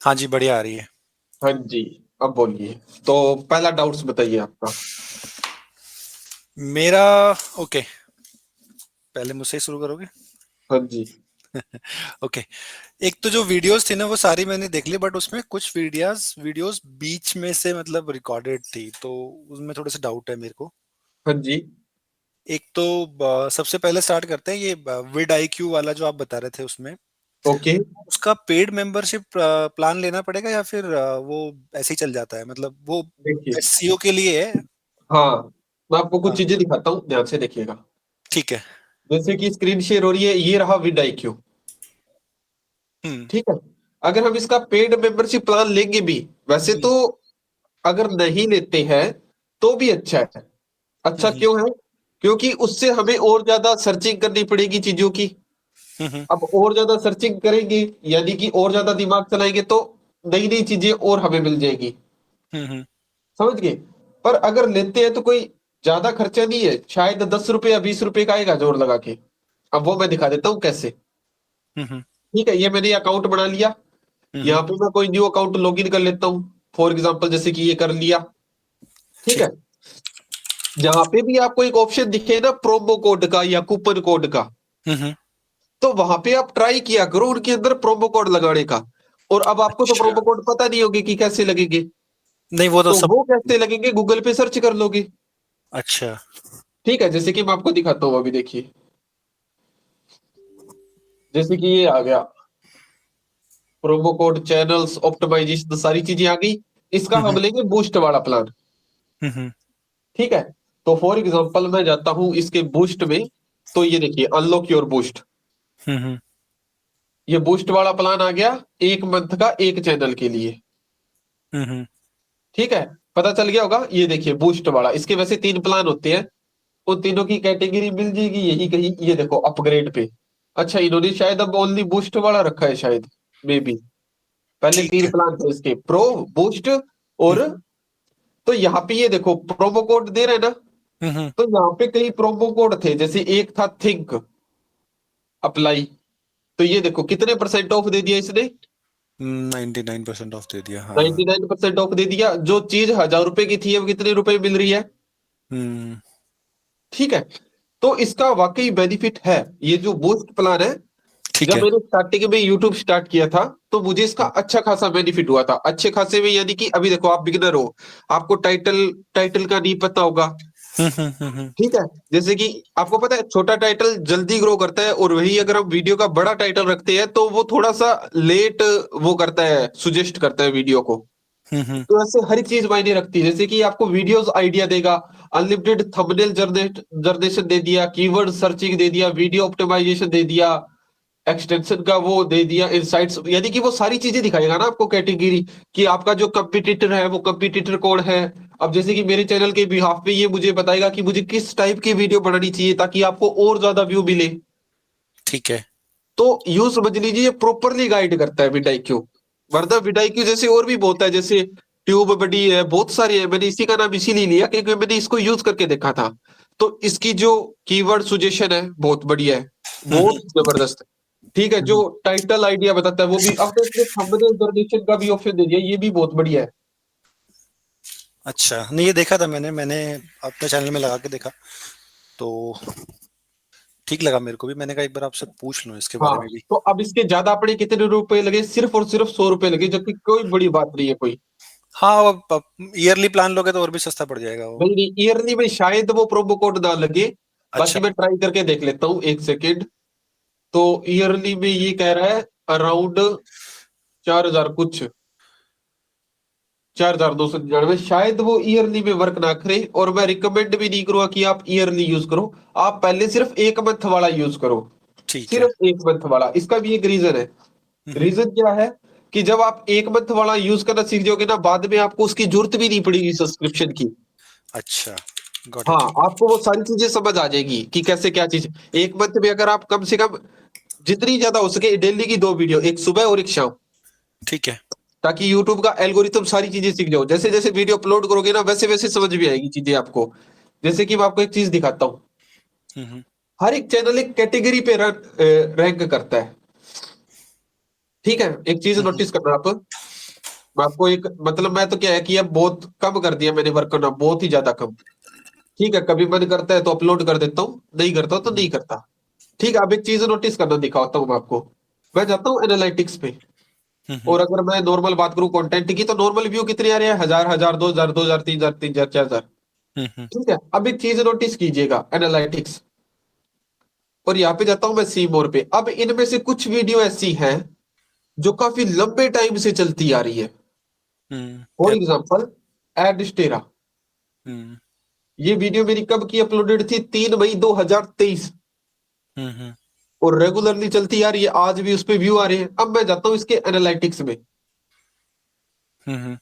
हाँ जी, बढ़िया आ रही है। हाँ जी। अब बोलिए। तो पहला डाउट्स बताइए आपका। मेरा ओके, पहले मुझसे ही शुरू करोगे? हाँ जी। ओके। एक तो जो वीडियोस थी ना वो सारी मैंने देख ली, बट उसमें कुछ वीडियोस वीडियोस बीच में से मतलब रिकॉर्डेड थी, तो उसमें थोड़ा सा डाउट है मेरे को। हाँ जी। एक तो सबसे पहले स्टार्ट करते हैं ये विड आई क्यू वाला जो आप बता रहे थे उसमें। ओके। उसका पेड मेंबरशिप प्लान लेना पड़ेगा या फिर वो ऐसे ही चल जाता है, मतलब वो देखिए। एसईओ के लिए है? हाँ, मैं आपको कुछ हाँ, चीजें दिखाता हूँ, ध्यान से देखिएगा। ठीक है। जैसे कि स्क्रीन शेयर हो रही है, ये रहा विद IQ। हम्म। ठीक है। अगर हम इसका पेड मेंबरशिप प्लान लेंगे भी, वैसे हम्म। तो अगर नहीं लेते हैं तो भी अच्छा है। अच्छा हम्म। क्यों है? क्योंकि उससे हमें और ज्यादा सर्चिंग करनी पड़ेगी चीजों की। हम्म। अब और ज्यादा सर्चिंग करेंगे, यानी कि और ज्यादा दिमाग चलाएंगे, तो नई नई चीजें और हमें मिल जाएगी। हम्म। समझ गए? पर अगर लेते हैं तो कोई ज्यादा खर्चा नहीं है, शायद 10 रुपए या 20 रुपए का आएगा जोर लगा के। अब वो मैं दिखा देता हूँ कैसे। हम्म। ठीक है, ये मैंने अकाउंट बना लिया। हम्म। यहाँ पे मैं कोई न्यू अकाउंट लॉगिन कर लेता हूँ। फॉर एग्जाम्पल जैसे कि ये कर लिया। ठीक ठीक। है। जहां पे भी आपको एक ऑप्शन दिखे ना प्रोमो कोड का या कूपन कोड का, हम्म। तो वहां पे आप ट्राई किया करो उनके अंदर प्रोमो कोड लगाने का। और अब आपको तो अच्छा। प्रोमो कोड पता नहीं होगी कि कैसे लगेंगे। नहीं, वो तो तो सब। वो कैसे लगेंगे, गूगल पे सर्च कर लोगे। अच्छा। ठीक है, जैसे कि मैं आपको दिखाता हूँ, अभी देखिए। जैसे कि ये आ गया प्रोमो कोड, चैनल्स ऑप्टिमाइजेशन, सारी चीजें आ गई। इसका हम हम्म। लेंगे बूस्ट वाला प्लान। हम्म। ठीक है। तो फॉर एग्जांपल मैं जाता हूं इसके बूस्ट में। तो ये देखिए, अनलॉक योर बूस्ट। हम्म। ये बूस्ट वाला प्लान आ गया, 1 मंथ का एक चैनल के लिए। हम्म। ठीक है। पता चल गया होगा, ये देखिए बूस्ट वाला, इसके वैसे 3 प्लान होते हैं। उन तीनों की कैटेगरी मिल जाएगी यही कहीं, ये देखो अपग्रेड पे। अच्छा, इन्होंने शायद अब ओनली बूस्ट वाला रखा है शायद, मे बी। पहले ठीक 3 प्लान थे इसके, प्रो, बूस्ट है। और। तो यहाँ पे ये देखो प्रोमो कोड दे रहे हैं ना। हम्म। तो यहाँ पे कई प्रोमो कोड थे, जैसे एक था थिंक अप्लाई। तो ये देखो कितने परसेंट ऑफ दे दिया इसने। 99% ऑफ दे दिया, हाँ। 99% ऑफ दे दिया। जो चीज 1000 रुपए की थी, अब कितने रुपए मिल रही है। हम्म। ठीक है। तो इसका वाकई बेनिफिट है, ये जो बूस्ट प्लान है। ठीक जब है। मैंने स्टार्टिंग में यूट्यूब स्टार्ट किया था, तो मुझे इसका अच्छा खासा बेनिफिट हुआ था। अच्छे खासे में, यानी कि अभी देखो आप बिगिनर हो, आपको टाइटल टाइटल का नहीं पता होगा। हम्म। ठीक है। जैसे कि आपको पता है छोटा टाइटल जल्दी ग्रो करता है, और वही अगर हम वीडियो का बड़ा टाइटल रखते हैं तो वो थोड़ा सा लेट वो करता है, सुजेस्ट करता है वीडियो को। हम्म। तो ऐसे हर एक चीज मायने रखती है, जैसे कि आपको वीडियोस आइडिया देगा, अनलिमिटेड थंबनेल जनरेशन दे दिया, कीवर्ड सर्चिंग दे दिया, वीडियो ऑप्टिमाइजेशन दे दिया, एक्सटेंशन का वो दे दिया, इनसाइट्स, यानी कि वो सारी चीजें दिखाएगा ना आपको कैटेगरी, कि आपका जो कंपिटिटर है वो कंपिटिटर कौन है। अब जैसे कि मेरे चैनल के बिहाफ पे ये मुझे बताएगा कि मुझे किस टाइप की वीडियो बनानी चाहिए ताकि आपको और ज्यादा व्यू मिले। ठीक है। तो यूं समझ लीजिए, ये प्रॉपरली गाइड करता है विडाईक्यू। वरना विडाईक्यू जैसे और भी बहुत है, जैसे ट्यूब बडी है, बहुत सारे हैं। मैंने इसी का नाम इसीलिए लिया क्योंकि मैंने इसको यूज करके देखा था। तो इसकी जो कीवर्ड सुजेशन है बहुत बढ़िया है, बहुत जबरदस्त है। ठीक है। जो हम्म। टाइटल आइडिया बताता है वो भी, अब तो इसने थंबनेल जनरेशन का भी ऑप्शन दे दिया, ये भी बहुत बढ़िया है। अच्छा, नहीं ये देखा था मैंने अपने चैनल में लगा के देखा, तो ठीक लगा मेरे को भी। मैंने कहा एक बार आपसे पूछ लूं इसके हाँ। बारे में भी। तो अब इसके ज्यादा अपने कितने रुपए लगे, सिर्फ और सिर्फ 100 रुपए लगे, जबकि कोई बड़ी बात नहीं है कोई। हाँ, अब ईयरली प्लान लोगे तो और भी सस्ता पड़ जाएगा वो। नहीं नहीं, ईयरली में शायद वो प्रोमो कोड ना लगे। अच्छा। बाकी मैं ट्राई करके देख लेता हूँ, एक सेकेंड। तो ईयरली में ये कह रहा है अराउंड 4000 कुछ, 4299, शायद वो ईयरली में वर्क ना करे। और मैं रिकमेंड भी नहीं करूंगा कि आप ईयरली यूज करो। आप पहले सिर्फ 1 मंथ वाला यूज करो। ठीक है। सिर्फ 1 मंथ वाला, इसका भी एक रीजन है। हम्म। रीजन क्या है? कि जब आप 1 मंथ वाला यूज करना सीख जाओगे ना, बाद में आपको उसकी जरूरत भी नहीं पड़ेगी सब्सक्रिप्शन की। अच्छा, गॉट हाँ, इट। आपको वो सारी चीजें समझ आ जाएगी कि कैसे क्या चीज। 1 मंथ में अगर आप कम से कम जितनी ज्यादा हो सके डेली की 2 वीडियो, एक सुबह और एक शाम, ठीक है। ताकि यूट्यूब का एल्गोरिथम सारी चीजें सीख जाओ। जैसे जैसे वीडियो अपलोड करोगे ना, वैसे वैसे समझ भी आएगी चीजें आपको। जैसे कि मैं आपको एक चीज दिखाता हूँ। हम्म। हर एक चैनल एक कैटेगरी पे रैंक करता है। ठीक है। एक चीज हम्म। नोटिस करना आप। मैं आपको एक मतलब, मैं तो क्या है कि अब बहुत कम कर दिया मैंने वर्क करना, बहुत ही ज्यादा कम। ठीक है, कभी मन करता है तो अपलोड कर देता हूँ, नहीं करता हूँ तो हम्म नहीं करता। ठीक है, अब एक चीज नोटिस करना दिखाता हूँ मैं आपको। मैं जाता हूँ एनालिटिक्स पे, हम्म और अगर मैं नॉर्मल बात करूँ कंटेंट की, तो नॉर्मल व्यू कितने आ रहे हैं? 1000, 1000, 2000, 2000, 3000, 3000, 4000। हम्म ठीक है, अब एक चीज नोटिस कीजिएगा, एनालिटिक्स, और यहाँ पे जाता हूँ मैं सी मोर पे। अब इनमें से कुछ वीडियो ऐसी हैं जो काफी लंबे टाइम से चलती आ रही है। फॉर कैसे? Example, Adsterra. हम्म ये वीडियो मेरी कब की अपलोडेड थी? 3 मई 2023। हम्म और रेगुलरली चलती आ रही है, आज भी उस पे व्यू आ रहे हैं। अब मैं जाता हूँ इसके एनालिटिक्स में, हम्म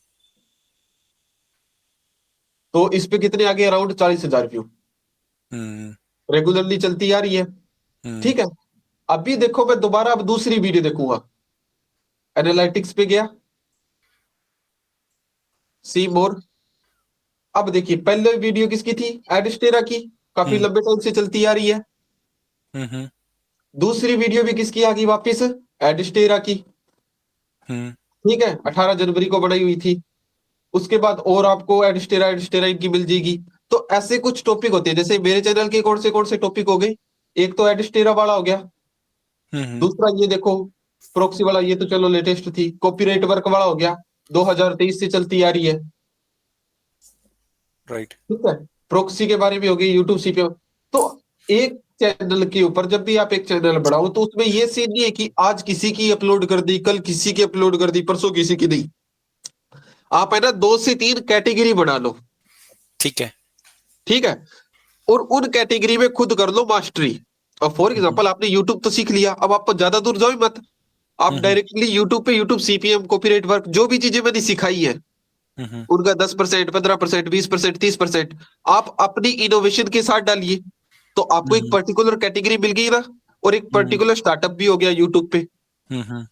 तो इस पे कितने आ गए? Around 40,000 view. हम्म रेगुलरली चलती आ रही है। हम्म ठीक है, अभी देखो मैं दोबारा अब दूसरी वीडियो देखूंगा, एनालिटिक्स पे गया, सी मोर। अब देखिए, पहले वीडियो किसकी थी? एडस्टेरा की, काफी हम्म लंबे टाइम से चलती आ रही है। हम्म दूसरी वीडियो भी किसकी आ गई वापिस? एडस्टेरा की। हम्म ठीक है, 18 जनवरी को बनाई हुई थी। उसके बाद और आपको एडस्टेरा एडस्टेरा इनकी मिल जाएगी। तो ऐसे कुछ टॉपिक होते हैं, जैसे मेरे चैनल के कौन से टॉपिक हो गए? एक तो एडस्टेरा वाला हो गया। हम्म दूसरा ये देखो, प्रॉक्सी वाला, ये तो चलो लेटेस्ट थी। कॉपीराइट वर्क वाला हो गया, 2023 से चलती आ रही है। राइट। ठीक है, प्रॉक्सी के बारे में हो गई, यूट्यूब सीपीएम। तो एक चैनल के ऊपर जब भी आप एक चैनल बढ़ाओ, तो उसमें ये सीन नहीं है कि आज किसी की अपलोड कर दी, कल किसी की अपलोड कर दी, परसों किसी की नहीं। आप है ना 2 से 3 कैटेगरी बना लो। ठीक है। ठीक है, और उन कैटेगरी में खुद कर लो मास्टरी। और फॉर हम्म एग्जांपल, आपने यूट्यूब तो सीख लिया, अब आप ज्यादा दूर जाओ ही मत। आप हम्म डायरेक्टली यूट्यूब पे यूट्यूब सीपीएम, कॉपीराइट वर्क, जो भी चीजें मैंने सिखाई है, हम्म उनका 10%, 15%, 20%, 30% आप अपनी इनोवेशन के साथ डालिए। तो आपको एक हम्म पर्टिकुलर कैटेगरी मिल गई ना, और एक हम्म पर्टिकुलर स्टार्टअप भी हो गया यूट्यूब पे। हम्म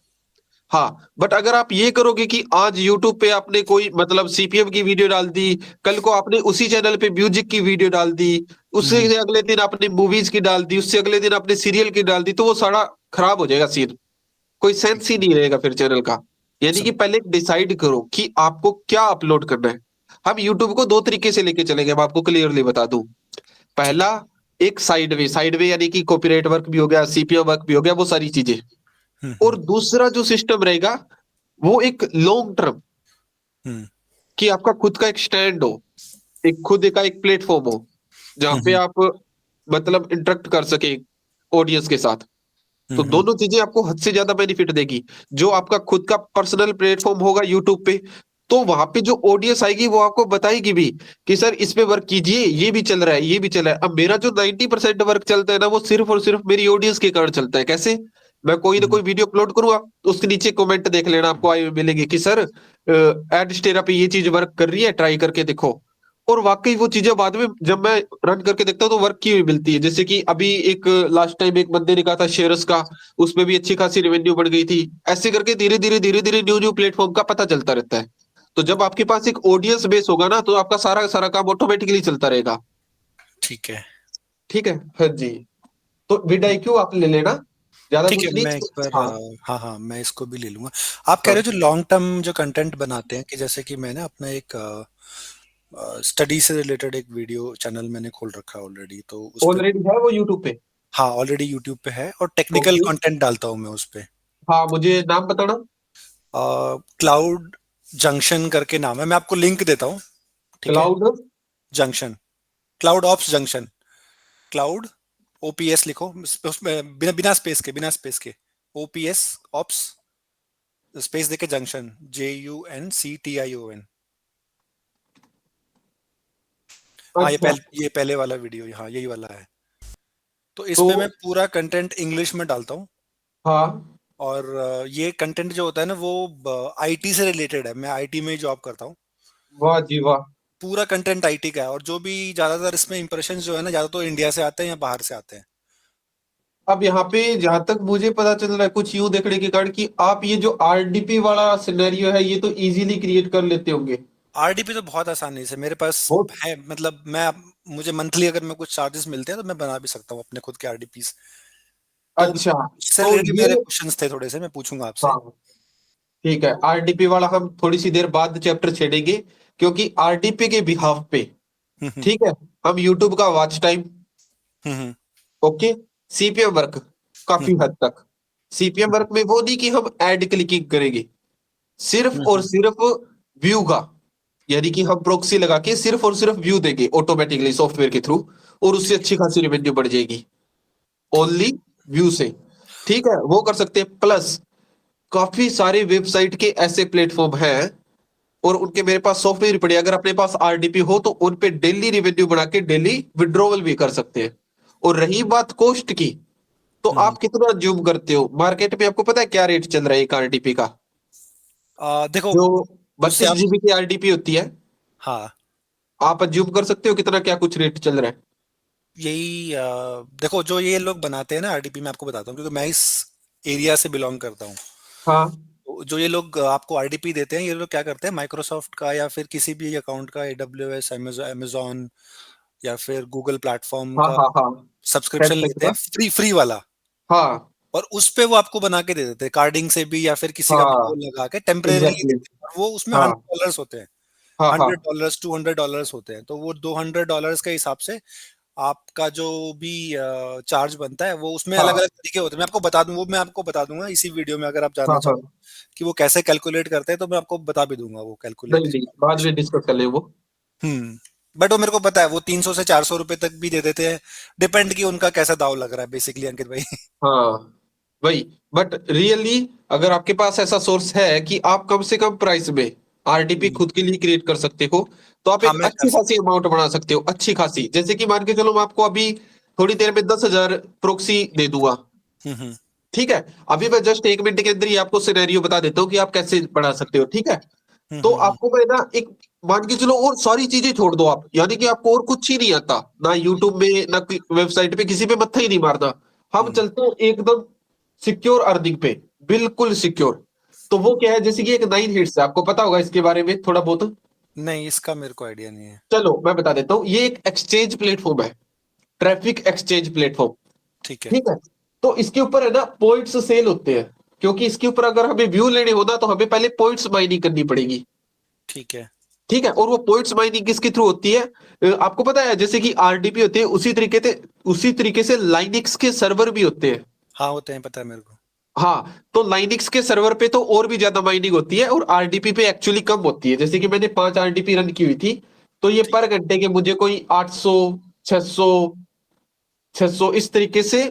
हाँ, बट अगर आप ये करोगे कि आज यूट्यूब पे आपने कोई मतलब सीपीएम की वीडियो डाल दी, कल को आपने उसी चैनल पे म्यूजिक की वीडियो डाल दी, उससे हम्म अगले दिन आपने मूवीज की डाल दी, उससे अगले दिन आपने सीरियल की डाल दी, तो वो सारा खराब हो जाएगा सीन। कोई ठीक सेंस ही है। नहीं रहेगा फिर चैनल का। यानी कि सब। पहले डिसाइड करो कि आपको क्या अपलोड करना है। हम यूट्यूब को 2 तरीके से लेके चलेंगे, मैं आपको क्लियरली बता दूं। ठीक पहला, है। एक साइड वे यानी कि कॉपीराइट वर्क भी हो गया, सीपीएम वर्क भी हो गया, वो सारी चीजें। और हम्म दूसरा जो सिस्टम रहेगा, वो एक लॉन्ग टर्म, हम्म कि आपका खुद का एक स्टैंड हो, एक खुद का एक प्लेटफॉर्म हो, जहां पे हम्म आप मतलब इंटरेक्ट कर सके ऑडियंस के साथ। तो हम्म दोनों चीजें आपको हद से ज्यादा बेनिफिट देगी। जो आपका खुद का पर्सनल प्लेटफॉर्म होगा यूट्यूब पे, तो वहां पे जो ऑडियंस आएगी वो आपको बताएगी भी कि सर इस पे वर्क कीजिए, ये भी चल रहा है, ये भी चल रहा है। अब मेरा जो 90% वर्क चलता है ना, वो सिर्फ और सिर्फ मेरी ऑडियंस के कारण चलता है। कैसे? मैं कोई ना हम्म कोई वीडियो अपलोड करूंगा, तो उसके नीचे कमेंट देख लेना, आपको आए हुए मिलेंगे कि सर एड स्टेरा पे ये चीज वर्क कर रही है, ट्राई करके देखो। और वाकई वो चीजें बाद में जब मैं रन करके देखता हूँ, तो वर्क की हुई मिलती है। जैसे कि अभी एक लास्ट टाइम एक बंदे ने कहा था शेयर्स का, उसमें भी अच्छी खासी रेवेन्यू बढ़ गई थी। ऐसे करके धीरे धीरे न्यू न्यू प्लेटफॉर्म का पता चलता रहता है। तो जब आपके पास एक ऑडियंस बेस होगा ना, तो आपका सारा का सारा काम ऑटोमेटिकली चलता रहेगा। ठीक है। ठीक है, हाँ जी। तो VidIQ आप ले लेना, ज्यादा ठीक है, कुछ नहीं। मैं एक बार हाँ हाँ हाँ, मैं इसको भी ले लूंगा। आप कह हाँ, रहे हो जो लॉन्ग टर्म जो कंटेंट बनाते हैं, कि जैसे कि मैंने अपना एक स्टडी से रिलेटेड एक वीडियो चैनल मैंने खोल रखा है ऑलरेडी, तो उस पे। ऑलरेडी है वो यूट्यूब पे? हाँ, ऑलरेडी यूट्यूब पे है, और टेक्निकल ओके, कंटेंट डालता हूँ मैं उस पे। हाँ मुझे नाम बताना। क्लाउड जंक्शन करके नाम है, मैं आपको लिंक देता हूँ। ठीक है। Cloud, junction, cloud ops junction, cloud OPS लिखो उसमें, बिना बिना स्पेस के, बिना स्पेस के, ओपीएस ऑप्स, स्पेस देके जंक्शन, JUNCTION। हाँ, अच्छा। ये पहले वाला वीडियो, हाँ यही वाला है। तो इस तो पे मैं पूरा कंटेंट इंग्लिश में डालता हूँ। हाँ, और ये कंटेंट जो होता है ना, वो आईटी से रिलेटेड है, मैं आईटी में ही जॉब करता हूँ। वाह जी वाह। पूरा कंटेंट आईटी का है, और जो भी ज्यादातर इसमें इंप्रेशन जो है ना, ज्यादा तो इंडिया से आते हैं या बाहर से आते हैं। अब यहाँ पे जहां तक मुझे पता चल रहा है, कुछ यूं देखने के कारण, कि आप ये जो आरडीपी वाला सिनेरियो है, ये तो इजीली क्रिएट कर लेते होंगे। आरडीपी तो बहुत आसानी से मेरे पास बहुत। है, मतलब मैं, मुझे मंथली अगर मैं कुछ चार्जेस मिलते हैं तो मैं बना भी सकता हूँ अपने खुद के आरडीपीस। तो अच्छा, उससे तो रिलेटेड ये, मेरे क्वेश्चंस थे थोड़े से, मैं पूछूंगा आपसे। हाँ ठीक है, आरडीपी वाला हम थोड़ी सी देर बाद चैप्टर छेड़ेंगे, क्योंकि आरडीपी के बिहाफ पे, हम्म ठीक है, हम यूट्यूब का वॉच टाइम, हम्म ओके, सीपीएम वर्क, काफी हम्म हद तक सीपीएम वर्क में वो नहीं कि हम एड क्लिकिंग करेंगे, सिर्फ और हम्म सिर्फ व्यू का, यानी कि हम प्रोक्सी लगा के सिर्फ और सिर्फ व्यू देंगे ऑटोमेटिकली सॉफ्टवेयर के थ्रू, और उससे ठीक है अच्छी खासी रेवेन्यू बढ़ जाएगी ठीक ओनली व्यू से। ठीक है, वो कर सकते हैं। प्लस काफी सारे वेबसाइट के ऐसे प्लेटफॉर्म हैं, और उनके मेरे पास सॉफ्टवेयर पड़े, अगर अपने पास आरडीपी हो तो उन पे डेली रेवेन्यू बना के डेली विड्रॉवल भी कर सकते हैं। और रही बात कॉस्ट की, तो हम्म आप कितना ज्यूम करते हो, मार्केट में आपको पता है क्या रेट चल रहा है एक आरडीपी का? देखो जो उससे 32 आप जीबी की आरडीपी होती है, हाँ आप ज्यूम कर सकते हो कितना क्या कुछ रेट चल रहा है? यही देखो जो ये लोग बनाते हैं ना आरडीपी, मैं आपको बताता हूँ क्योंकि मैं इस एरिया से बिलोंग करता हूँ। हाँ तो जो ये लोग आपको आरडीपी देते हैं, ये लोग क्या करते हैं, माइक्रोसॉफ्ट का या फिर किसी भी अकाउंट का, एडब्ल्यूएस, amazon या फिर गूगल प्लेटफॉर्म हाँ का हाँ हाँ, सब्सक्रिप्शन टेंसेंट लेते हैं, का, फ्री फ्री वाला। हाँ और उस पे वो आपको बना के दे देते हैं कार्डिंग से भी, या फिर किसी का भी हाँ, कोड लगा के टेम्परेरीली एग्जैक्टली, देते हैं, और वो उसमें हाँ $100 होते हैं। हाँ हाँ $100, $200 होते हैं, तो वो $200 के हिसाब से आपका जो भी चार्ज बनता है, वो उसमें अलग हाँ अलग तरीके होते हैं। मैं आपको बता दूं, वो मैं आपको बता दूंगा इसी वीडियो में, अगर आप हाँ जानना हाँ, चाहो कि वो कैसे कैलकुलेट करते हैं, तो मैं आपको बता भी दूंगा वो नहीं नहीं, बाद में कैलकुलेशन। डिस्कस कर ले वो। बट वो मेरे को पता है, वो 300 से 400 रुपए तक भी दे देते हैं, डिपेंड कि उनका कैसा दाव लग रहा है बेसिकली, अंकित भाई। हाँ वही, बट रियली अगर आपके पास ऐसा सोर्स है कि आप कम से कम प्राइस में आरडीपी हम्म, खुद के लिए क्रिएट कर सकते हो, तो आप हाँ एक मैं कर अच्छी खासी सकता अमाउंट बना सकते हो, अच्छी खासी, जैसे कि मान के चलो मैं आपको अभी थोड़ी देर में 10,000 प्रोक्सी दे दूंगा। हूँ। ठीक है, अभी मैं जस्ट 1 मिनट के अंदर ही आपको सिनेरियो बता देता हूँ कि आप कैसे बढ़ा सकते हो। ठीक है, तो हम्म। आपको मैं ना एक, मान के चलो और सारी चीजें छोड़ दो आप, यानी कि आपको और कुछ ही नहीं आता, ना यूट्यूब में ना वेबसाइट पे किसी पे मत्था ही नहीं मारना, हम हम्म। चलते हैं एकदम सिक्योर अर्निंग पे, बिल्कुल सिक्योर। तो वो क्या है, जैसे कि एक 9 हिट्स है, आपको पता होगा इसके बारे में थोड़ा बहुत। नहीं, इसका मेरे को आइडिया नहीं है। चलो मैं बता देता हूँ, ये एक एक्सचेंज प्लेटफॉर्म है, ट्रैफिक एक्सचेंज प्लेटफॉर्म। ठीक है। ठीक है, तो इसके ऊपर है ना पॉइंट्स सेल होते हैं, क्योंकि इसके ऊपर अगर हमें व्यू लेने होना तो हमें पहले पॉइंट्स माइनिंग करनी पड़ेगी। ठीक है। ठीक है, और वो पॉइंट्स माइनिंग किसके थ्रू होती है? आपको पता है जैसे कि आरडीपी होती है, उसी तरीके से लाइनिक्स के सर्वर भी होते हैं। हाँ होते हैं, पता है मेरे को। हाँ, तो लाइनिक्स के सर्वर पे तो और भी ज्यादा माइनिंग होती है, और आरडीपी पे एक्चुअली कम होती है। जैसे कि मैंने 5 आरडीपी रन की हुई थी, तो ये ठीक पर है। घंटे के मुझे कोई 800, 600, 600 इस तरीके से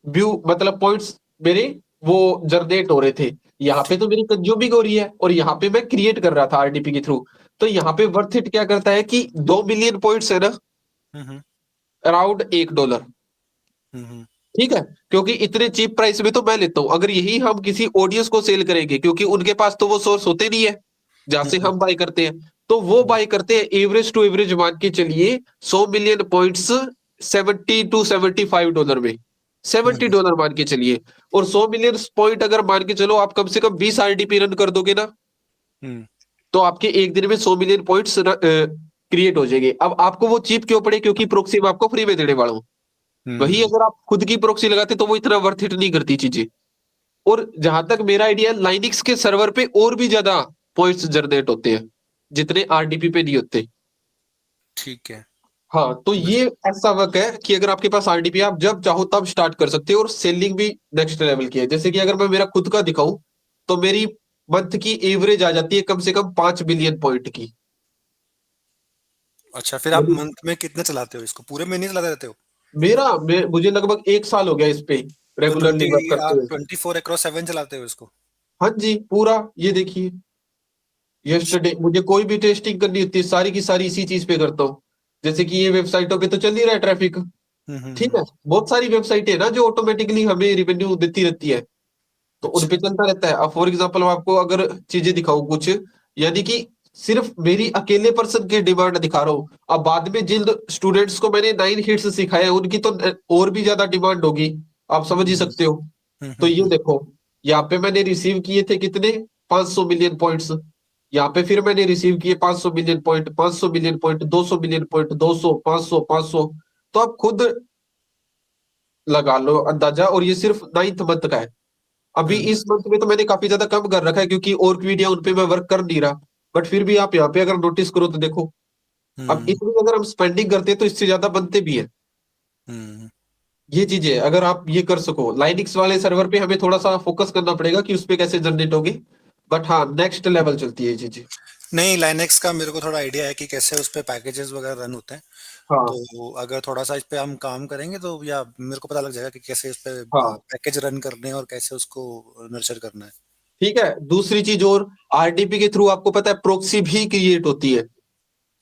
व्यू, मतलब पॉइंट्स मेरे वो जनरेट हो रहे थे। यहाँ पे ठीक। तो मेरी कंज्यूमिंग हो रही है, और यहाँ पे मैं क्रिएट कर रहा था आरडीपी के थ्रू। तो यहाँ पे वर्थ इट क्या करता है कि 2 मिलियन पॉइंट्स है ना, हम्म अराउंड $1। हम्म ठीक है, क्योंकि इतने चीप प्राइस में तो मैं लेता हूँ। अगर यही हम किसी ऑडियंस को सेल करेंगे, क्योंकि उनके पास तो वो सोर्स होते नहीं है जहां से हम्म हम बाय करते हैं, तो वो हम्म बाय करते हैं एवरेज टू एवरेज मान के चलिए 100 मिलियन पॉइंट्स, $70 to $75 में, सेवेंटी हम्म डॉलर मान के चलिए। और 100 मिलियन पॉइंट अगर मान के चलो आप कम से कम 20 आरडीपी रन कर दोगे ना, हम्म तो आपके एक दिन में 100 मिलियन पॉइंट्स क्रिएट हो जाएंगे। अब आपको वो चीप क्यों पड़े, क्योंकि प्रोक्सी मैं आपको फ्री में देने वाला हूँ। वही हम्म अगर आप खुद की प्रोक्सी लगाते तो वो इतना वर्थ इट नहीं करती चीजें। और जहां तक मेरा आइडिया है, लाइनिक्स के सर्वर पे और भी ज्यादा पॉइंट्स जनरेट होते हैं, जितने आरडीपी पे नहीं होते। ठीक है। हाँ, तो समझ ये ऐसा वर्क है कि अगर आपके पास आरडीपी, आप जब चाहो तब स्टार्ट कर सकते हो, और सेलिंग भी नेक्स्ट लेवल की है। जैसे कि अगर मैं मेरा खुद का दिखाऊं, तो मेरी मंथ की एवरेज आ जाती है कम से कम 5 बिलियन पॉइंट की। अच्छा, फिर आप मंथ में कितने चलाते हो इसको, पूरे महीने चलाते रहते हो? मुझे लगभग 1 साल हो गया इस पे तो रेगुलरली वर्क 20 करते आप हुए। 24/7 चलाते हो इसको? हाँ जी, पूरा, ये देखिए, यस्टरडे मुझे कोई भी टेस्टिंग करनी होती है, सारी की सारी इसी चीज पे करता हूँ। जैसे कि ये वेबसाइटों पे तो चल ही रहा है ट्रैफिक। ठीक हम्म। है, बहुत सारी वेबसाइट है ना जो ऑटोमेटिकली हमें रिवेन्यू देती रहती है, तो उन पे अच्छा। चलता रहता है। अब फॉर एग्जाम्पल मैं आपको अगर चीजें दिखाऊं कुछ, यानी कि सिर्फ मेरी अकेले पर्सन की डिमांड दिखा रहा हूँ, अब बाद में जिन स्टूडेंट्स को मैंने 9 हिट्स सिखाए हैं, उनकी तो और भी ज्यादा डिमांड होगी, आप समझ ही हम्म सकते हो। तो ये हम्म। देखो, यहाँ पे मैंने रिसीव किए थे कितने, 500 मिलियन पॉइंट्स। यहाँ पे फिर मैंने रिसीव किए 500 million point, 500 million point, 200 million point, 200, 500, 500। तो आप खुद लगा लो अंदाजा, और ये सिर्फ 9th मंथ का है। अभी इस मंथ में तो मैंने काफी ज्यादा कम कर रखा है क्योंकि और वीडियो उन पे मैं वर्क कर नहीं रहा। बट फिर भी आप यहाँ पे अगर नोटिस करो तो देखो, अब हम्म इसमें अगर हम स्पेंडिंग करते हैं तो इससे ज्यादा बनते भी है। हम्म ये चीजें अगर आप ये कर सको, लाइनिक्स वाले सर्वर पे हमें थोड़ा सा फोकस करना पड़ेगा कि उस पे कैसे जनरेट होगे। बट हाँ, नेक्स्ट लेवल चलती है ये चीजें। नहीं, लाइनेक्स का मेरे को थोड़ा आइडिया है कि कैसे उस पे पैकेजेस वगैरह रन होते हैं। हाँ तो अगर थोड़ा सा इस पे हम काम करेंगे तो या मेरे को पता लग जाएगा कि कैसे इस पे हाँ पैकेज रन करने हैं और कैसे उसको नर्चर करना है। ठीक है। दूसरी चीज और, आरडीपी के थ्रू आपको पता है प्रोक्सी भी क्रिएट होती है,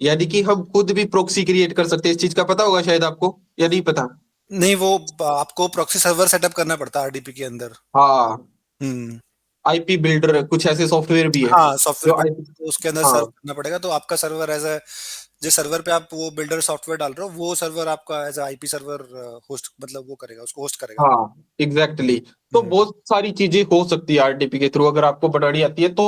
यानी कि हम खुद भी प्रोक्सी क्रिएट कर सकते हैं। इस चीज का पता होगा शायद आपको, या नहीं पता? नहीं, वो आपको प्रॉक्सी सर्वर सेटअप करना पड़ता है आरडीपी के अंदर। हाँ, हम्म। आईपी बिल्डर कुछ ऐसे सॉफ्टवेयर भी है हाँ, सॉफ्टवेयर जो बिल्डर आईपी। को उसके अंदर सर्व हाँ करना पड़ेगा, तो आपका सर्वर एज ए, जिस सर्वर पे आप वो बिल्डर सॉफ्टवेयर डाल रहे हो वो सर्वर आपका एज आईपी सर्वर होस्ट, मतलब वो करेगा, उसको होस्ट करेगा। हाँ एग्जैक्टली exactly। तो हम्म। बहुत सारी चीजें हो सकती है आरडीपी के थ्रू, अगर आपको बनानी आती है तो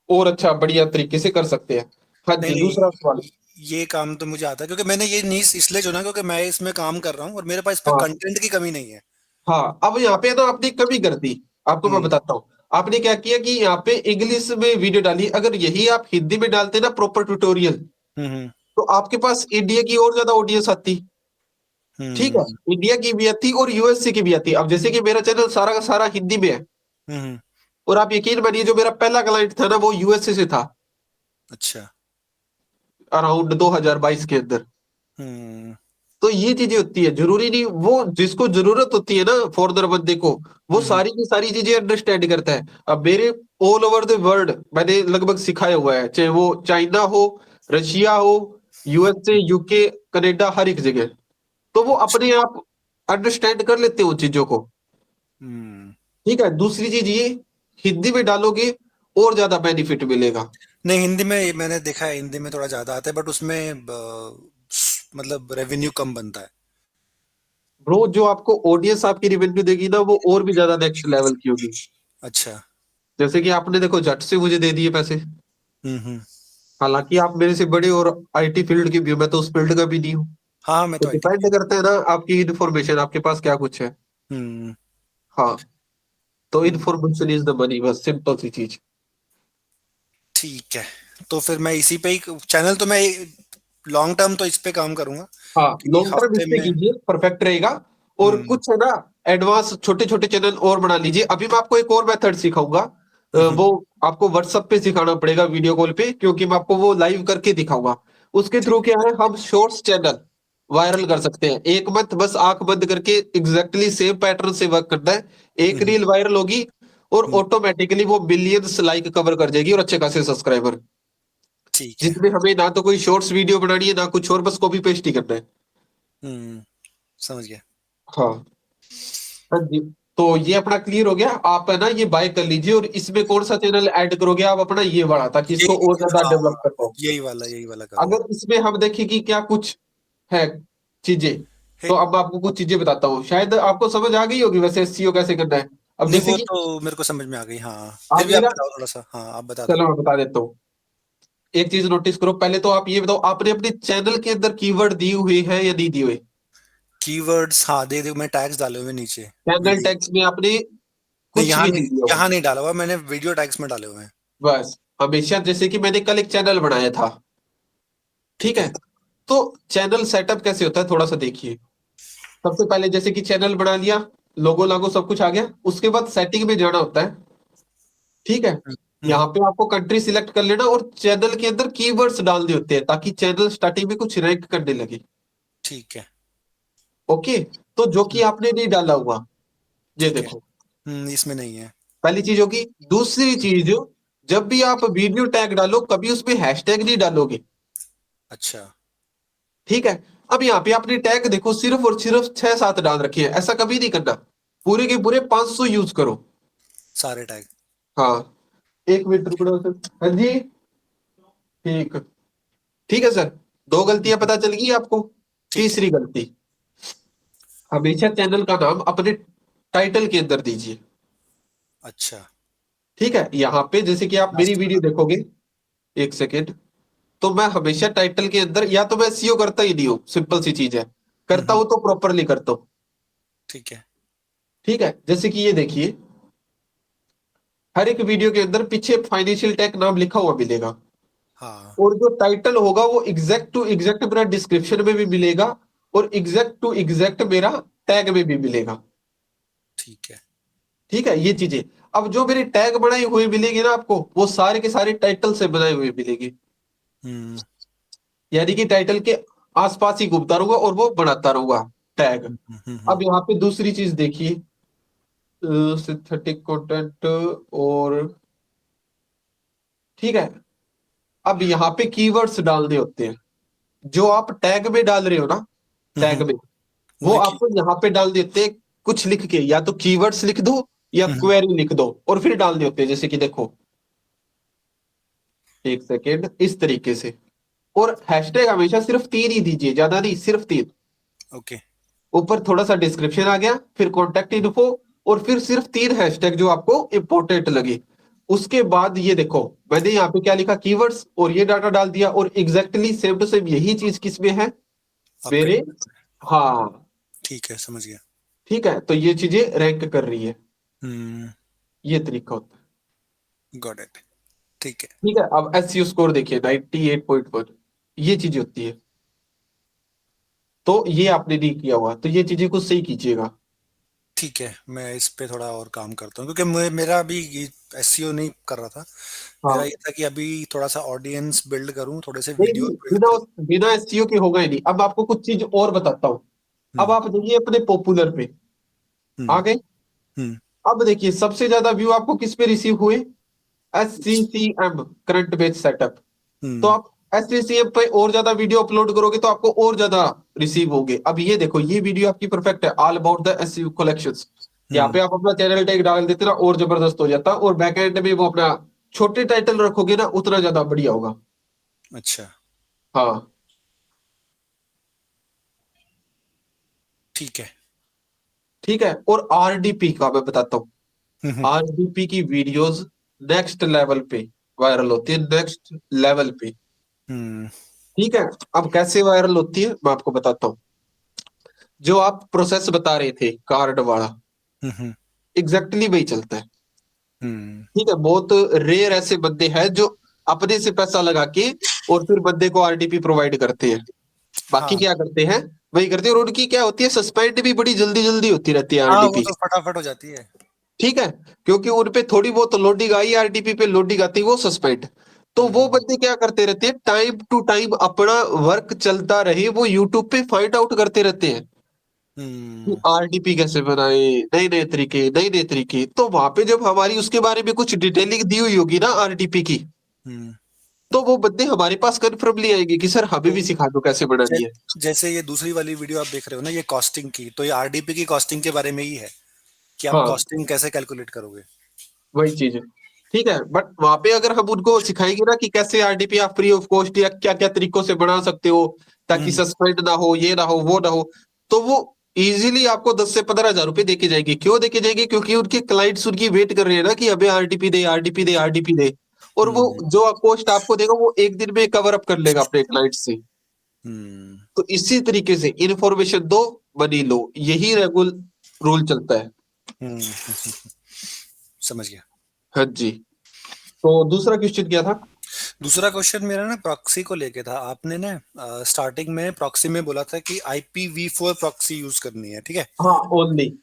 और अच्छा बढ़िया तरीके से कर सकते हैं। हाँ नहीं जी, नहीं, दूसरा सवाल। ये काम तो मुझे आता है क्योंकि मैंने ये नीश इसलिए चुना क्योंकि मैं इसमें काम कर रहा हूँ और मेरे पास इस पे हाँ कंटेंट की कमी नहीं है। हाँ, अब यहाँ पे ना आपने कमी कर दी। आपको मैं हम्म बताता हूँ, आपने क्या किया कि यहाँ पे इंग्लिश में वीडियो डाली, अगर यही आप हिंदी में डालते ना प्रॉपर ट्यूटोरियल, हम्म तो आपके पास इंडिया की और ज्यादा ऑडियंस आती। ठीक है, हम्म इंडिया की भी आती और यूएसए की भी आती। अब जैसे कि मेरा चैनल सारा का सारा हिंदी में है, हम्म। और आप यकीन मानिए जो मेरा पहला क्लाइंट था ना वो यूएसए से था, अच्छा। अराउंड 2022 के अंदर। हम्म तो ये चीजें होती है, जरूरी नहीं वो जिसको जरूरत होती है ना फॉरदर बंदे को, वो हम्म सारी की सारी चीजें अंडरस्टैंड करता है। अब मेरे ऑल ओवर द वर्ल्ड मैंने लगभग सिखाया हुआ है, चाहे वो चाइना हो, रशिया हो, यूएसए, यूके, कनाडा, हर एक जगह। तो वो अच्छा। अपने आप अंडरस्टैंड कर लेते हैं उन चीजों को। हम्म। ठीक है, दूसरी चीज ये, हिंदी में डालोगे और ज्यादा बेनिफिट मिलेगा। नहीं, हिंदी में मैंने देखा है, हिंदी में थोड़ा ज्यादा आता है बट उसमें मतलब रेवेन्यू कम बनता है। ब्रो जो आपको ऑडियंस आपकी रिवेन्यू देगी ना वो और भी ज्यादा नेक्स्ट लेवल की होगी। अच्छा। जैसे कि आपने देखो झट से मुझे दे दिए पैसे, हम्म। हालांकि आप मेरे से बड़े और आईटी फील्ड की भी हो, मैं तो उस फील्ड का भी नहीं हूँ। हाँ, मैं तो तो आईटी। डिपेंड करता है ना आपकी इन्फॉर्मेशन, आपके पास क्या कुछ है। हम्म हाँ, तो हम्म, इन्फॉर्मेशन इज द मनी, बस सिंपल सी चीज। ठीक है। तो फिर मैं इसी पे ही चैनल, तो मैं लॉन्ग टर्म तो इस पे काम करूंगा हाँ, कि लॉन्ग टर्म इस हफ्ते पे में। कीजिए, परफेक्ट रहेगा। और हम्म कुछ है ना, एडवांस छोटे छोटे चैनल और बना लीजिए। अभी मैं आपको एक और मेथड सिखाऊंगा, हम्म वो आपको व्हाट्सएप पे सिखाना पड़ेगा वीडियो कॉल पे, क्योंकि मैं आपको वो लाइव करके दिखाऊंगा। उसके थ्रू क्या है, हम शॉर्ट्स चैनल वायरल कर सकते हैं। एक मंथ बस आंख बंद करके एग्जैक्टली सेम पैटर्न से वर्क करना है। एक हम्म रील वायरल होगी और हम्म, ऑटोमेटिकली वो बिलियंस लाइक कवर कर जाएगी और अच्छे खासे सब्सक्राइबर, ठीक है। जिसमें हमें ना तो कोई शॉर्ट्स वीडियो बनानी है ना कुछ और, बस कॉपी पेस्ट ही करना है। हम्म समझ गया। हाँ हाँ जी। तो ये अपना क्लियर हो गया, आप है ना ये बाय कर लीजिए, और इसमें कौन सा चैनल ऐड करोगे आप अपना, ये वाला, ताकि इसको यही, और ज्यादा हाँ डेवलप हाँ, कर पाओ। यही वाला करूंगा। अगर इसमें हम देखें कि क्या कुछ है चीजें, तो एक, अब आपको कुछ चीजें बताता हूँ, शायद आपको समझ आ गई होगी वैसे एसईओ कैसे करना है। अब नहीं जैसे वो कि तो मेरे को समझ में आ गई, हाँ। आप फिर भी आप मेरा, बताओ थोड़ा सा, हाँ आप बता दो। चलो मैं बता देता हूँ। एक चीज नोटिस करो, पहले तो आप ये बताओ आपने अपने चैनल के अंदर कीवर्ड दिए हुए हैं या नहीं दिए हुए। कीवर्ड्स, हाँ दे दे, मैं टैग्स डाले हुए नीचे। चैनल वीडियो, टैग्स में आपने नहीं कुछ यहाँ भी नहीं, नहीं दिया हुआ। यहाँ नहीं डाला हुआ मैंने, वीडियो टैग्स में डाले हुए हैं। बस, हमेशा जैसे कि मैंने कल एक चैनल बनाया था, ठीक ठीक है, है। तो चैनल सेटअप कैसे होता है थोड़ा सा देखिए। सबसे पहले जैसे कि चैनल बना लिया, लोगो लागो सब कुछ आ गया, उसके बाद सेटिंग में जाना होता है। ठीक है, हम्म यहाँ हम्म, पे आपको कंट्री सिलेक्ट कर लेना और चैनल के अंदर कीवर्ड्स डालने होते हैं ताकि चैनल स्टार्टिंग में कुछ रैंक करने लगे। ठीक है। ओके, तो जो कि हम्म, आपने नहीं डाला हुआ, ये ठीक है। देखो, इसमें नहीं है। पहली चीज होगी। दूसरी चीज, जब भी आप वीडियो टैग डालो कभी उसमें हैशटैग नहीं डालोगे। अच्छा। ठीक है, अब यहाँ पे आपने टैग देखो सिर्फ और सिर्फ 6-7 डाल रखे हैं, ऐसा कभी नहीं करना। पूरे के पूरे 500 यूज करो। सारे टैग। हाँ, एक मिनट रुकना सर। हाँ जी, ठीक, ठीक है सर। दो गलतियां पता चल गई आपको। ठीक है। तीसरी गलती, हमेशा चैनल का नाम अपने टाइटल के अंदर दीजिए। अच्छा। ठीक है, यहाँ पे जैसे कि आप मेरी लास्ट वीडियो वाला। देखोगे, एक सेकेंड, तो मैं हमेशा टाइटल के अंदर, या तो मैं सीओ करता ही नहीं हूँ, सिंपल सी चीज है, करता हम्म, हूं तो प्रॉपरली करता हूँ। ठीक है। ठीक है, जैसे कि ये देखिए, हर एक वीडियो के अंदर पीछे फाइनेंशियल टेक नाम लिखा हुआ मिलेगा, हाँ और जो टाइटल होगा वो एग्जैक्ट टू एग्जैक्ट मेरा डिस्क्रिप्शन में भी मिलेगा, और एग्जैक्ट टू एग्जैक्ट मेरा टैग में भी मिलेगा। ठीक है। ठीक है, ये चीजें। अब जो मेरी टैग बनाई हुई मिलेगी ना आपको, वो सारे के सारे टाइटल से बनाई हुई मिलेगी, हम्म यानी कि टाइटल के आसपास ही घूमता रहूंगा और वो बनाता रहूंगा टैग। हम्म। अब यहाँ पे दूसरी चीज देखिए, सिंथेटिक कंटेंट, और ठीक है, अब यहाँ पे कीवर्ड्स डालने होते हैं, जो आप टैग में डाल रहे हो ना, टैग में, वो वही की। आपको यहाँ पे डाल देते हैं कुछ लिख के, या तो कीवर्ड्स लिख दो या हम्म क्वेरी लिख दो, और फिर डाल देते हैं, जैसे कि देखो, एक सेकेंड, इस तरीके से। और हैशटैग हमेशा सिर्फ 3 ही दीजिए, ज्यादा नहीं, सिर्फ 3। ओके। ऊपर थोड़ा सा डिस्क्रिप्शन आ गया, फिर कॉन्टेक्ट इन्फो, और फिर सिर्फ 3 हैशटैग जो आपको इंपॉर्टेंट लगे। उसके बाद ये देखो, मैंने यहाँ पे क्या लिखा, कीवर्ड्स, और ये डाटा डाल दिया, और एग्जैक्टली सेम टू सेम यही चीज किसमें है, आपके। मेरे, हाँ, ठीक है, समझ गया। ठीक है, तो ये चीजें रैंक कर रही है, हम्म। ये तरीका होता है। Got it. ठीक है। ठीक है, अब एसईओ स्कोर देखिए 98.1, ये चीजें होती है। तो ये आपने नहीं किया हुआ, तो ये चीजें कुछ सही कीजिएगा। ठीक है, मैं इस पे थोड़ा और काम करता हूँ, क्योंकि मेरा अभी एसईओ नहीं कर रहा था। मेरा हाँ, ये था कि अभी थोड़ा सा ऑडियंस बिल्ड करूँ, थोड़े से नहीं वीडियो नहीं, बिल्ड बिना करूँ। बिना एसईओ के होगा ही नहीं। अब आपको कुछ चीज और बताता हूँ। अब हम्म आप देखिए अपने पॉपुलर पे आ हम्म गए। हम्म अब देखिए सबसे ज्यादा व्यू आपको किस पे रिसीव हुए, S C C M, current batch setup. तो हम्म आप एस सी सी एम पे और ज्यादा वीडियो अपलोड करोगे तो आपको और ज्यादा रिसीव होंगे। अब ये देखो, ये वीडियो आपकी परफेक्ट है, all about the SEO collections. यहाँ हम्म। पे आप अपना चैनल टैग डाल देते ना, और जबरदस्त हो जाता, और बैक एंड में वो अपना छोटे टाइटल रखोगे ना, उतना ज्यादा बढ़िया होगा। अच्छा। हाँ, ठीक है। ठीक है, और आरडीपी का मैं बताता हूँ। हम्म आरडीपी की वीडियोस नेक्स्ट लेवल पे वायरल होती है, नेक्स्ट लेवल पे। हम्म ठीक है, अब कैसे वायरल होती है मैं आपको बताता हूँ। जो आप प्रोसेस बता रहे थे कार्ड वाला, हम्म एग्जैक्टली वही चलता है। हम्म। ठीक है, बहुत रेयर ऐसे बंदे हैं जो अपने से पैसा लगा के और फिर बंदे को आरडीपी प्रोवाइड करते हैं। बाकी हाँ क्या करते हैं, वही करते हैं, और उनकी क्या होती है, सस्पेंड भी बड़ी जल्दी जल्दी होती रहती है हाँ, वो आरडीपी। तो फटाफट हो जाती है। ठीक है, क्योंकि उन पे थोड़ी बहुत लोडिंग आई, आरडीपी पे लोडिंग आती है, वो सस्पेंड। तो वो हम्म बंदे क्या करते रहते हैं, टाइम टू टाइम अपना वर्क चलता रहे, वो यूट्यूब पे फाइंड आउट करते रहते हैं कि हम्म आरडीपी कैसे बनाए, नए नए तरीके, नए नए तरीके। तो वहां पे जब हमारी उसके बारे में कुछ डिटेलिंग दी हुई होगी ना आरडीपी की, हम्म। तो वो बंदे हमारे पास कन्फर्मली आएंगे कि सर हमें तो भी सिखा दो कैसे बनानी जै, है। जैसे ये दूसरी वाली वीडियो आप देख रहे हो ना, ये कॉस्टिंग की, तो ये आरडीपी की कॉस्टिंग के बारे में ही है कि आप हाँ, कॉस्टिंग कैसे कैलकुलेट करोगे। वही चीज है। ठीक है, बट वहां पे अगर हम उनको सिखाएंगे ना कि कैसे आरडीपी आप फ्री ऑफ कॉस्ट या क्या क्या तरीकों से बना सकते हो, ताकि हम्म सस्पेंड ना हो, ये ना हो, वो ना हो, तो वो इजीली आपको 10 से 15 हजार रुपए देके जाएंगे। क्यों देके जाएंगे, क्योंकि उनके क्लाइंट्स उनकी वेट कर रहे हैं ना कि हमें आरडीपी दे, आरडीपी दे, आरडीपी दे। और वो हम्म जो कॉस्ट आपको देगा वो एक दिन में कवर अप कर लेगा अपने क्लाइंट से। हम्म तो इसी तरीके से इंफॉर्मेशन दो, मनी लो, यही रेगुलर रूल चलता है। समझ गया। हाँ जी। तो दूसरा क्वेश्चन क्या था। दूसरा क्वेश्चन मेरा ना प्रॉक्सी को लेके था। आपने ना स्टार्टिंग में प्रॉक्सी में बोला था कि IPv4 प्रॉक्सी यूज करनी है, ठीक है, हाँ, ओनली,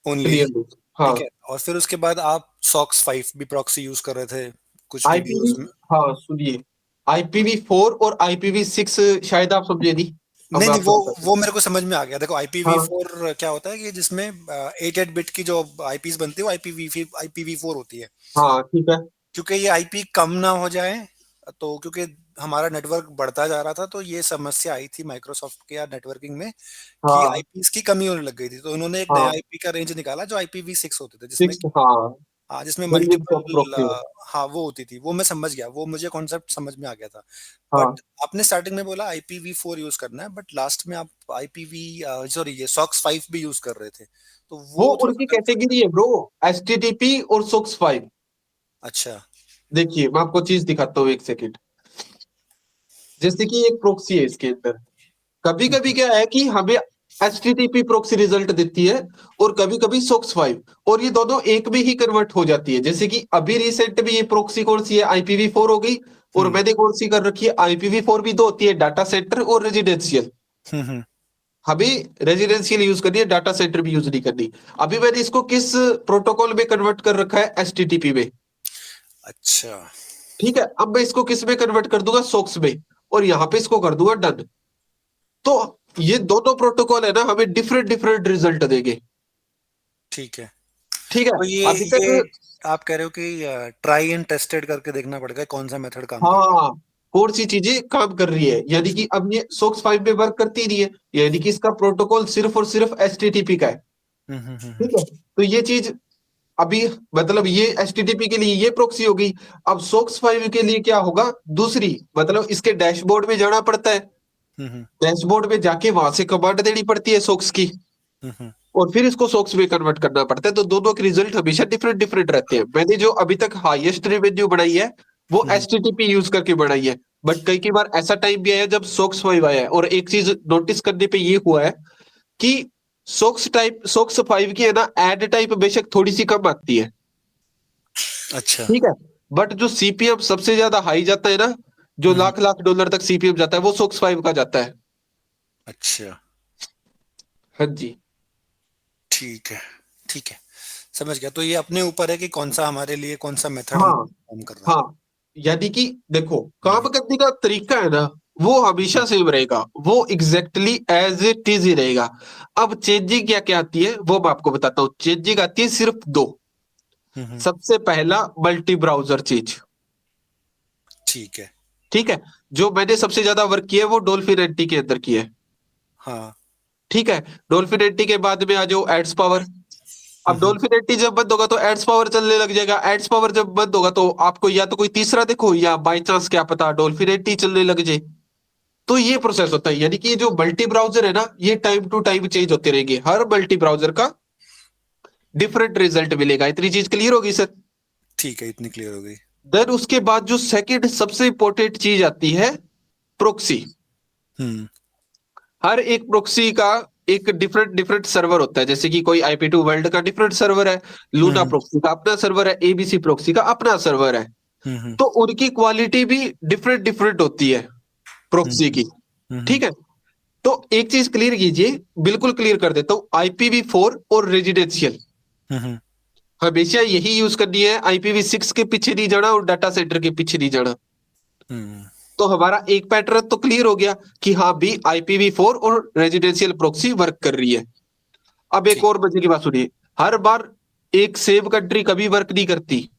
ओनली। क्लियरली। हाँ, ठीक है, और फिर उसके बाद आप सॉक्स 5 भी प्रॉक्सी यूज कर रहे थे कुछ आईपीवी, वीडियोस में। हाँ सुनिए, IPv4 और IPv6 शायद आप समझे नहीं। अब नहीं मैं नहीं, आपको बताता वो मेरे को समझ में आ गया। देखो हूँ। IPv4 क्या होता है कि जिसमें 8 बिट की जो आईपीस बनती है वो IPv4 होती है। हाँ, हाँ, ठीक है। क्योंकि ये आईपी कम ना हो जाए, तो क्योंकि हमारा नेटवर्क बढ़ता जा रहा था, तो ये समस्या आई थी माइक्रोसॉफ्ट के या नेटवर्किंग में कि हाँ, आईपीस की कमी होने लग गई थी। तो उन्होंने एक नया हाँ, आईपी का रेंज निकाला जो IPv6 होते थे, जिसमें 6, हाँ, हाँ, जिसमें मिलियंस ऑफ मल्टीपल, प्रॉक्सी। हाँ वो होती थी। वो मैं समझ गया, वो मुझे कॉन्सेप्ट समझ में आ गया था। हाँ, बट आपने स्टार्टिंग में बोला IPv4 यूज करना है, बट लास्ट में आप IPV सॉरी ये सॉक्स 5 भी यूज कर रहे थे, तो वो वो थोड़ा उनकी सा कंफ्यूज। कैटेगरी है ब्रो, HTTP और SOX 5। अच्छा। देखिए मैं आपको चीज दिखाता हूँ, एक सेकेंड। जैसे कि एक प्रॉक्सी है इसके अंदर, कभी कभी क्या है कि हमें HTTP प्रॉक्सी रिजल्ट देती है, और कभी कभी सोक्स 5, और ये दोनों एक में ही कन्वर्ट हो जाती है। जैसे कि अभी रिसेंट में ये प्रॉक्सी कौन सी है, IPv4 हो गई, और हम्म मैंने कौन सी कर रखी है, IPv4 भी दो होती है, डाटा सेंटर और रेजिडेंशियल। हम्म। हमें रेजिडेंशियल यूज करनी है, डाटा सेंटर भी यूज नहीं करनी। अभी मैंने इसको किस प्रोटोकॉल में कन्वर्ट कर रखा है, HTTP में। अच्छा। ठीक है, अब मैं इसको किस में कन्वर्ट कर दूंगा, सोक्स में, और यहाँ पे इसको कर दूंगा डन। तो ये दोनों प्रोटोकॉल है ना, हमें डिफरेंट डिफरेंट रिजल्ट देंगे। ठीक है। ठीक है, तो अभी ये तक। आप कह रहे हो कि ट्राई एंड टेस्टेड करके देखना पड़ेगा कौन सा मेथड काम कर रहा हाँ, कौन सी चीजें काम कर रही है, यानी कि अब ये सोक्स 5 पे वर्क करती नहीं है, यानी कि इसका प्रोटोकॉल सिर्फ और सिर्फ HTTP का है। है। ठीक है, तो ये चीज अभी, मतलब ये HTTP के लिए ये प्रॉक्सी होगी। अब सोक्स 5 के लिए क्या होगा, दूसरी, मतलब इसके डैशबोर्ड में जाना पड़ता है, हम्म डैशबोर्ड में जाके वहां से कमांड देनी पड़ती है सोक्स की, हम्म और फिर इसको सोक्स में कन्वर्ट करना पड़ता है। तो दोनों के रिजल्ट हमेशा डिफरेंट डिफरेंट रहते हैं। मैंने जो अभी तक हाईएस्ट रेवेन्यू बनाई है, वो हम्म HTTP यूज करके बनाई है। बट कई कई बार ऐसा टाइम भी आया जब सोक्स 5 आया है, और एक चीज नोटिस करने पे ये हुआ है कि सोक्स 5 की है ना, एड टाइप बेशक थोड़ी सी कम आती है। अच्छा। ठीक है, बट जो CPM सबसे ज्यादा हाई जाता है ना, जो हम्म लाख लाख डॉलर तक CPM जाता है, वो सोक्स 5 का जाता है। अच्छा। हाँ जी। ठीक है। ठीक है, समझ गया। तो ये अपने ऊपर है कि कौन सा हमारे लिए, कौन सा मेथड हाँ, हमारे काम कर रहा है। हाँ, यानी कि देखो, काम हम्म करने का तरीका है ना, वो हमेशा सेम रहेगा, वो एग्जैक्टली एज इट इज ही रहेगा। अब चेंजिंग क्या क्या आती है, वो मैं आपको बताता हूँ। चेंजिंग आती है सिर्फ दो। हम्म। सबसे पहला, मल्टी ब्राउजर चीज। ठीक है। ठीक है, जो मैंने सबसे ज्यादा वर्क किया है वो डॉल्फिन एंटी के अंदर किया है। हाँ। ठीक है, डॉल्फिन एंटी के बाद में आ जाओ एड्स पावर। अब हम्म डॉल्फिन एंटी जब बंद होगा तो एड्स पावर चलने लग जाएगा, एड्स पावर जब बंद होगा तो आपको या तो कोई तीसरा देखो, या बाई चांस क्या पता डॉल्फिन एंटी चलने लग जाए। तो ये प्रोसेस होता है, यानी कि ये जो मल्टी ब्राउजर है ना, ये टाइम टू टाइम चेंज होते रहेंगे। हर मल्टी ब्राउजर का डिफरेंट रिजल्ट मिलेगा। इतनी चीज क्लियर होगी सर? ठीक है, इतनी क्लियर हो गई। देन उसके बाद जो सेकंड सबसे इंपॉर्टेंट चीज आती है, प्रोक्सी। हम्म हर एक प्रोक्सी का एक डिफरेंट डिफरेंट सर्वर होता है। जैसे कि कोई IP2 वर्ल्ड का डिफरेंट सर्वर है, लूना हम्म प्रोक्सी का अपना सर्वर है, ABC प्रोक्सी का अपना सर्वर है। हम्म तो उनकी क्वालिटी भी डिफरेंट डिफरेंट होती है, प्रोक्सी हम्म की। ठीक है, तो एक चीज क्लियर कीजिए, बिल्कुल क्लियर कर देता हूँ, IPv4 और रेजिडेंशियल हम्म हमेशा यही यूज करनी है। IPv6 के पीछे नहीं जाना और डाटा सेंटर के पीछे नहीं जाना। हम्म। तो हमारा एक पैटर्न तो क्लियर हो गया कि हाँ भी IPv4 और रेजिडेंशियल प्रोक्सी वर्क कर रही है। अब एक ठीक। और मजे की बात सुनिए, हर बार एक सेम कंट्री कभी वर्क नहीं करती।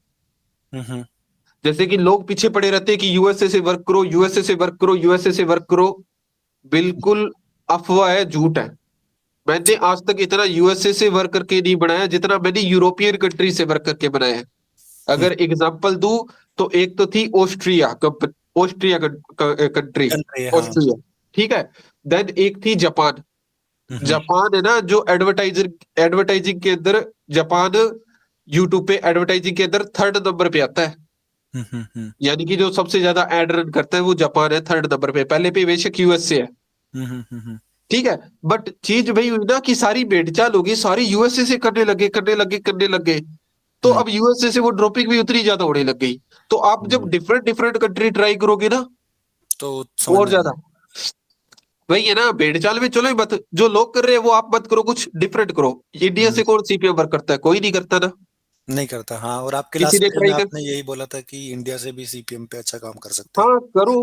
हम्म जैसे कि लोग पीछे पड़े रहते हैं कि USA से वर्क करो, USA से वर्क करो, USA से वर्क करो। बिल्कुल अफवाह है, झूठ है। मैंने आज तक इतना USA से वर्क करके नहीं बनाया जितना मैंने यूरोपियन कंट्री से वर्क करके बनाया है। अगर एग्जांपल दूं तो एक तो थी ऑस्ट्रिया कंट्री, कंट्री, हाँ। ऑस्ट्रिया। ठीक है, देन एक थी जापान। हम्म जापान है ना, जो एडवर्टाइजिंग के अंदर जापान यूट्यूब पे एडवर्टाइजिंग के अंदर थर्ड नंबर पे आता है। हम्म यानी कि जो सबसे ज्यादा एड रन करता है वो जापान है, थर्ड नंबर पे। पहले पे बेशक USA है। हम्म। ठीक है, बट चीज वही हुई ना कि सारी भेड़चाल होगी, सारी USA से करने लगे करने लगे करने लगे। तो हम्म अब USA से वो ड्रॉपिंग भी उतनी ज्यादा होने लग गई। तो आप जब हम्म। डिफरेंट डिफरेंट कंट्री ट्राई करोगे ना, तो समझ और में ज्यादा, आएगा। वही है ना, भेड़चाल में चलो ही मत। जो लोग कर रहे हैं वो आप मत करो, कुछ डिफरेंट करो। इंडिया हम्म, से कौन CPM वर्क करता है, कोई नहीं करता ना। नहीं करता, हाँ। और आपके किसी लास्ट ने मेल में ट्राई कर, आपने यही बोला था कि इंडिया से भी सीपीएम पे अच्छा काम कर सकते हैं। हाँ करो।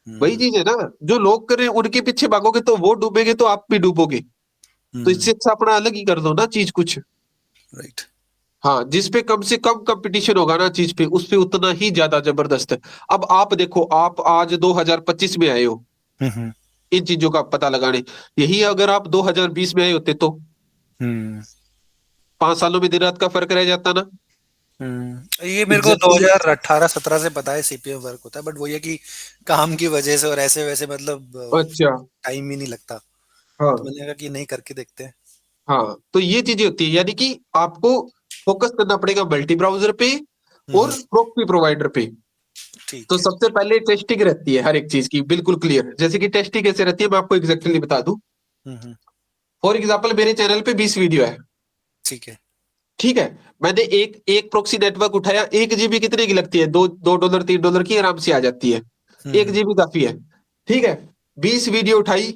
वही हम्म चीज है ना, जो लोग कर रहे हैं उनके पीछे भागोगे तो वो डूबेंगे तो आप भी डूबोगे। तो हम्म। इससे अच्छा अपना अलग ही कर दो ना चीज कुछ। राइट। हाँ, जिसपे कम से कम कंपटीशन होगा ना चीज पे, उस पे उतना ही ज्यादा जबरदस्त है। अब आप देखो, आप आज 2025 में आए हो हम्म इन चीजों का पता लगाने। यही अगर आप 2020 में आए होते तो हम्म 5 सालों में दिन रात का फर्क रह जाता ना। ये मेरे को एग्जैक्टली। 2018-17 से पता है सीपीएम वर्क होता है, बट वो ये कि काम की वजह से और ऐसे वैसे मतलब अच्छा। टाइम ही नहीं लगता। तो हाँ, मैंने कहा कि नहीं, करके देखते हैं। हाँ, तो ये चीजें होती है, यानी कि आपको फोकस करना पड़ेगा मल्टी ब्राउजर पे हम्म। और प्रॉक्सी प्रोवाइडर पे। तो ठीक है। सबसे पहले टेस्टिंग रहती है हर एक चीज की, बिल्कुल क्लियर। जैसे कि टेस्टिंग कैसे रहती है मैं आपको एग्जैक्टली बता दूं। हम्म फॉर एग्जाम्पल मेरे चैनल पे 20 वीडियो है, ठीक है। ठीक है, मैंने एक एक प्रोक्सी नेटवर्क उठाया, 1 GB कितने की लगती है? दो डॉलर $3 की आराम से आ जाती है, एक हम्म जीबी काफी है, ठीक है। 20 वीडियो उठाई,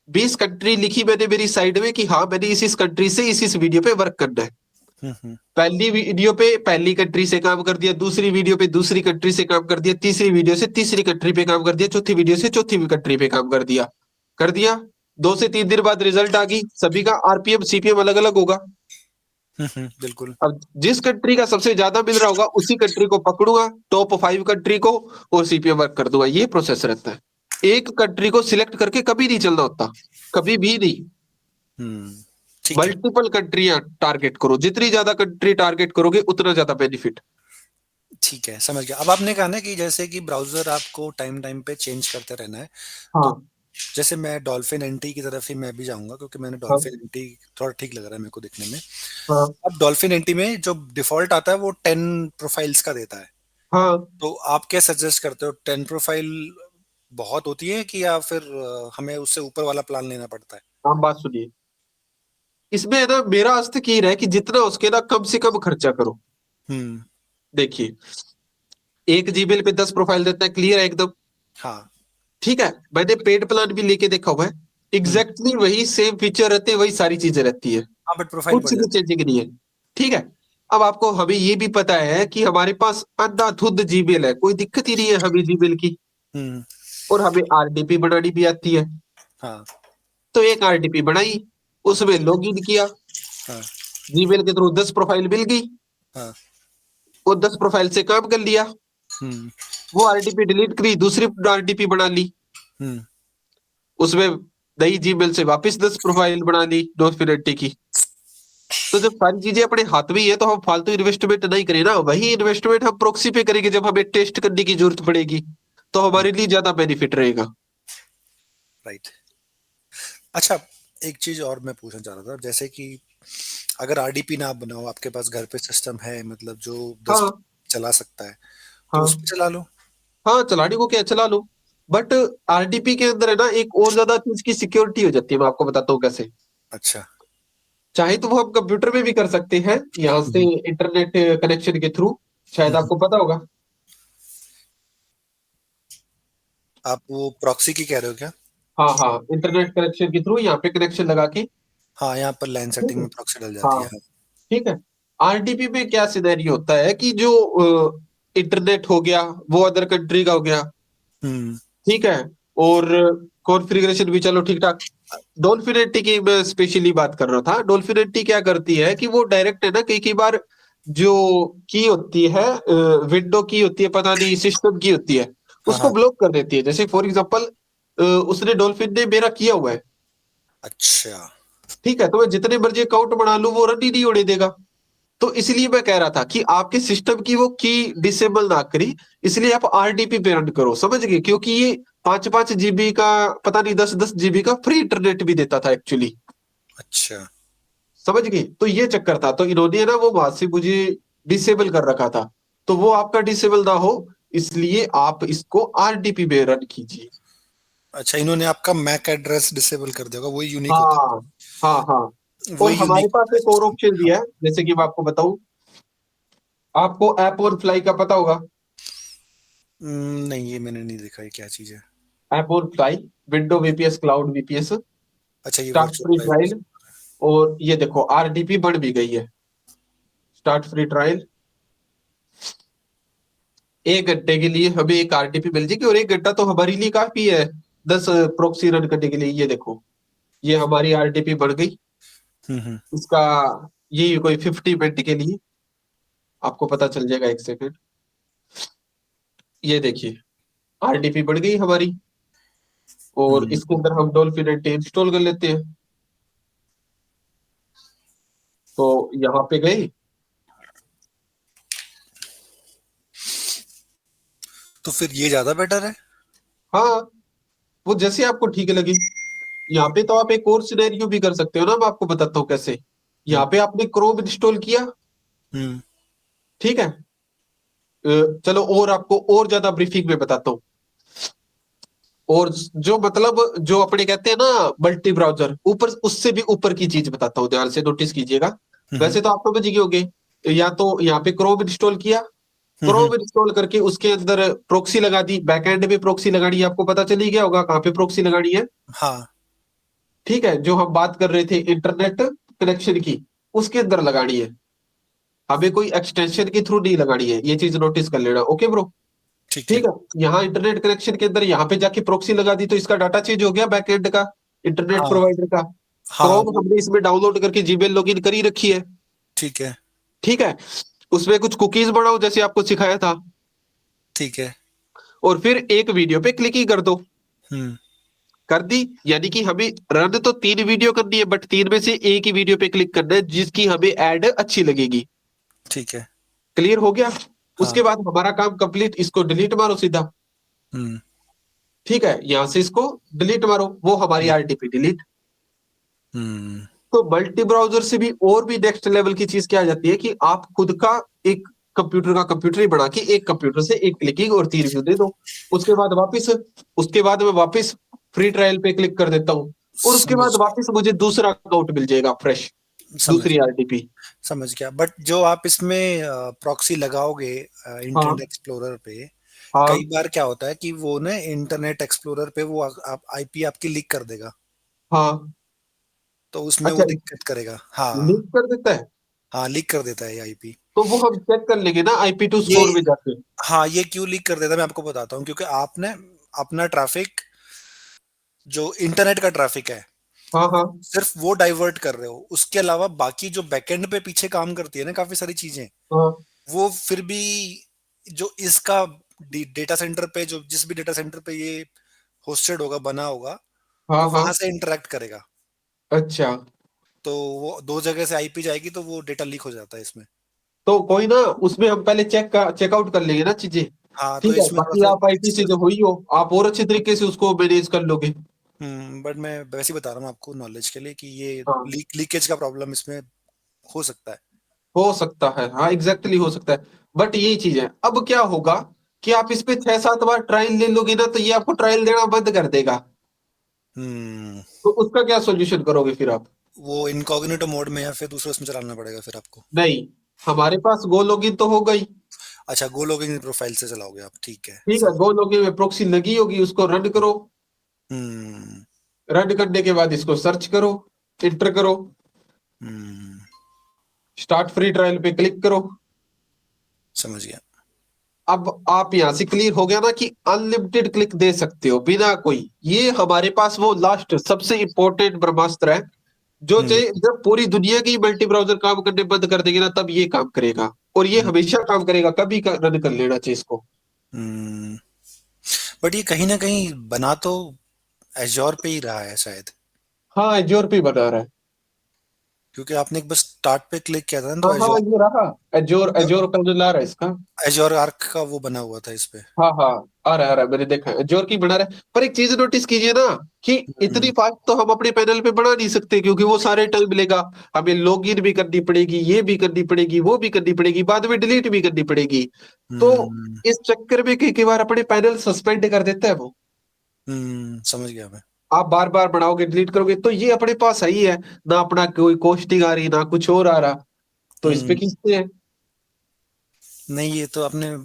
20 कंट्री लिखी मैंने मेरी साइड में कि हाँ मैंने इस कंट्री से इस वीडियो पे वर्क करना है। हम्म। पहली वीडियो पे पहली कंट्री से काम कर दिया, दूसरी वीडियो पे दूसरी कंट्री से काम कर दिया, तीसरी वीडियो से तीसरी कंट्री पे काम कर दिया, चौथी वीडियो से चौथी कंट्री पे काम कर दिया। 2 से 3 दिन बाद रिजल्ट आ गई, सभी का आरपीएम सीपीएम अलग अलग होगा। बिल्कुल। अब जिस कंट्री का सबसे ज्यादा मिल रहा होगा उसी कंट्री को पकड़ूंगा, टॉप 5 कंट्री को, और सीपीएम वर्क कर दूंगा। ये प्रोसेस रहता है। एक कंट्री को सिलेक्ट करके कभी नहीं चलना होता, कभी भी नहीं। हम्म। ठीक है। मल्टीपल कंट्रियां टारगेट करो, जितनी ज्यादा कंट्री टारगेट करोगे उतना ज्यादा बेनिफिट। ठीक है, समझ गया। अब आपने कहा ना कि जैसे कि ब्राउजर आपको टाइम टाइम पे चेंज करते रहना है, तो हाँ जैसे मैं डॉल्फिन एनटी की तरफ ही मैं भी जाऊंगा, क्योंकि मैंने हाँ डॉल्फिन एनटी थोड़ा ठीक लग रहा है मेरे को दिखने में। हाँ अब डॉल्फिन एनटी में जो डिफॉल्ट आता है वो 10 प्रोफाइल्स का देता है। हाँ तो आप क्या सजेस्ट करते हो, 10 प्रोफाइल बहुत होती है कि या फिर हमें उससे ऊपर वाला प्लान लेना पड़ता है? आप बात सुनिए, इसमें है ना मेरा अस्तिक ये है कि जितना उसके ना कम से कम खर्चा करो। हम्म। देखिए, एक जीमेल पे 10 प्रोफाइल देता है, क्लियर है एकदम, हाँ। ठीक है। मैंने पेड प्लान भी लेके देखा हुआ है, हम्म। एग्जैक्टली वही सेम फीचर रहते हैं, वही सारी चीजें रहती है, हाँ, बट प्रोफाइल कुछ बढ़ भी जाती चेंजिंग नहीं है, ठीक है। अब आपको हमें ये भी पता है कि हमारे पास अंधाधुंध जीमेल है, कोई दिक्कत ही नहीं है हमें जीमेल की, है। और हमें आरडीपी बनानी भी आती है। हाँ तो एक आरडीपी बनाई, उसमें लॉगिन किया, हाँ जीमेल के थ्रू 10 प्रोफाइल मिल गई, हाँ। वो 10 प्रोफाइल से काम कर लिया, हम्म वो आरडीपी डिलीट करी, दूसरी आरडीपी बना ली, हम्म। उसमें नई जीमेल से वापस 10 प्रोफाइल बना ली डॉक्यूमेंटी की। तो जब सारी चीजें अपने हाथ में ही है तो हम फालतू इन्वेस्टमेंट नहीं करें ना, वही इन्वेस्टमेंट हम प्रॉक्सी पे करेंगे जब हमें टेस्ट करने की जरूरत पड़ेगी, तो हमारे लिए ज्यादा बेनिफिट रहेगा। राइट। अच्छा, एक चीज और मैं पूछना चाह रहा था, जैसे कि अगर आरडीपी ना बनाओ, आपके पास घर पे सिस्टम है, मतलब जो 10 हाँ चला सकता है, तो उस हाँ पे चला लो। हाँ, चलाने को क्या, चला लो। बट आरडीपी के अंदर है ना एक और ज्यादा चीज की सिक्योरिटी हो जाती है, मैं आपको बताता हूँ कैसे। अच्छा। चाहे तो वो हम कंप्यूटर में भी कर सकते हैं, यहाँ से हम्म इंटरनेट कनेक्शन के थ्रू, शायद हम्म। आपको पता होगा। आप वो प्रॉक्सी की कह रहे हो क्या? हाँ हाँ, इंटरनेट कनेक्शन के थ्रू यहाँ पे कनेक्शन लगा के, हाँ, यहाँ पर लाइन ठीक सेटिंग है, में प्रॉक्सी डल जाती है, हाँ हाँ। ठीक है। आरडीपी में क्या सिनेरियो होता है कि जो इंटरनेट हो गया वो अदर कंट्री का हो गया, हम्म ठीक है, और कॉन्फ़िगरेशन भी चलो ठीक ठाक। डॉल्फिनेटी की मैं स्पेशली बात कर रहा था। डॉल्फिनेटी क्या करती है कि वो डायरेक्ट है ना, कई कई बार जो की होती है, विंडो की होती है, पता नहीं सिस्टम की होती है, हाँ उसको हाँ। ब्लॉक कर देती है। जैसे फॉर एग्जांपल उसने डॉल्फिन ने मेरा किया हुआ है, अच्छा। ठीक है, तो मैं जितने मर्जी अकाउंट बना लूं वो रन ही नहीं होने देगा। तो इसलिए मैं कह रहा था कि आपके सिस्टम की वो की डिसेबल ना करी, इसलिए आप आरडीपी पे रन करो, समझ गए? क्योंकि ये 5-5 GB का, पता नहीं 10-10 GB का फ्री इंटरनेट भी देता था एक्चुअली, अच्छा। समझ गए? तो ये चक्कर था, तो इन्होंने ना वो वहां से मुझे डिसेबल कर रखा था, तो वो आपका डिसेबल ना हो, इसलिए आप इसको आरडीपी पे रन कीजिए। अच्छा, इन्होंने आपका मैक एड्रेस डिसेबल कर दिया होगा, वही यूनिक होता हाँ हाँ हाँ। है, और वही हमारे यूनिक पास होता है एक और सिस्टम। ऑप्शन भी हाँ। है, जैसे कि मैं आपको बताऊं, आपको ऐप और फ्लाई का पता होगा। नहीं, ये मैंने नहीं देखा, ये क्या चीज है? ऐप और fly, window VPS, cloud VPS, अच्छा, ये start virtual free private. Trial, और ये देखो आरडीपी बढ़ भी गई है। स्टार्ट फ्री ट्रायल, 1 घंटे के लिए हमें एक आरडीपी मिल जाएगी, और 1 घंटा तो हमारे लिए काफी है 10 प्रोक्सी रन करने के लिए। ये देखो, ये हमारी आरडीपी बढ़ गई, हम्म। इसका ये कोई 50 मिनट के लिए, आपको पता चल जाएगा, 1 सेकंड। ये देखिए, आरडीपी बढ़ गई हमारी, और हम्म। इसके अंदर हम डॉल्फिन इंस्टॉल कर लेते हैं। तो यहाँ पे गए, तो फिर ये ज्यादा बेटर है। हाँ, वो जैसे आपको ठीक लगे। यहाँ पे तो आप एक और सिनेरियो भी कर सकते हो ना, मैं आपको बताता हूँ कैसे। हम्म यहाँ पे आपने क्रोम इंस्टॉल किया, हम्म ठीक है। चलो और आपको और ज्यादा ब्रीफिंग में बताता हूँ। और जो मतलब जो अपने कहते हैं ना मल्टी ब्राउजर, ऊपर उससे भी ऊपर की चीज बताता हूँ, ध्यान से नोटिस कीजिएगा। हम्म वैसे तो आप समझ गए होंगे, या तो यहाँ पे क्रोम इंस्टॉल किया, हम्म। क्रोम इंस्टॉल करके उसके अंदर प्रोक्सी लगा दी, बैकएंड में प्रोक्सी लगानी है, आपको पता चल ही गया होगा कहाँ पे प्रोक्सी लगानी है। हाँ ठीक है, जो हम बात कर रहे थे इंटरनेट कनेक्शन की, उसके अंदर लगानी है, हमें कोई एक्सटेंशन के थ्रू नहीं लगानी है, ये चीज नोटिस कर लेना। Okay bro. ठीक है। ठीक है, यहाँ इंटरनेट कनेक्शन के अंदर यहाँ पे जाके प्रोक्सी लगा दी, तो इसका डाटा चेंज हो गया बैकएंड का, इंटरनेट हाँ प्रोवाइडर का। हाँ क्रोम वो हमने इसमें डाउनलोड करके जीमेल लॉगिन करी रखी है। ठीक है। ठीक है, उसमें कुछ कुकीज बनाओ जैसे आपको सिखाया था, ठीक है। और फिर एक वीडियो पे क्लिक ही कर दो। हम्म। कर दी, यानी कि हमें रन तो 3 वीडियो करनी है, बट 3 में से एक ही वीडियो पे क्लिक करना है जिसकी हमें एड अच्छी लगेगी। ठीक है। क्लियर हो गया? हाँ। उसके बाद हमारा काम कंप्लीट, इसको डिलीट मारो सीधा। हम्म ठीक है, यहां से इसको डिलीट मारो, वो हमारी हम्म आरटीपी डिलीट। हम्म, तो मल्टी ब्राउजर से भी और भी नेक्स्ट लेवल की चीज क्या आ जाती है कि आप खुद का एक कंप्यूटर का कंप्यूटर ही बना के एक कंप्यूटर से एक क्लिकिंग और 3 व्यू दे दो। उसके बाद वापस, उसके बाद मैं वापस फ्री ट्रायल पे क्लिक कर देता हूँ, और उसके बाद समझ वापस मुझे दूसरा अकाउंट मिल जाएगा फ्रेश, समझ दूसरी आरटीपी। समझ गया। बट जो आप इसमें प्रॉक्सी लगाओगे हाँ इंटरनेट एक्सप्लोरर पे, हाँ। कई बार क्या होता है कि वो ना इंटरनेट एक्सप्लोरर पे वो आप आईपी आपकी लीक कर देगा, हाँ। तो उसमें अच्छा, वो दिक्कत करेगा। हाँ लिंक कर देता है? हाँ, लीक कर देता है ये आईपी। तो वो हम चेक कर लेंगे ना आईपी टू ये स्कोर में जाके। हाँ, ये क्यों लीक कर देता है मैं आपको बताता हूँ। क्योंकि आपने अपना ट्रैफिक, जो इंटरनेट का ट्रैफिक है, हाँ हाँ सिर्फ वो डाइवर्ट कर रहे हो, उसके अलावा बाकी जो बैकएंड पे पीछे काम करती है ना काफी सारी चीजें, हाँ वो फिर भी जो इसका डेटा सेंटर पे, जो जिस भी डेटा सेंटर पे ये होस्टेड होगा, बना होगा, हाँ वो हाँ। वहां से इंटरेक्ट करेगा। अच्छा, तो वो दो जगह से आईपी जाएगी, तो वो डेटा लीक हो जाता है इसमें। तो कोई ना, उसमें हम पहले चेकआउट कर लेंगे ना चीजें। हाँ, तो ठीक है, इसमें थोड़ा बाकी सा आप आईटी से जो हुई हो, आप और अच्छे तरीके से उसको मैनेज कर लोगे। बट मैं वैसे ही बता रहा हूँ आपको नॉलेज के लिए कि ये हाँ, लीकेज का प्रॉब्लम इसमें हो सकता है। हो सकता है, हाँ एग्जैक्टली हो सकता है। बट यही चीज है, अब क्या होगा कि आप इस पे 6-7 बार ट्रायल ले लोगे ना, तो ये आपको ट्रायल देना बंद कर देगा। हम्म। तो उसका क्या सोल्यूशन करोगे फिर आप? वो इनकॉग्निटो मोड में या फिर दूसरे उसमें चलाना पड़ेगा फिर आपको। नहीं, हमारे पास गो लॉगिन तो हो गई। अच्छा, गो लॉगिन प्रोफाइल से चलाओगे आप, ठीक है, ठीक है, समझ। गो लॉगिन में प्रोक्सी लगी होगी, उसको रन करो। हम्म रन करने के बाद इसको सर्च करो, इंटर करो, हम्म, स्टार्ट फ्री ट्रायल पे क्लिक करो। समझ गया। अब आप यहां से क्लियर हो गया ना कि अनलिमिटेड क्लिक दे सकते हो बिना कोई, ये हमारे पास वो लास्ट सबसे इंपॉर्टेंट ब्रह्मास्त्र है, जो हम्म चाहे जब पूरी दुनिया की मल्टी ब्राउजर काम करने बंद कर देंगे ना, तब ये काम करेगा, और ये हम्म हमेशा काम करेगा, कभी रन कर लेना चाहिए इसको। हम्म। बट ये कहीं ना कहीं बना तो एजोर पे ही रहा है शायद। हाँ, एज्योर पे बना रहा है। क्योंकि आपने एक बस स्टार्ट पे क्लिक किया था ना, हाँ तो हाँ, ये रहा, एज्योर एज्योर का जो ला रहा है इसका। एजोर आर्क का वो बना हुआ था इस पे। हाँ हाँ, आ रहा है, मैंने देखा है एज्योर की बना रहा है, पर एक चीज नोटिस कीजिए ना कि हम्म इतनी फास्ट तो हम अपने पैनल पे बना नहीं सकते, क्योंकि वो सारे टाइम लेगा, हमें लॉगिन भी करनी पड़ेगी, ये भी करनी पड़ेगी, वो भी करनी पड़ेगी, बाद में डिलीट भी करनी पड़ेगी। तो हम्म इस चक्कर में कई कई बार अपने पैनल सस्पेंड कर देता है वो। समझ गया मैं। आप बार बार बनाओगे, डिलीट करोगे, तो ये अपने पास सही है, ना अपना कोई कॉस्टिंग आ रही, ना कुछ और आ रहा, तो इस पे हम्म खींचते हैं। नहीं, ये तो आपने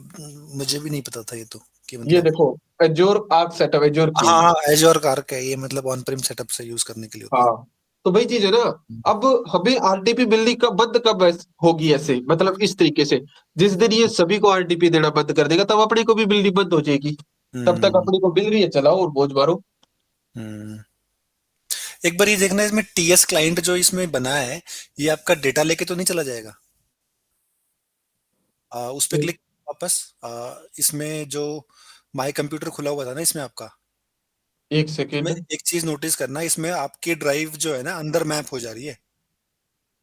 मुझे भी नहीं पता था ये तो, कि ये मतलब। देखो, एज्योर आर्क सेटअप, एज्योर हाँ क्यूब। हाँ, एजोर आर्क है ये, मतलब ऑन प्रिम सेटअप से यूज करने के लिए होता है। हाँ, तो वही चीज है ना। अब हमें आरटीपी मिलनी कब बंद कब होगी ऐसे, मतलब इस तरीके से, जिस दिन ये सभी को आरटीपी देना बंद कर देगा, तब अपने को भी मिलनी बंद हो जाएगी। तब तक हम्म अपने को मिल रही है, चलाओ और मौज मारो। हम्म। एक बार ये देखना, इसमें टीएस क्लाइंट जो इसमें बना है, ये आपका डेटा लेके तो नहीं चला जाएगा? उस पे क्लिक वापस, इसमें जो माई कंप्यूटर खुला हुआ था ना इसमें आपका, एक इसमें सेकेंड। एक चीज नोटिस करना, इसमें आपकी ड्राइव जो है ना अंदर मैप हो जा रही है।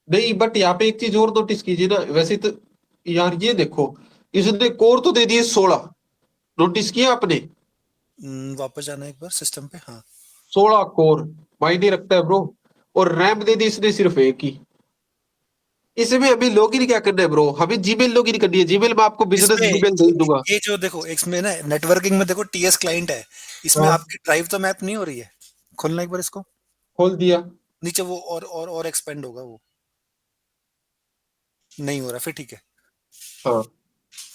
नहीं, बट यहाँ पे एक चीज और नोटिस कीजिए ना, वैसे तो यार ये देखो, इसने कोर तो दे दिए 16, नोटिस किया आपने? वापस जाना एक बार सिस्टम पे, हाँ। 16 कोर मायने रखता है ब्रो। और रैम दे दी इसने सिर्फ एक ही, इसमें अभी लॉगिन क्या करना है ब्रो, हमें जीमेल लॉगिन करनी है, जीमेल में आपको बिजनेस इसमें जीमेल भेज दूंगा। ये जो देखो इसमें ना नेटवर्किंग में देखो टीएस क्लाइंट है, इसमें हाँ आपकी ड्राइव तो मैप नहीं हो रही है। खोलना एक बार इसको, खोल दिया। नीचे वो और एक्सपेंड होगा वो, नहीं हो रहा फिर ठीक है। हाँ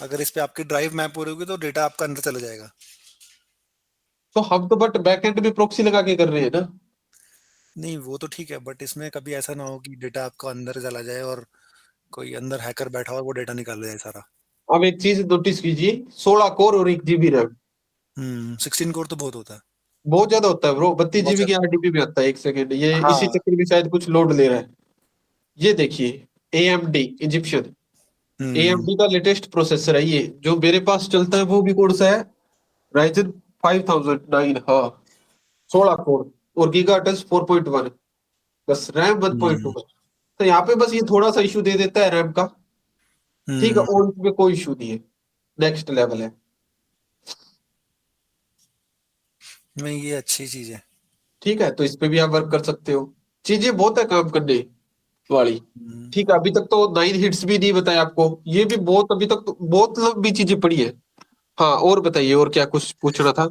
अगर इस पे आपकी ड्राइव मैप हो रही होगी तो डेटा आपका अंदर चला जाएगा। तो हम तो बट बैकएंड में प्रॉक्सी लगा के कर रहे हैं ना। नहीं वो तो ठीक है, बट इसमें कभी ऐसा ना हो कि डेटा आपका अंदर चला जाए और कोई अंदर हैकर बैठा हो और वो डेटा निकाल ले जाए सारा। अब एक चीज नोटिस कीजिए, 16 कोर और 1 GB रैम, 16 कोर तो बहुत होता है। बहुत ज्यादा होता है ब्रो, बत्तीस बहुत जीबी की ज्यादा। 8 GB में आता है 1 सेकेंड, ये इसी हाँ। चक्कर में शायद कुछ लोड ले रहा है। ये देखिए, AMD इजिप्शियन, हम्म AMD का लेटेस्ट प्रोसेसर है ये, जो मेरे पास चलता है वो भी कौन सा है, राइजन 5009, हाँ 16 कोर और गीगा टच 4.1, बस रैम 1.2 हम्म है। तो यहाँ पे बस ये थोड़ा सा इशू दे देता है रैम का, ठीक है, हम्म। और इसमें कोई इशू नहीं है, नेक्स्ट लेवल है। नहीं ये अच्छी चीज है। ठीक है, तो इस पे भी आप वर्क कर सकते हो, चीजें बहुत है काम करने वाली। हम्म, ठीक है, अभी तक तो 9 हिट्स भी नहीं बताया आपको, ये भी बहुत, अभी तक तो बहुत लंबी चीजें पड़ी है। हाँ और बताइए, और क्या कुछ पूछना था।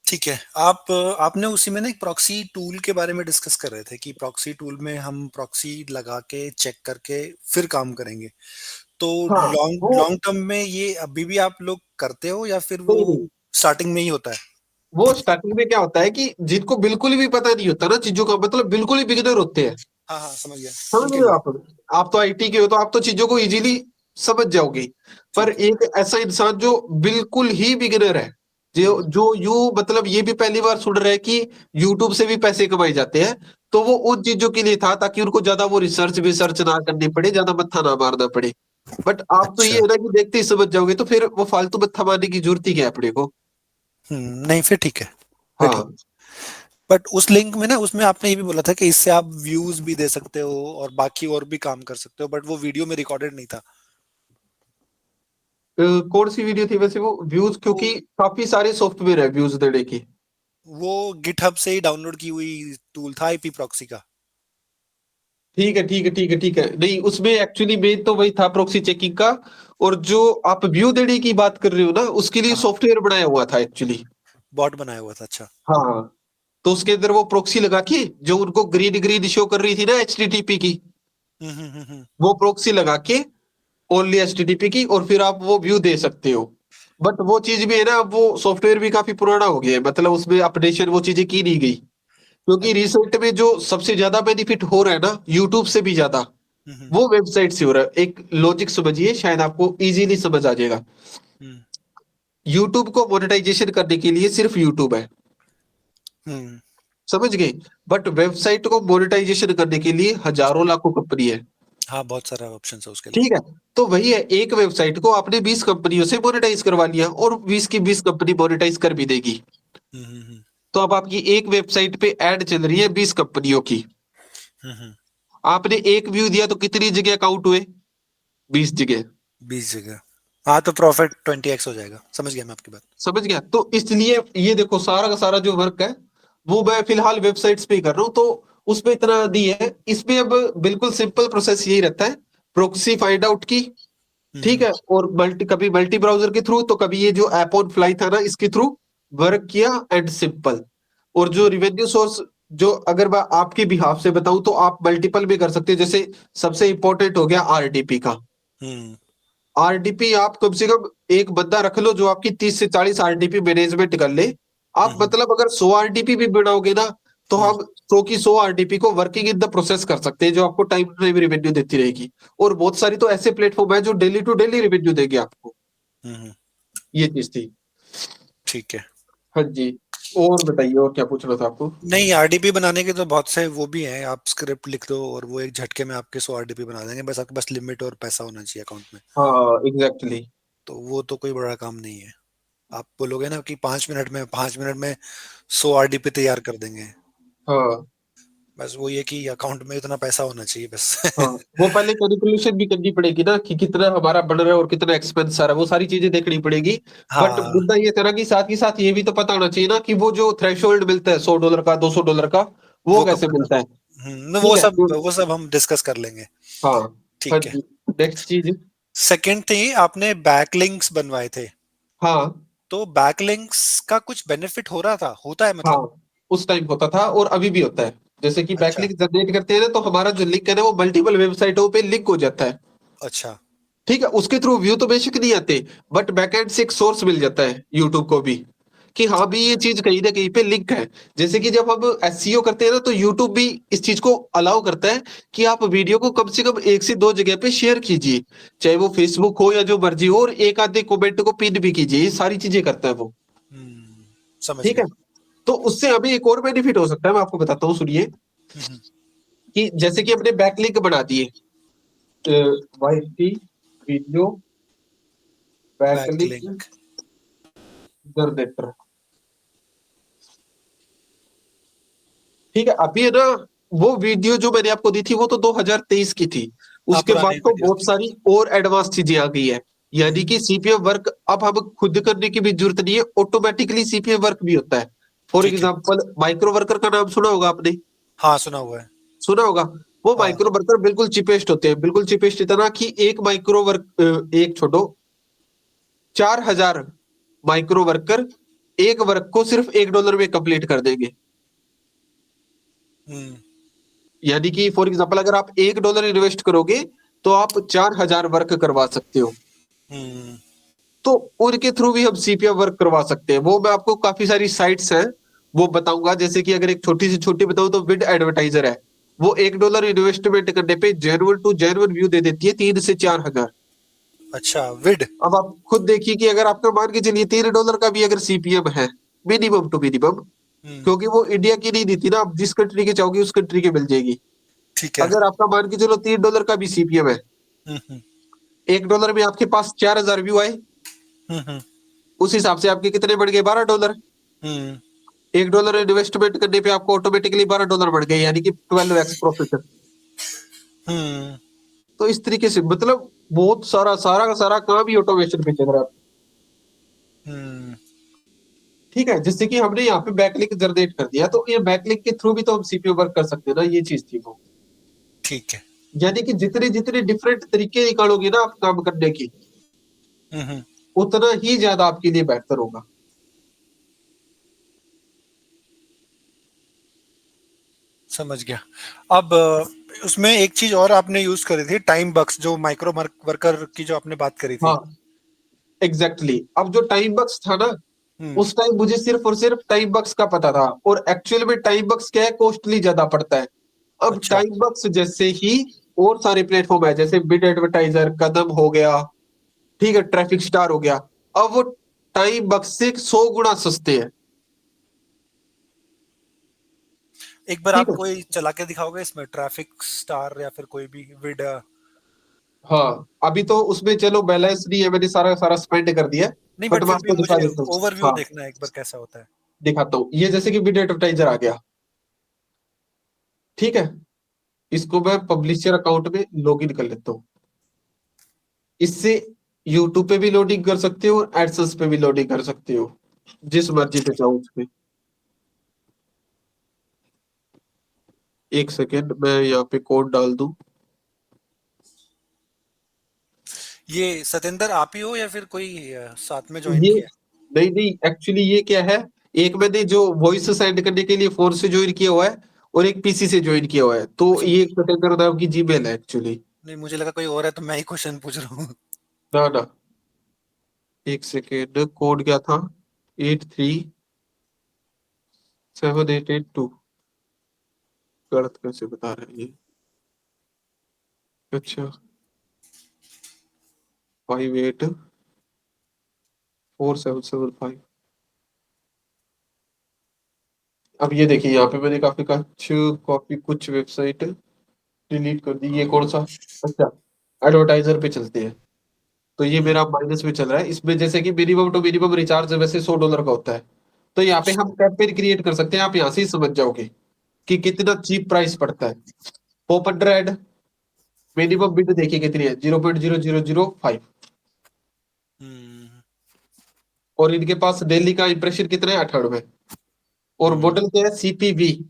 ठीक है। आपने उसी में ना एक प्रॉक्सी टूल के बारे में डिस्कस कर रहे थे कि प्रॉक्सी टूल में हम प्रॉक्सी लगा के चेक करके फिर काम करेंगे। तो हाँ लॉन्ग वो, लॉन्ग टर्म में ये अभी भी आप लोग करते हो या फिर वो नहीं नहीं, स्टार्टिंग में ही होता है? वो स्टार्टिंग में क्या होता है कि जिनको बिल्कुल भी पता नहीं होता ना चीजों का, मतलब बिल्कुल ही बिगिनर होते हैं, हाँ हाँ समझ गया। समझ उनके रहे हो लिए। आप तो आईटी के हो तो आप तो चीजों को इजीली समझ जाओगे। पर ठीक है। एक ऐसा इंसान जो बिल्कुल ही बिगिनर है, जो हम्म, जो यू मतलब ये भी पहली बार सुन रहा है कि यूट्यूब से भी पैसे कमाए जाते हैं, तो वो उन चीजों के लिए था ताकि उनको ज्यादा वो रिसर्च विसर्च ना करनी पड़े, ज्यादा मत्था ना मारना पड़े। बट आप तो ये अच्छा। है ना कि देखते ही समझ जाओगे, तो फिर वो फालतू मत्था मारने की जरूरत ही क्या है अपने को। नहीं फिर ठीक है। फिर ठीक। हाँ बट उस लिंक में ना उसमें आपने ये भी बोला था कि इससे आप व्यूज भी दे सकते हो और बाकी और भी काम कर सकते हो, बट वो वीडियो में रिकॉर्डेड नहीं था। कौन सी वीडियो थी वैसे वो, व्यूज, वो क्योंकि काफी सारे सॉफ्टवेयर है व्यूज देने की। वो गिटहब से ही डाउनलोड की हुई टूल था आईपी प्रॉक्सी का। ठीक है ठीक है ठीक है ठीक है, नहीं उसमें एक्चुअली मेन तो वही था प्रॉक्सी चेकिंग का। और जो आप व्यू देने की बात कर रहे हो ना, उसके लिए हाँ सॉफ्टवेयर बनाया हुआ था एक्चुअली। बॉट बनाया हुआ था, अच्छा। हाँ, तो उसके अंदर वो प्रॉक्सी लगा के, जो उनको ग्रीन ग्रीन शो कर रही थी ना HTTP की, हम्म। वो प्रॉक्सी लगा के ओनली HTTP की, और फिर आप वो व्यू दे सकते हो। बट वो चीज भी है ना, अब वो सॉफ्टवेयर भी काफी पुराना हो गया है, मतलब उसमें अपडेशन वो चीजें की नहीं गई, क्योंकि रिसेंट में जो सबसे ज्यादा बेनिफिट हो रहा है ना यूट्यूब से भी ज्यादा, हम्म वो वेबसाइट से हो रहा है। एक लॉजिक समझिए, शायद आपको इजीली समझ आ जाएगा। हम्म यूट्यूब को मोनेटाइजेशन करने के लिए सिर्फ यूट्यूब है, हम्म। समझ गए। बट वेबसाइट को मोनेटाइजेशन करने के लिए हजारों लाखों कंपनी है। हाँ बहुत सारा ऑप्शन है उसके लिए। ठीक है, तो वही है, एक वेबसाइट को आपने 20 कंपनियों से मोनेटाइज करवा लिया, और 20 की 20 कंपनी मोनेटाइज कर भी देगी। हम्म। तो अब आपकी एक वेबसाइट पे ऐड चल रही है 20 कंपनियों की, हम्म। आपने एक व्यू दिया तो कितनी जगह काउंट हुए, 20 जगह। 20 जगह। हाँ तो प्रॉफिट 20x हो जाएगा, समझ गया मैं आपकी बात। समझ गया, तो इसलिए ये देखो सारा का सारा जो वर्क है, वो मैं फिलहाल वेबसाइट्स पे ही कर रहा हूँ, तो उसमें इतना दी है। इसमें अब बिल्कुल सिंपल प्रोसेस यही रहता है, प्रोक्सी फाइंड आउट की, ठीक हम्म है, और कभी मल्टी ब्राउजर के थ्रू, तो कभी ये जो ऐप ऑन फ्लाई था ना इसके थ्रू वर्क किया, एंड सिंपल। और जो रिवेन्यू सोर्स, जो अगर मैं आपके बिहाफ से बताऊं तो आप मल्टीपल भी कर सकते हैं, जैसे सबसे इंपॉर्टेंट हो गया RDP का। हम्म RDP आप कम से कम एक बंदा रख लो जो आपकी 30 से 40 RDP मैनेजमेंट कर ले। आप हम्म मतलब अगर 100 RDP भी बनाओगे ना, तो हम्म। हम 100 की 100 RDP को वर्किंग इन द प्रोसेस कर सकते हैं, जो आपको टाइम टू टाइम रिवेन्यू देती रहेगी। और बहुत सारी तो ऐसे प्लेटफॉर्म है जो डेली टू डेली रिवेन्यू देंगे आपको। हम्म। ये चीज थी। ठीक है। हाँ जी, और बताइए, और क्या पूछना था आपको। नहीं आरडीपी बनाने के तो बहुत से वो भी हैं, आप स्क्रिप्ट लिख दो और वो एक झटके में आपके 100 आरडीपी बना देंगे, बस आपके पास लिमिट और पैसा होना चाहिए अकाउंट में। हाँ एग्जैक्टली। तो वो तो कोई बड़ा काम नहीं है। आप बोलोगे ना कि 5 मिनट में 100 आरडीपी तैयार कर देंगे, हाँ बस वो ये कि अकाउंट में इतना पैसा होना चाहिए बस। हाँ, वो पहले कैलकुलेशन भी करनी पड़ेगी ना कि कितना हमारा बढ़ रहा है और कितना एक्सपेंस आ रहा है, वो सारी चीजें देखनी पड़ेगी। बट हाँ मुद्दा ये था ना कि साथ ही साथ ये भी तो पता होना चाहिए ना कि वो जो थ्रेशोल्ड मिलता है $100 का, $200 का, वो वो कब कैसे तक? मिलता है। वो ठीक है सब वो सब हम डिस्कस कर लेंगे। हाँ हाँ ठीक है। जी। नेक्स्ट चीज। सेकंड थी, आपने बैकलिंक्स बनवाए थे, हाँ तो बैकलिंक्स का कुछ बेनिफिट हो रहा था, होता है हाँ, मतलब? उस टाइम होता था और अभी भी होता है। जैसे कि अच्छा। बैकलिंक जनरेट करते हैं ना, तो हमारा जो लिंक है ना वो मल्टीपल वेबसाइटों पे लिंक हो जाता है। अच्छा। ठीक है, उसके थ्रू व्यू तो बेशक नहीं आते, बट बैकएंड से एक सोर्स मिल जाता है यूट्यूब को भी, कि हाँ भी ये चीज कहीं ना कहीं पे लिंक है। जैसे कि जब हम एसईओ करते हैं ना, तो यूट्यूब भी इस चीज को अलाउ करता है कि आप वीडियो को कम से कम एक से दो जगह पे शेयर कीजिए, चाहे वो फेसबुक हो या जो मर्जी हो, और एक आधे कमेंट को पिन भी कीजिए। ये सारी चीजें करता है वो। समझ ठीक गया। है, तो उससे हमें एक और बेनिफिट हो सकता है, मैं आपको बताता हूँ, सुनिए। हम्म। कि जैसे कि हमने बैकलिंक बना दिए, YT video backlink backlink. Generator. ठीक है, अभी है ना, वो वीडियो जो मैंने आपको दी थी वो तो 2023 की थी। हाँ, उसके बाद पुराने तो वीडियोस बहुत थी। सारी और एडवांस चीजें आ गई है। यानी कि सीपीएम वर्क अब हम खुद करने की भी जरूरत नहीं है, ऑटोमेटिकली सीपीएम वर्क भी होता है। फॉर ठीक है। एग्जांपल, माइक्रो वर्कर का नाम सुना होगा आपने? हाँ, सुना हुआ है। सुना होगा। वो हाँ। माइक्रो वर्कर बिल्कुल चिपेस्ट होते हैं, बिल्कुल चिपेस्ट इतना कि एक माइक्रो वर्क, एक छोड़ो, 4,000 माइक्रो वर्कर एक वर्क को सिर्फ $1 में कंप्लीट कर देंगे। हम्म। यानी कि फॉर एग्जाम्पल, अगर आप $1 इन्वेस्ट करोगे तो आप 4,000 वर्क करवा सकते हो। हम्म। तो उनके थ्रू भी हम सीपीएफ वर्क करवा सकते हैं। वो मैं आपको काफी सारी साइट्स हैं वो बताऊंगा। जैसे कि अगर एक छोटी से छोटी बताऊं तो विड एडवर्टाइजर है, वो $1 इन्वेस्टमेंट करने पे जेन्युइन टू जेन्युइन व्यू दे देती है 3 से 4 हजार। अच्छा, विड। अब आप खुद देखिए कि अगर आपका मान के चलिए $3 का भी अगर सीपीएम है, मिनिमम टू मिनिमम, हम्म। क्योंकि वो इंडिया की नहीं देती ना, आप जिस कंट्री की चाहोगे उस कंट्री की मिल जाएगी। ठीक है। अगर आपका मान के चलो $3 का भी सीपीएम है, हम्म। $1 में आपके पास 4,000 व्यू आए, हम्म। उस हिसाब से आपके कितने बढ़ गए? $12। हम्म। $1 इन्वेस्टमेंट करने पे आपको ऑटोमेटिकली $12 बढ़ गए, यानी कि 12x प्रॉफिट। हम्म। तो इस तरीके से मतलब बहुत सारा सारा का सारा काम ही ऑटोमेशन पे चल रहा है। हम्म। ठीक है, जिससे कि हमने यहाँ पे बैकलिंक जनरेट कर दिया, तो ये बैकलिंक के थ्रू भी तो हम सीपीयू वर्क कर सकते हैं ना, ये चीज थी वो। ठीक है। यानी कि जितने जितने डिफरेंट तरीके निकालोगे ना आप काम करने की, हम्म। उतना ही ज्यादा आपके लिए बेहतर होगा। समझ गया। अब उसमें एक चीज और आपने यूज करी थी, टाइम बक्स, जो माइक्रो वर्कर की जो आपने बात करी थी। हाँ एग्जैक्टली exactly। अब जो टाइम बक्स था ना, हम्म। उस टाइम मुझे सिर्फ और सिर्फ टाइम बक्स का पता था, और एक्चुअल में टाइम बक्स क्या है, कॉस्टली ज्यादा पड़ता है। अब अच्छा। टाइम बक्स जैसे ही और सारे प्लेटफॉर्म है, जैसे बिड एडवर्टाइजर, कदम हो गया, ठीक है, ट्रैफिक स्टार हो गया, अब वो टाइम बक्स से 100 गुना सस्ते हैं। एक बार ठीक आप है, कोई चला के दिखाओगे इसमें, ट्रैफिक स्टार या फिर कोई भी विड? हाँ अभी तो उसमें चलो बैलेंस नहीं है, मैंने सारा सारा स्पेंड कर दिया, नहीं, बट बट मैं फिर भी आपको दिखा मुझे देता हूँ। ओवरव्यू हाँ देखना है एक बार, कैसा होता है। दिखाता हूँ, ये जैसे कि बिड एडवर्टाइजर आ गया। ठीक है, इसको मैं पब्लिशर अकाउंट में लॉग इन कर लेता हूँ। इससे यूट्यूब पे भी लोडिंग कर सकते हो और एडसेंस पे भी लोडिंग कर सकते हो, जिस मर्जी पे चाहो उसमें। एक सेकेंड, मैं यहाँ पे कोड डाल दूं। ये सतेंद्र आप ही हो या फिर कोई साथ में ज्वाइन ये किया है? नहीं नहीं, एक्चुअली ये क्या है, एक मैंने जो वॉइस सेंड करने के लिए फोन से ज्वाइन किया हुआ है, और एक पीसी से ज्वाइन किया हुआ है, तो अच्छा। ये सतेंद्र नाम की जीमेल है एक्चुअली। नहीं, मुझे लगा कोई और है, तो मैं ही क्वेश्चन पूछ रहा हूँ। ना ना, एक सेकेंड, कोड क्या था? 837882। गलत कैसे बता रहे हैं ये? अच्छा, 584775। अब ये देखिए, यहाँ पे मैंने काफी कुछ कॉपी, कुछ वेबसाइट डिलीट कर दी। ये कौन सा? अच्छा, एडवर्टाइजर पे चलते हैं। तो ये हम्म। मेरा माइनस में चल रहा है। इसमें जैसे कि मिनिमम टू मिनिमम रिचार्ज वैसे $100 का होता है। तो यहाँ पे हम अच्छा। कैंपेन क्रिएट कर सकते हैं, आप यहाँ से ही समझ जाओगे कि कितना चीप प्राइस पड़ता है। ओपन रेड मिनिमम बिड देखिए कितनी है, 0.0005। हम्म। और इनके पास डेली का इंप्रेशन कितना है? 98। और हम्म। मॉडल क्या है? सीपीवी।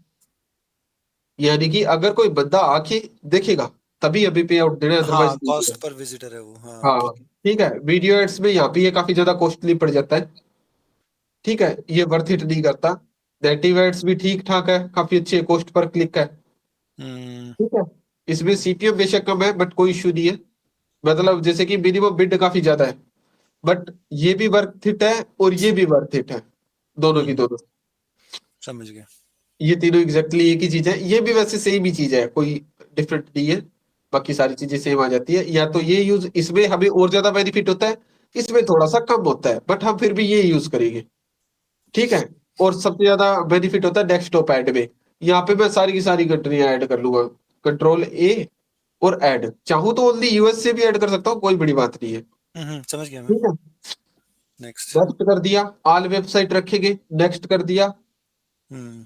यानी कि अगर कोई बंदा आके देखेगा तभी अभी पे आउट देना, अदरवाइज हाँ, नहीं देना। कॉस्ट पर विजिटर है वो, हाँ हाँ, ठीक है। ठीक है। वीडियो एड्स में यहाँ पे ये काफी ज्यादा कॉस्टली पड़ जाता है, ठीक है, ये वर्थ इट नहीं करता। नेटिव एड्स भी ठीक ठाक है, काफी अच्छे, कॉस्ट पर क्लिक है, हम्म ठीक है। इसमें सीपीएम बेशक कम है, बट कोई इशू नहीं है। मतलब जैसे कि मिनिमम बिड काफी ज्यादा है, बट ये भी वर्थ इट है और ये भी वर्थ इट है, दोनों की हम्म, दोनों। समझ गया। ये तीनों एग्जैक्टली एक ही चीज है, ये भी वैसे सेम ही चीज है, कोई डिफरेंट नहीं है। बाकी सारी चीजें सेम आ जाती है, या तो ये यूज, इसमें हमें और ज्यादा बेनिफिट होता है, इसमें थोड़ा सा कम होता है, बट हम फिर भी ये यूज करेंगे, ठीक है। और सबसे ज्यादा बेनिफिट होता है डेस्कटॉप ऐड में। यहाँ पे मैं सारी की सारी कंट्रियां ऐड कर लूंगा, कंट्रोल ए और ऐड, चाहूँ तो ओनली यूएस से भी ऐड कर सकता हूँ, कोई बड़ी बात नहीं है, समझ गया मैं। ठीक है। नेक्स्ट। नेक्स्ट कर दिया, ऑल वेबसाइट रखेंगे, नेक्स्ट कर दिया। हम्म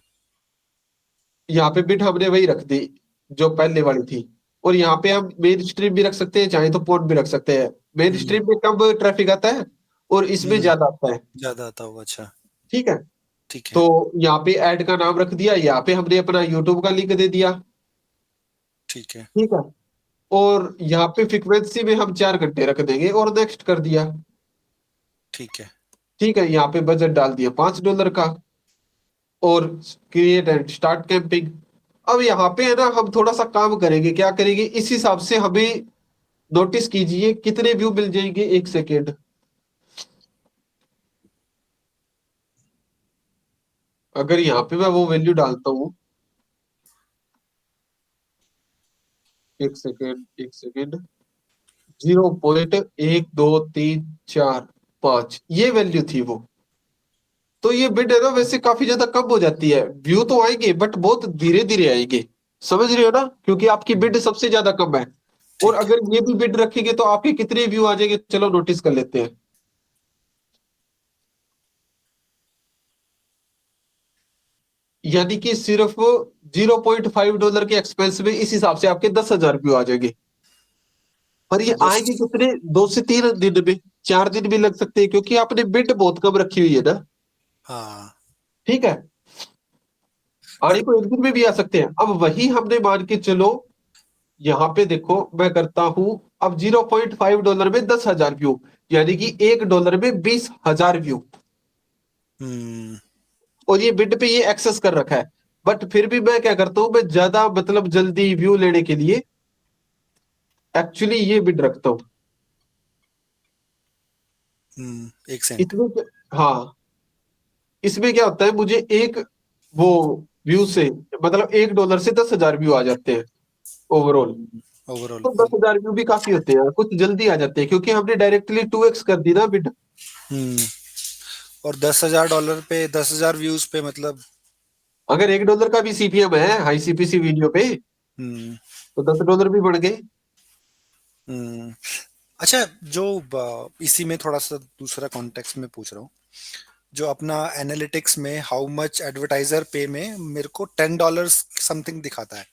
यहाँ पे बिट हमने वही रख दी जो पहले वाली थी, और यहाँ पे हम मेन स्ट्रीम भी रख सकते हैं, चाहे तो पोर्ट भी रख सकते हैं। मेन हम्म स्ट्रीम में कम ट्रैफिक आता है और इसमें हम्म, ज्यादा आता है, ज्यादा आता होगा, अच्छा। ठीक है। ठीक तो है। यहाँ पे ऐड का नाम रख दिया, यहाँ पे हमने अपना यूट्यूब का लिंक दे दिया, ठीक है। ठीक है। और यहाँ पे फ्रीक्वेंसी में हम 4 घंटे रख देंगे और नेक्स्ट कर दिया, ठीक है। ठीक है। यहाँ पे बजट डाल दिया $5 का, और क्रिएट एंड स्टार्ट कैंपिंग। अब यहाँ पे है ना, हम थोड़ा सा काम करेंगे, क्या करेंगे, इस हिसाब से हमें नोटिस कीजिए कितने व्यू मिल जाएंगे, 1 सेकेंड। अगर यहाँ पे मैं वो वैल्यू डालता हूँ, 1 सेकेंड, 1 सेकेंड, 0.1234 5, ये वैल्यू थी वो। तो ये बिड है ना, वैसे काफी ज्यादा कम हो जाती है, व्यू तो आएंगे बट बहुत धीरे धीरे आएंगे, समझ रहे हो ना, क्योंकि आपकी बिड सबसे ज्यादा कम है। और ठीक है। अगर ये भी बिड रखेंगे तो आपके कितने व्यू आ जाएंगे, चलो नोटिस कर लेते हैं। यानी कि सिर्फ $0.5 के एक्सपेंस में इस हिसाब से आपके 10,000 व्यू आ जाएंगे। पर ये दस। आएंगे कितने, 2 से 3 दिन में, 4 दिन भी लग सकते हैं, क्योंकि आपने बिड बहुत कम रखी हुई है ना, हाँ, ठीक है। आने पर को 1 दिन में भी आ सकते हैं। अब वही हमने मान के चलो, यहाँ पे देखो मैं करता हूं, अब $0.5 में 10,000 व्यू, यानी कि $1 में 20,000 व्यू, हम्म और ये बिड पे ये एक्सेस कर रखा है। बट फिर भी मैं क्या करता हूं, मैं ज्यादा मतलब जल्दी व्यू लेने के लिए एक्चुअली ये बिड रखता हूँ। एक सेंट। इसमें हाँ, इसमें क्या होता है, मुझे एक वो व्यू से, मतलब $1 से 10,000 व्यू आ जाते हैं ओवरऑल। ओवरऑल। तो 10,000 व्यू भी काफी होते हैं, कुछ जल्दी आ जाते हैं, क्योंकि हमने डायरेक्टली 2x कर दी ना बिड। हम्म और $10,000 पे 10,000 व्यूज पे मतलब। अगर $1 का भी सीपीएम है हाई सीपीसी वीडियो पे, हम्म तो $10 भी बढ़ गए। हम्म अच्छा, जो इसी में थोड़ा सा दूसरा कॉन्टेक्स्ट में पूछ रहा हूँ, जो अपना एनालिटिक्स में हाउ मच एडवर्टाइजर पे में मेरे को $10 समथिंग दिखाता है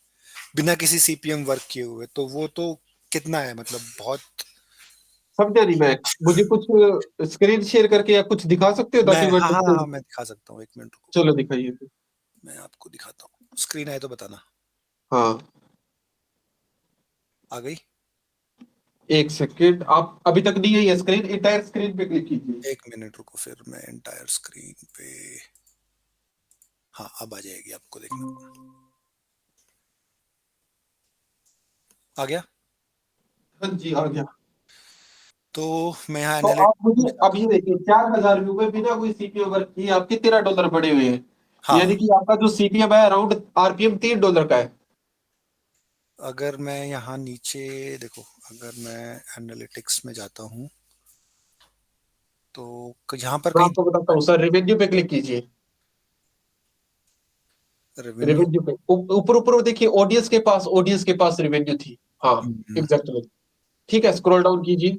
बिना किसी सीपीएम वर्क किए हुए, तो वो तो कितना है, मतलब बहुत। समझा नहीं मैं, मुझे कुछ स्क्रीन शेयर करके या कुछ दिखा सकते हो मैं, ताकि मैं हाँ हाँ हाँ, understand- मैं दिखा सकता हूँ, 1 मिनट रुको। चलो दिखाइए फिर। मैं आपको दिखाता हूँ, स्क्रीन आए तो बताना। हाँ, आ गई। 1 सेकेंड, आप अभी तक नहीं है स्क्रीन, इंटायर स्क्रीन पे क्लिक कीजिए। 1 मिनट रुको, फिर मैं एंटायर स्क्रीन पे। हाँ, अब आ जाएगी, आपको देखना। आ गया। हाँ जी, आ गया। तो मैं यहाँ तो आप एनालिटिक्स मुझे में जाता अभी हूँ। देखिए, 4,000 व्यू में बिना कोई सीपीएम वर्क किए आपके $13 बढ़े हुए हैं। यानी हाँ, कि आपका जो सीपीएम है अराउंड आरपीएम $3 का है। अगर मैं यहाँ नीचे देखो, अगर मैं एनालिटिक्स में जाता हूँ तो यहाँ पर मैं कहीं आपको बताता हूँ सर, रेवेन्यू पे क्लिक कीजिए। रेवेन्यू। रेवेन्यू पे ऊपर ऊपर देखिए, ऑडियंस के पास रेवेन्यू थी। हाँ, एग्जैक्टली, ठीक है, स्क्रॉल डाउन कीजिए।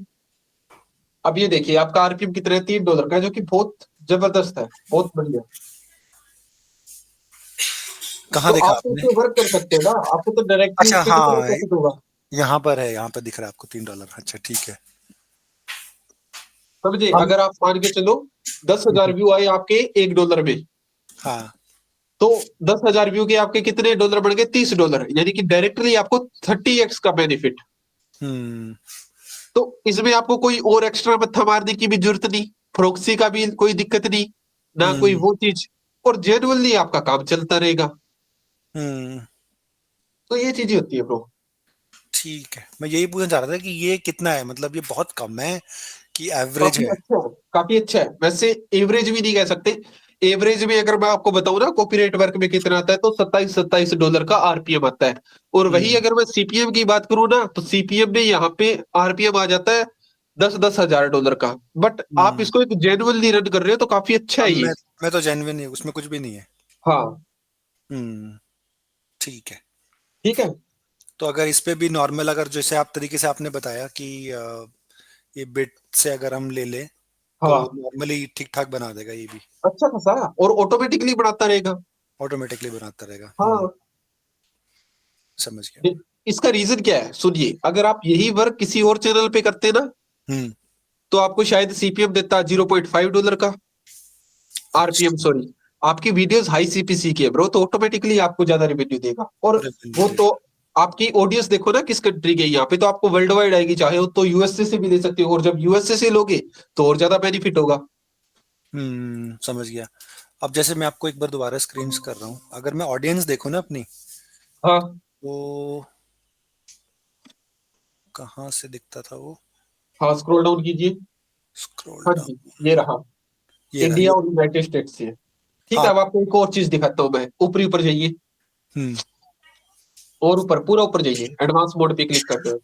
अब ये देखिए आपका आरपीएम कितना है, $3 का है, जो कि बहुत जबरदस्त है, बहुत बढ़िया। कहाँ तो देखा आप तो आपने? इसमें वर्क कर सकते हो ना, आपको तो डायरेक्टली इस अच्छा पे तो पूरा हाँ, प्रॉफिट होगा। यहाँ पर है, यहाँ पर दिख रहा है आपको $3, अच्छा ठीक है। समझे, अब अगर आप मान के चलो 10,000 व्यू आए आपके $1 में, हाँ, तो 10,000 व्यू के आपके कितने डॉलर बन गए? $30, यानी कि डायरेक्टली आपको 30x का बेनिफिट। हम्म तो इसमें आपको कोई और एक्स्ट्रा मत्था मारने की भी जरूरत नहीं, प्रोक्सी का भी कोई दिक्कत नहीं, ना कोई हम्म वो चीज, और जेन्युइनली आपका काम चलता रहेगा। हम्म तो ये चीजें होती है ब्रो। ठीक है, मैं यही पूछना चाह रहा था कि ये कितना है, मतलब ये बहुत कम है कि एवरेज काफी है? अच्छा है, काफी अच्छा है। वैसे एवरेज भी नहीं कह सकते। एवरेज में अगर मैं आपको बताऊं ना कॉपीराइट वर्क में कितना आता है, तो $27-27 का आरपीएम आता है। और वही हम्म अगर मैं सीपीएम की बात करूं ना, तो सीपीएम में यहाँ पे आरपीएम आ जाता है 10-10 हजार डॉलर का। बट आप हम्म इसको एक जेन्युइनली रन कर रहे हो तो काफी अच्छा अब है ये। मैं तो जेन्युइन ही हूँ, उसमें कुछ भी नहीं है। हाँ। हम्म ठीक है। ठीक है। तो अगर इस पे भी नॉर्मल, अगर जैसे आप तरीके से आपने बताया कि ये बिट से अगर हम ले लें तो हाँ, नॉर्मली ठीक ठाक बना देगा ये भी, अच्छा खासा, और ऑटोमेटिकली बनाता रहेगा। ऑटोमेटिकली बनाता रहेगा। हाँ। समझ गया। इसका रीजन क्या है सुनिए, अगर आप यही वर्क किसी और चैनल पे करते ना, हम्म तो आपको शायद सीपीएम देता $0.5 का, अच्छा, आरपीएम सॉरी। आपकी वीडियोस हाई सीपीसी की है ब्रो, तो ऑटोमेटिकली आपको ज्यादा रेवेन्यू देगा। और रेवेन्यू वो दे। तो आपकी ऑडियंस देखो ना किस कंट्री की है, यहाँ पे तो आपको वर्ल्ड वाइड आएगी, चाहे हो तो यूएसए से भी दे सकते हो, और जब यूएसए से लोगे तो और ज्यादा बेनिफिट होगा। समझ गया। अब जैसे मैं आपको एक बार दोबारा स्क्रीन कर रहा हूँ, अगर मैं ऑडियंस देखूँ ना अपनी, हाँ। तो कहाँ से दिखता था वो? हाँ, स्क्रॉल डाउन कीजिए। स्क्रॉल हाँ जी, डाउन। ये रहा। ये रहा इंडिया ये। और यूनाइटेड स्टेट्स से। ठीक है, हाँ। अब आपको एक और चीज दिखाता हूँ मैं, ऊपरी ऊपर जाइए, हम्म और ऊपर पूरा ऊपर जाइए, एडवांस मोड पे क्लिक कर दो।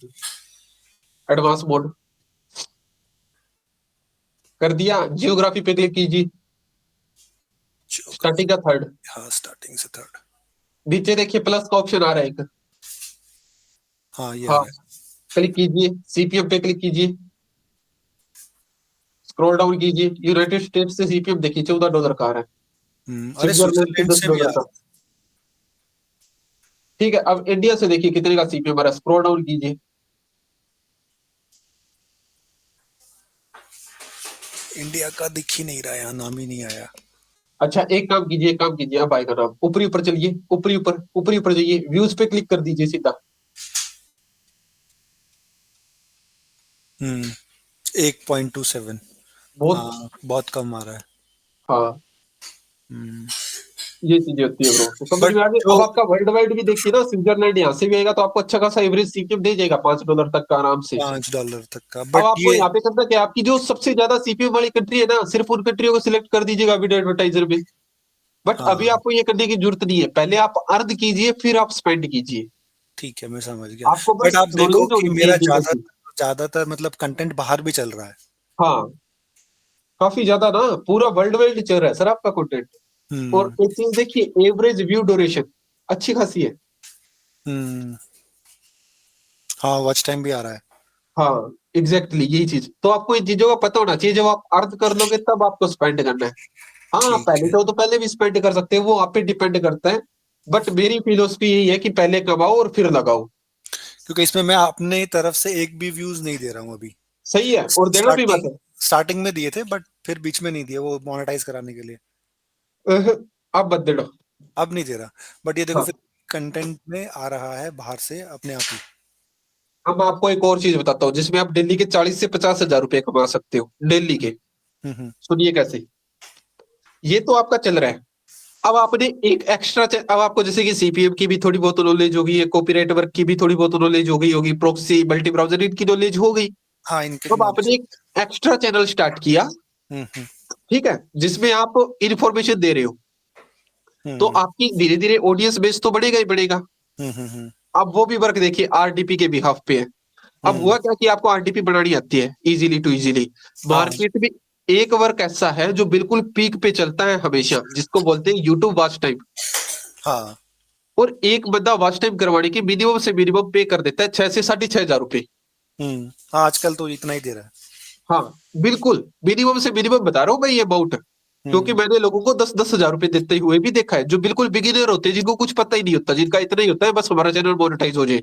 एडवांस मोड कर दिया, जियोग्राफी पे क्लिक कीजिए, ज्योग्राफी। स्टार्टिंग का थर्ड। हाँ, स्टार्टिंग से थर्ड। नीचे देखिए प्लस का ऑप्शन आ रहा है एक। हाँ, ये आ हाँ, रहा है। क्लिक कीजिए, सीपीएम पे क्लिक कीजिए, स्क्रॉल डाउन कीजिए, यूनाइटेड स्टेट्स से सीपीएम देखिए $14 का आ रहा है, अरे, स्विट्जरलैंड से स्विट्जरलैंड दस से भी आ डॉलर का। रहा ठीक है, अब इंडिया से देखिए कितने का सीपीएम आ रहा है, स्क्रॉल डाउन कीजिए। है। इंडिया का दिख ही नहीं रहा, यहाँ नाम ही नहीं आया। अच्छा, एक काम कीजिए, एक काम कीजिए, अब आएगा नाम, ऊपरी ऊपर चलिए, ऊपरी ऊपर, ऊपरी ऊपर जाइए, व्यूज पे क्लिक कर दीजिए सीधा। 8.27। बहुत। हाँ, बहुत कम आ रहा है। हाँ, हम्म ये चीजें होती है ब्रो, तो समझ बट में आ गई। जो अब आपका वर्ल्ड वाइड भी देखिए ना, स्विट्जरलैंड यहाँ से भी आएगा, तो आपको अच्छा खासा एवरेज सीपीएम दे जाएगा $5 तक का आराम से। $5 तक का, अब बट आपको ये। यहाँ पे करना क्या है, आपकी जो सबसे ज्यादा सीपीएम वाली कंट्री है ना, सिर्फ उन कंट्रियों को सिलेक्ट कर दीजिएगा वीडियो एडवर्टाइजर में। बट अभी हाँ, आपको ये करने की जरूरत नहीं है, पहले आप अर्न कीजिए फिर आप स्पेंड कीजिए। ठीक है, मैं समझ गया। आपको बट बस आप देखो नॉलेज कि होनी चाहिए मेरा चीजों की। ज्यादातर मतलब कंटेंट बाहर भी चल रहा है। हाँ, काफी ज्यादा ना, पूरा वर्ल्ड वाइड चल रहा है सर आपका कंटेंट। और हम्म एक चीज देखिए, एवरेज व्यू ड्यूरेशन अच्छी खासी है। हम्म हाँ, वॉच टाइम भी आ रहा है। हाँ, एग्जैक्टली यही चीज तो आपको इन चीजों का पता होना चाहिए, जब आप अर्न कर लोगे तब आपको स्पेंड करना है। हाँ, आप ठीक पहले है। तो पहले भी स्पेंड कर सकते हो, वो आप पे डिपेंड करता है। बट मेरी फिलोसफी यही है कि पहले कमाओ और फिर लगाओ। क्योंकि इसमें मैं अपने तरफ से एक भी व्यूज नहीं दे रहा हूँ अभी। सही है, और देना भी स्टार्टिंग मत। स्टार्टिंग में दिए थे, बट फिर बीच में नहीं दिए, वो मोनेटाइज कराने के लिए। अह, आप मत देना। अब नहीं दे रहा। बट ये देखो, हाँ, फिर कंटेंट में आ रहा है बाहर से अपने आप ही। अब मैं आपको एक और चीज बताता हूँ, जिसमें आप दिल्ली के 40 से 50 हजार रुपए कमा सकते हो दिल्ली के। हम्म सुनिए कैसे। ये तो आपका चल रहा है। अब आपने एक एक्स्ट्रा, अब आपको जैसे कि सीपीएम की भी थोड़ी बहुत नॉलेज होगी, कॉपीराइट वर्क की भी थोड़ी बहुत नॉलेज हो गई होगी, प्रोक्सी मल्टी ब्राउजर इनकी नॉलेज हो गई। हाँ, इनके भी अब नॉलेज आपने है। एक एक्स्ट्रा चैनल स्टार्ट किया, हम्म ठीक है, जिसमें आप इंफॉर्मेशन दे रहे हो, तो हम्म आपकी धीरे धीरे ऑडियंस बेस तो बढ़ेगा ही बढ़ेगा। हम्म हम्म हम्म अब वो भी वर्क देखिए आरडीपी के बिहाफ पे है। अब हम्म, हुआ क्या कि आपको आरडीपी बनानी आती है इजीली टू इजीली। हाँ मार्केट में एक वर्क ऐसा है जो बिल्कुल पीक पे चलता है हमेशा, जिसको बोलते हैं यूट्यूब वॉच टाइम। हाँ। और एक बंदा वॉच टाइम करवाने की मिनिमम से मिनिमम पे कर देता है 6 से 6,500 रुपए। हाँ, आजकल तो इतना ही दे रहा है। हाँ, बिल्कुल मिनिमम से मिनिमम बता रहा हूँ मैं ये अमाउंट। क्योंकि हम्म मैंने लोगों को 10-10 हजार रुपए देते हुए भी देखा है, जो बिल्कुल बिगिनर होते हैं, जिनको कुछ पता ही नहीं होता, जिनका इतना ही होता है बस हमारा चैनल मोनेटाइज हो जाए।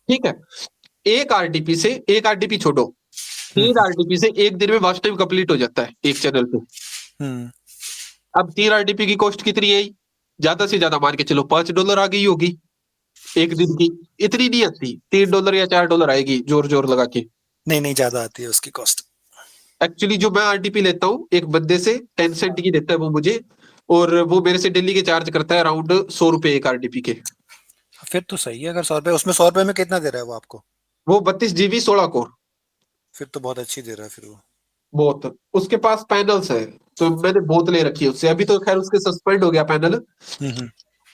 ठीक है, एक आरडीपी से, एक आरडीपी छोड़ो, तीन हम्म आरडीपी से एक दिन में वॉच टाइम कंप्लीट हो जाता है एक चैनल पे। हम्म अब तीन आरडीपी की कॉस्ट कितनी है? ज्यादा से ज्यादा मान के चलो $5 आ गई होगी एक दिन की, इतनी नहीं आती, $3 या $4 आएगी जोर जोर लगा के। नहीं नहीं, ज्यादा आती है उसकी कॉस्ट। एक्चुअली जो मैं आरडीपी लेता हूँ एक बंदे से 10 सेंट की देता है वो मुझे, और वो मेरे से डेली के चार्ज करता है अराउंड ₹100 एक आरडीपी के। फिर तो सही है, अगर 100 रुपए, उसमें 100 रुपए में कितना दे रहा है वो आपको? वो 32 GB 16 कोर। फिर तो बहुत अच्छी दे रहा है फिर वो। बहुत, उसके पास पैनल्स है, तो मैंने बहुत ले रखी है उससे। अभी तो खैर उसके सस्पेंड हो गया पैनल, हम्म।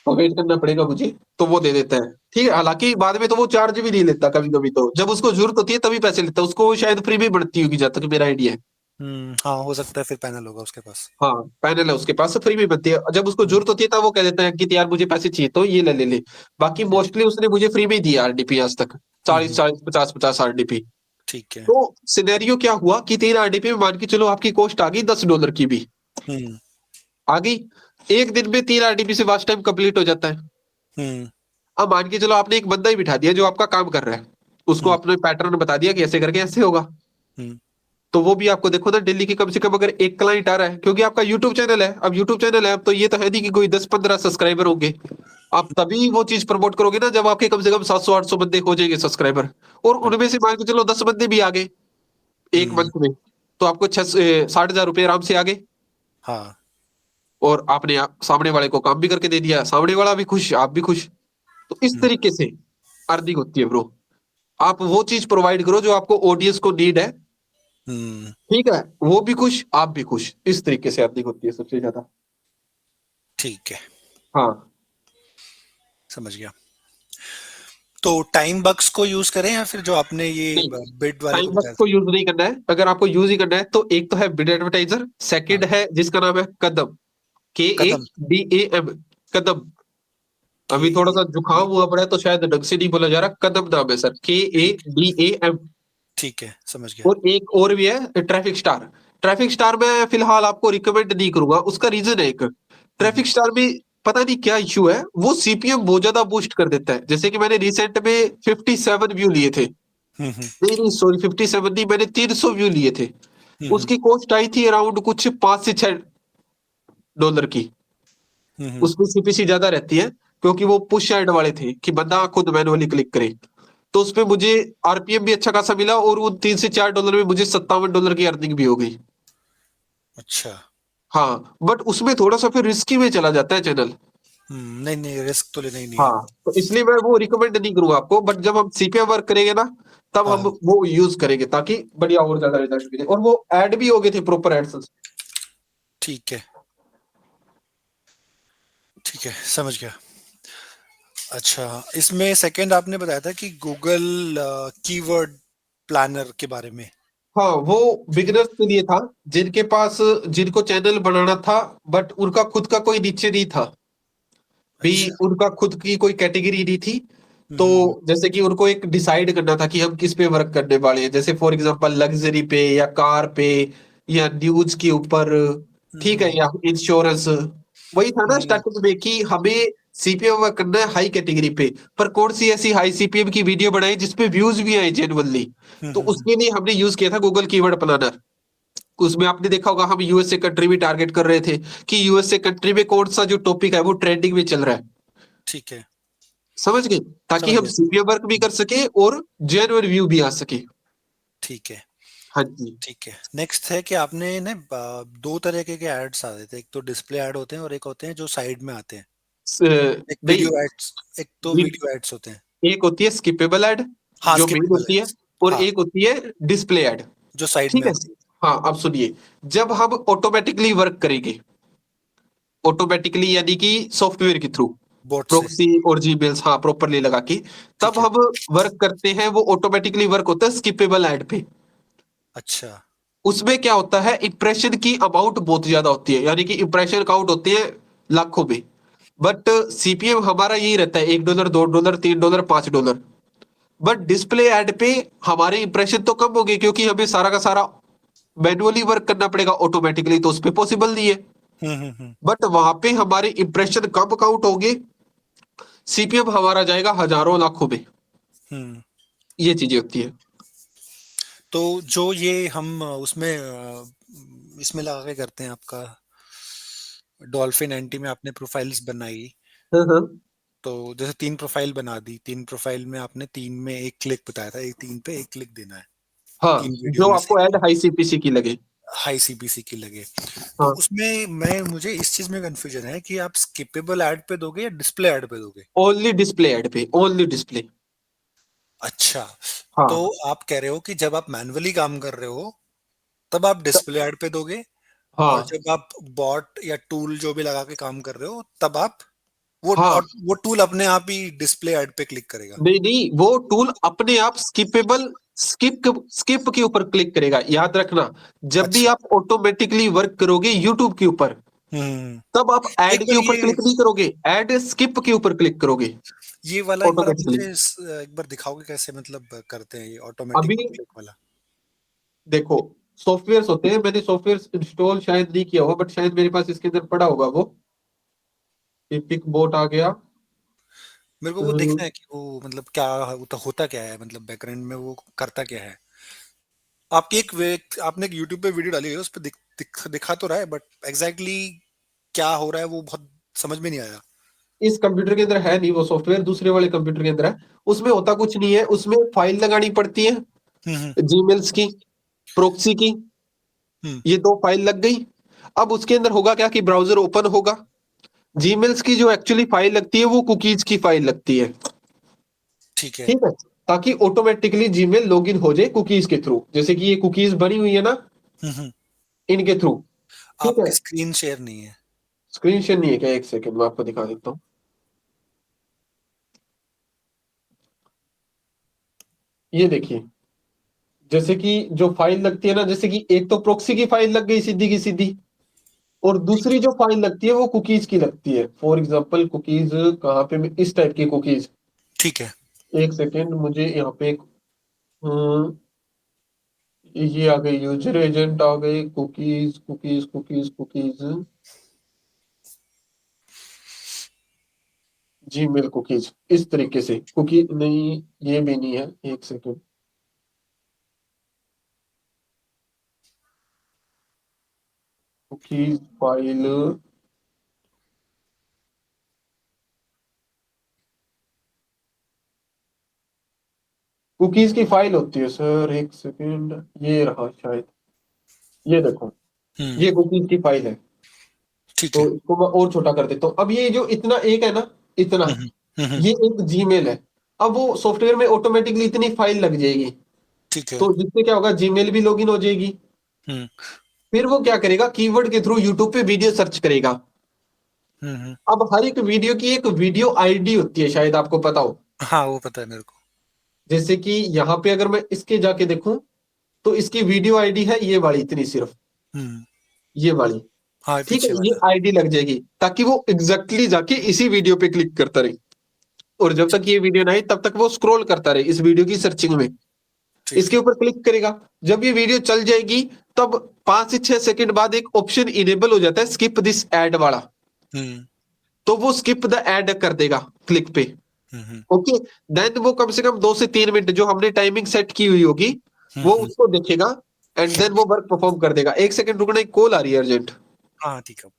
तो वेट करना पड़ेगा मुझे। तो वो दे देता है, ठीक है। हालांकि बाद में तो वो चार्ज भी नहीं लेता, कभी कभी तो जब उसको जरूरत होती है तभी पैसे लेता है। उसको शायद फ्री में बढ़ती होगी जहां तक मेरा आइडिया है। हाँ, हो सकता है फिर पैनल होगा उसके पास। हाँ, पैनल है उसके पास, फ्री में बनती है। जब उसको हम्म, जरूरत होती है तब वो कह देता है कि यार मुझे पैसे चाहिए तो ये ले ले। बाकी ठीक। मोस्टली उसने मुझे फ्री में ही दिया आरडीपी आज तक, चालीस हम्म। चालीस 50 50 आरडीपी। ठीक है। तो सिनेरियो क्या हुआ कि 3 आरडीपी में मान के चलो आपकी कॉस्ट आ गई $10 की भी हम्म। आ गई। एक दिन में 3 आरडीपी से वॉच टाइम कंप्लीट हो जाता है। हम्म। अब मान के चलो आपने एक बंदा ही बिठा दिया जो आपका काम कर रहा है, उसको हम्म। आपने पैटर्न बता दिया कि ऐसे करके ऐसे होगा। हम्म। तो वो भी आपको देखो ना, दिल्ली की कम से कम अगर एक क्लाइंट आ रहा है, क्योंकि आपका यूट्यूब चैनल है, अब यूट्यूब चैनल है, अब तो ये तो है नहीं कि कोई 10 15 सब्सक्राइबर होंगे। आप तभी वो चीज प्रमोट करोगे ना जब आपके कम से कम 700 800 बंदे हो जाएंगे सब्सक्राइबर, और उनमें से मान के चलो 10 बंदे भी आ गए एक हम्म। मंथ में, तो आपको 60,000 रुपये आराम से आ गए। हाँ। और आपने सामने वाले को काम भी करके दे दिया, सामने वाला भी खुश, आप भी खुश। तो इस हम्म। तरीके से अर्निंग होती है ब्रो। आप वो चीज प्रोवाइड करो जो आपको ऑडियंस को नीड है, हम्म। ठीक है, वो भी खुश आप भी खुश, इस तरीके से अर्निंग होती है सबसे ज्यादा। ठीक है, हाँ, समझ गया। तो टाइम बक्स को यूज करें या फिर जो आपने ये नहीं, बिड वाले को टाइम बक्स बताया को था? यूज नहीं करना है। अगर आपको यूज ही करना है तो एक तो है बिड एडवर्टाइजर, सेकंड हाँ। है जिसका नाम है कदम, कदम। KADAM, कदम। के अभी थोड़ा ए सा डी जुकाम हुआ पड़ा है तो शायद ढंग से नहीं बोला जा रहा, कदम नाम है सर, ठीक। KADAM। ठीक है, समझ गया। और एक और भी है ट्रैफिक स्टार। ट्रैफिक स्टार में फिलहाल आपको रिकमेंड नहीं करूंगा, उसका रीजन है एक, हम्म। ट्रैफिक स्टार में पता नहीं क्या इश्यू है, वो सीपीएम बहुत ज्यादा बूस्ट कर देता है। जैसे कि मैंने रिसेंट में 57 व्यू लिए थे, हम्म। नहीं नहीं सॉरी 57 नहीं, मैंने 300 व्यू लिए थे। हम्म। उसकी कॉस्ट आई थी अराउंड कुछ $5 से $6 की। हम्म। उसमें सीपीसी ज्यादा रहती है, क्योंकि वो पुश ऐड वाले थे कि बंदा खुद मैनुअली क्लिक करे। तो उसपे मुझे आरपीएम भी अच्छा खासा मिला, और वो $3 से $4 में मुझे $57 की अर्निंग भी हो गई। अच्छा। हाँ, बट उसमें थोड़ा सा फिर रिस्की में चला जाता है चैनल। नहीं नहीं, रिस्क तो लेना ही नहीं है। हाँ, तो इसलिए मैं वो रिकमेंड नहीं करूंगा आपको, बट जब हम सीपीएम वर्क करेंगे ना, तब हम हाँ। वो यूज करेंगे ताकि बढ़िया और ज्यादा रिजल्ट मिले। और वो ऐड भी हो गए थे प्रॉपर एड्स। ठीक है। ठीक है, समझ गया। अच्छा, इसमें सेकंड आपने बताया था कि गूगल कीवर्ड प्लानर के बारे में। हाँ, वो बिगिनर्स के लिए था, जिनके पास, जिनको चैनल बनाना था बट उनका खुद का कोई नीचे नहीं था, भी अच्छा। उनका खुद की कोई कैटेगरी नहीं थी। तो हम्म। जैसे कि उनको एक डिसाइड करना था कि हम किस पे वर्क करने वाले हैं, जैसे फॉर एग्जांपल लग्जरी पे या कार पे या न्यूज के ऊपर, ठीक है, हम्म। या इंश्योरेंस। वही था ना हम्म। स्टार्टिंग में कि हमें सीपीएम वर्क करना है हाई कैटेगरी पे, पर कौन सी ऐसी हाई सीपीएम की वीडियो बनाई जिसपे व्यूज भी आए जेन्युइनली। तो हम्म। उसके लिए हमने यूज किया था गूगल कीवर्ड प्लानर। उसमें आपने देखा होगा हम यूएसए कंट्री भी टारगेट कर रहे थे कि यूएसए कंट्री में कौन सा जो टॉपिक है वो ट्रेंडिंग में चल रहा है। ठीक है, समझ गए, ताकि समझ हम गया। सीपीएम वर्क भी कर सके और जेन्युइन व्यू भी आ सके। ठीक है। हाँ जी। ठीक है, नेक्स्ट है कि आपने ना दो तरह के एड्स आते थे, एक तो डिस्प्ले ऐड होते हैं और एक होते हैं जो साइड में आते हैं। एक नहीं, वीडियो एड्स, एक तो वीडियो एड्स होते हैं। एक होती है स्किपेबल ऐड हाँ, जो मेन स्किपेबल होती है, एड्स। और हाँ, एक होती है डिस्प्ले ऐड। जो साइड ठीक में है। आती है। हाँ, अब सुनिए, जब हम ऑटोमेटिकली वर्क करेंगे, ऑटोमेटिकली यानी कि सॉफ्टवेयर के थ्रू, बोट से। प्रोक्सी और जीमेल्स, हाँ, प्रॉपरली लगा के, तब ठीक है। हम वर्क करते हैं, वो ऑटोमेटिकली वर्क होता है स्किपेबल ऐड पे। अच्छा। उसमें क्या होता है, इंप्रेशन की अमाउंट बहुत ज्यादा होती है, यानी कि इंप्रेशन काउंट होते हैं लाखों में। बट सीपीएम हमारा यही रहता है, $1 $2 $3 $5। बट डिस्प्ले ऐड पे हमारे इंप्रेशन तो कम हो गए, क्योंकि हमें सारा का सारा मैनुअली वर्क करना पड़ेगा, ऑटोमेटिकली तो उस पे पॉसिबल नहीं है। हम्म। बट वहां पे हमारे इंप्रेशन कम काउंट होंगे, सीपीएम हमारा जाएगा हजारों लाखों में। हम्म। ये चीजें होती है। तो जो ये हम उसमें इसमें लगा के करते हैं आपका, डॉल्फिन एंटी में आपने प्रोफाइल्स बनाई, हाँ हाँ तो जैसे 3 प्रोफाइल बना दी, 3 प्रोफाइल में आपने 3 में 1 क्लिक बताया था, 3 पे 1 क्लिक देना है, हाँ, 3 वीडियो जो में से आपको ऐड हाई सीपीसी की लगे। हाई सीपीसी की लगे। तो हाँ, उसमें मैं मुझे इस चीज में कंफ्यूजन है कि आप स्किपेबल ऐड पे दोगे या डिस्प्ले ऐड पे दोगे। ओनली डिस्प्ले ऐड पे, ओनली डिस्प्ले। अच्छा, तो हाँ आप कह रहे हो कि जब आप मैन्युअली काम कर रहे हो तब आप त- डिस्प्ले ऐड पे दोगे, और हाँ जब आप बॉट या टूल जो भी लगा के काम कर रहे हो तब आप वो, हाँ, और वो टूल अपने आप ही डिस्प्ले ऐड पे क्लिक करेगा। नहीं नहीं, वो टूल अपने आप स्किपेबल, स्किप स्किप के ऊपर क्लिक करेगा, याद रखना। जब भी अच्छा। आप ऑटोमेटिकली वर्क करोगे यूट्यूब के ऊपर, हम्म। तब आप एक ऐड के बार ऊपर ये क्लिक नहीं करोगे, ऐड स्किप के ऊपर क्लिक करोगे ये वाला एक बार आप ऑटोमेटिकली। मुझे एक बार दिखाओगे कैसे मतलब करते हैं ये ऑटोमेटिक अभी क्लिक वाला। देखो, सॉफ्टवेयर्स होते हैं, मैंने सॉफ्टवेयर इंस्टॉल शायद नहीं किया होगा, बट शायद मेरे पास इसके अंदर पड़ा होगा वो। पिक बोट आ गया। मेरे को वो देखना है कि वो मतलब क्या होता क्या है, मतलब बैकग्राउंड में वो करता क्या है। आपकी आपने एक यूट्यूब पे वीडियो डाली है, उस पर दिखा तो रहा है, बट एग्जैक्टली क्या हो रहा है वो बहुत समझ में नहीं आया। इस कंप्यूटर के अंदर है नहीं वो सॉफ्टवेयर, दूसरे वाले कंप्यूटर के अंदर है। उसमें होता कुछ नहीं है, उसमें फाइल लगानी पड़ती है, हम्म। जीमेल्स की, प्रोक्सी की। हम्म। ये दो फाइल लग गई। अब उसके अंदर होगा क्या कि ब्राउजर ओपन होगा। जीमेल्स की जो एक्चुअली फाइल लगती है वो कुकीज की फाइल लगती है। ठीक है। ठीक है, ताकि ऑटोमेटिकली जीमेल लॉगिन हो जाए कुकीज के थ्रू, जैसे कि ये कुकीज बनी हुई है ना, हम्म। इनके थ्रू। ठीक है, आपकी स्क्रीन शेयर नहीं है। स्क्रीन शेयर नहीं है क्या? एक सेकंड मैं आपको दिखा देता हूँ। ये देखिए, जैसे कि जो फाइल लगती है ना, जैसे कि एक तो प्रोक्सी की फाइल लग गई सीधी की सीधी, और ठीक दूसरी है। जो फाइल लगती है वो कुकीज की लगती है। फॉर एग्जांपल कुकीज कहाँ पे, इस टाइप की कुकीज। ठीक है। एक सेकेंड, मुझे यहाँ पे एक ये आ गई, यूजर एजेंट आ गए, cookies cookies cookies cookies, Gmail cookies. इस तरीके से कुकी नहीं, ये भी नहीं है। एक सेकेंड, कुकीज फाइल, कुकीज की फाइल होती है सर। एक सेकेंड, ये रहा शायद, ये देखो, हम्म। ये कुकीज की फाइल है। ठीक तो है। इसको मैं और छोटा कर देता हूँ। अब ये जो इतना एक है ना, इतना, हम्म। हम्म। ये एक जीमेल है। अब वो सॉफ्टवेयर में ऑटोमेटिकली इतनी फाइल लग जाएगी, ठीक है। तो जिससे क्या होगा, जीमेल भी लॉगिन हो जाएगी। हम्म। फिर वो क्या करेगा, कीवर्ड के थ्रू यूट्यूब पे वीडियो सर्च करेगा। हम्म। अब हर एक वीडियो की एक वीडियो आईडी होती है, शायद आपको पता हो। हाँ वो पता है मेरे को। जैसे कि यहाँ पे अगर मैं इसके जाके देखूं, तो इसकी वीडियो आईडी है ये वाली, इतनी सिर्फ, हम्म। ये वाली। हाँ ठीक है, पीछे ये वाला। आईडी लग जाएगी, ताकि वो एग्जैक्टली जाके इसी वीडियो पे क्लिक करता रहे, और जब तक ये वीडियो ना आए तब तक वो स्क्रॉल करता रहे इस वीडियो की सर्चिंग में। ठीक इसके है। ऊपर क्लिक करेगा, जब ये वीडियो चल जाएगी, तब 5 से 6 सेकंड बाद एक ऑप्शन इनेबल हो जाता है, स्किप दिस एड वाला। हम्म। तो वो स्किप द एड कर देगा क्लिक पे। हम्म। ओके, देन वो कम से कम 2 से 3 मिनट जो हमने टाइमिंग सेट की हुई होगी, वो हम्म। उसको देखेगा, एंड देन वो वर्क परफॉर्म कर देगा। एक सेकंड रुकना, एक कॉल आ रही है अर्जेंट। हाँ ठीक है।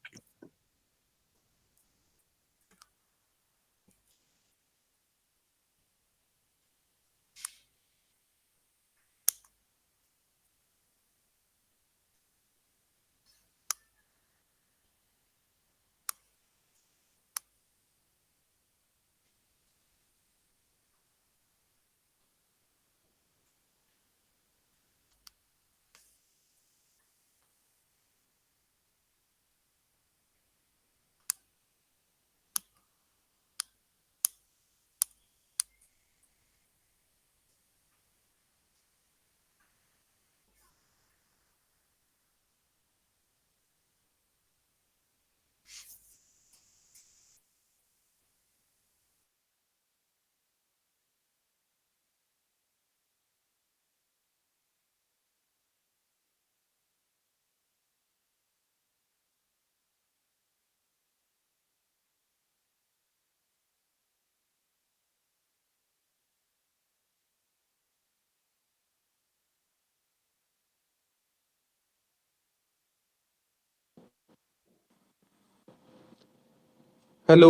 हेलो,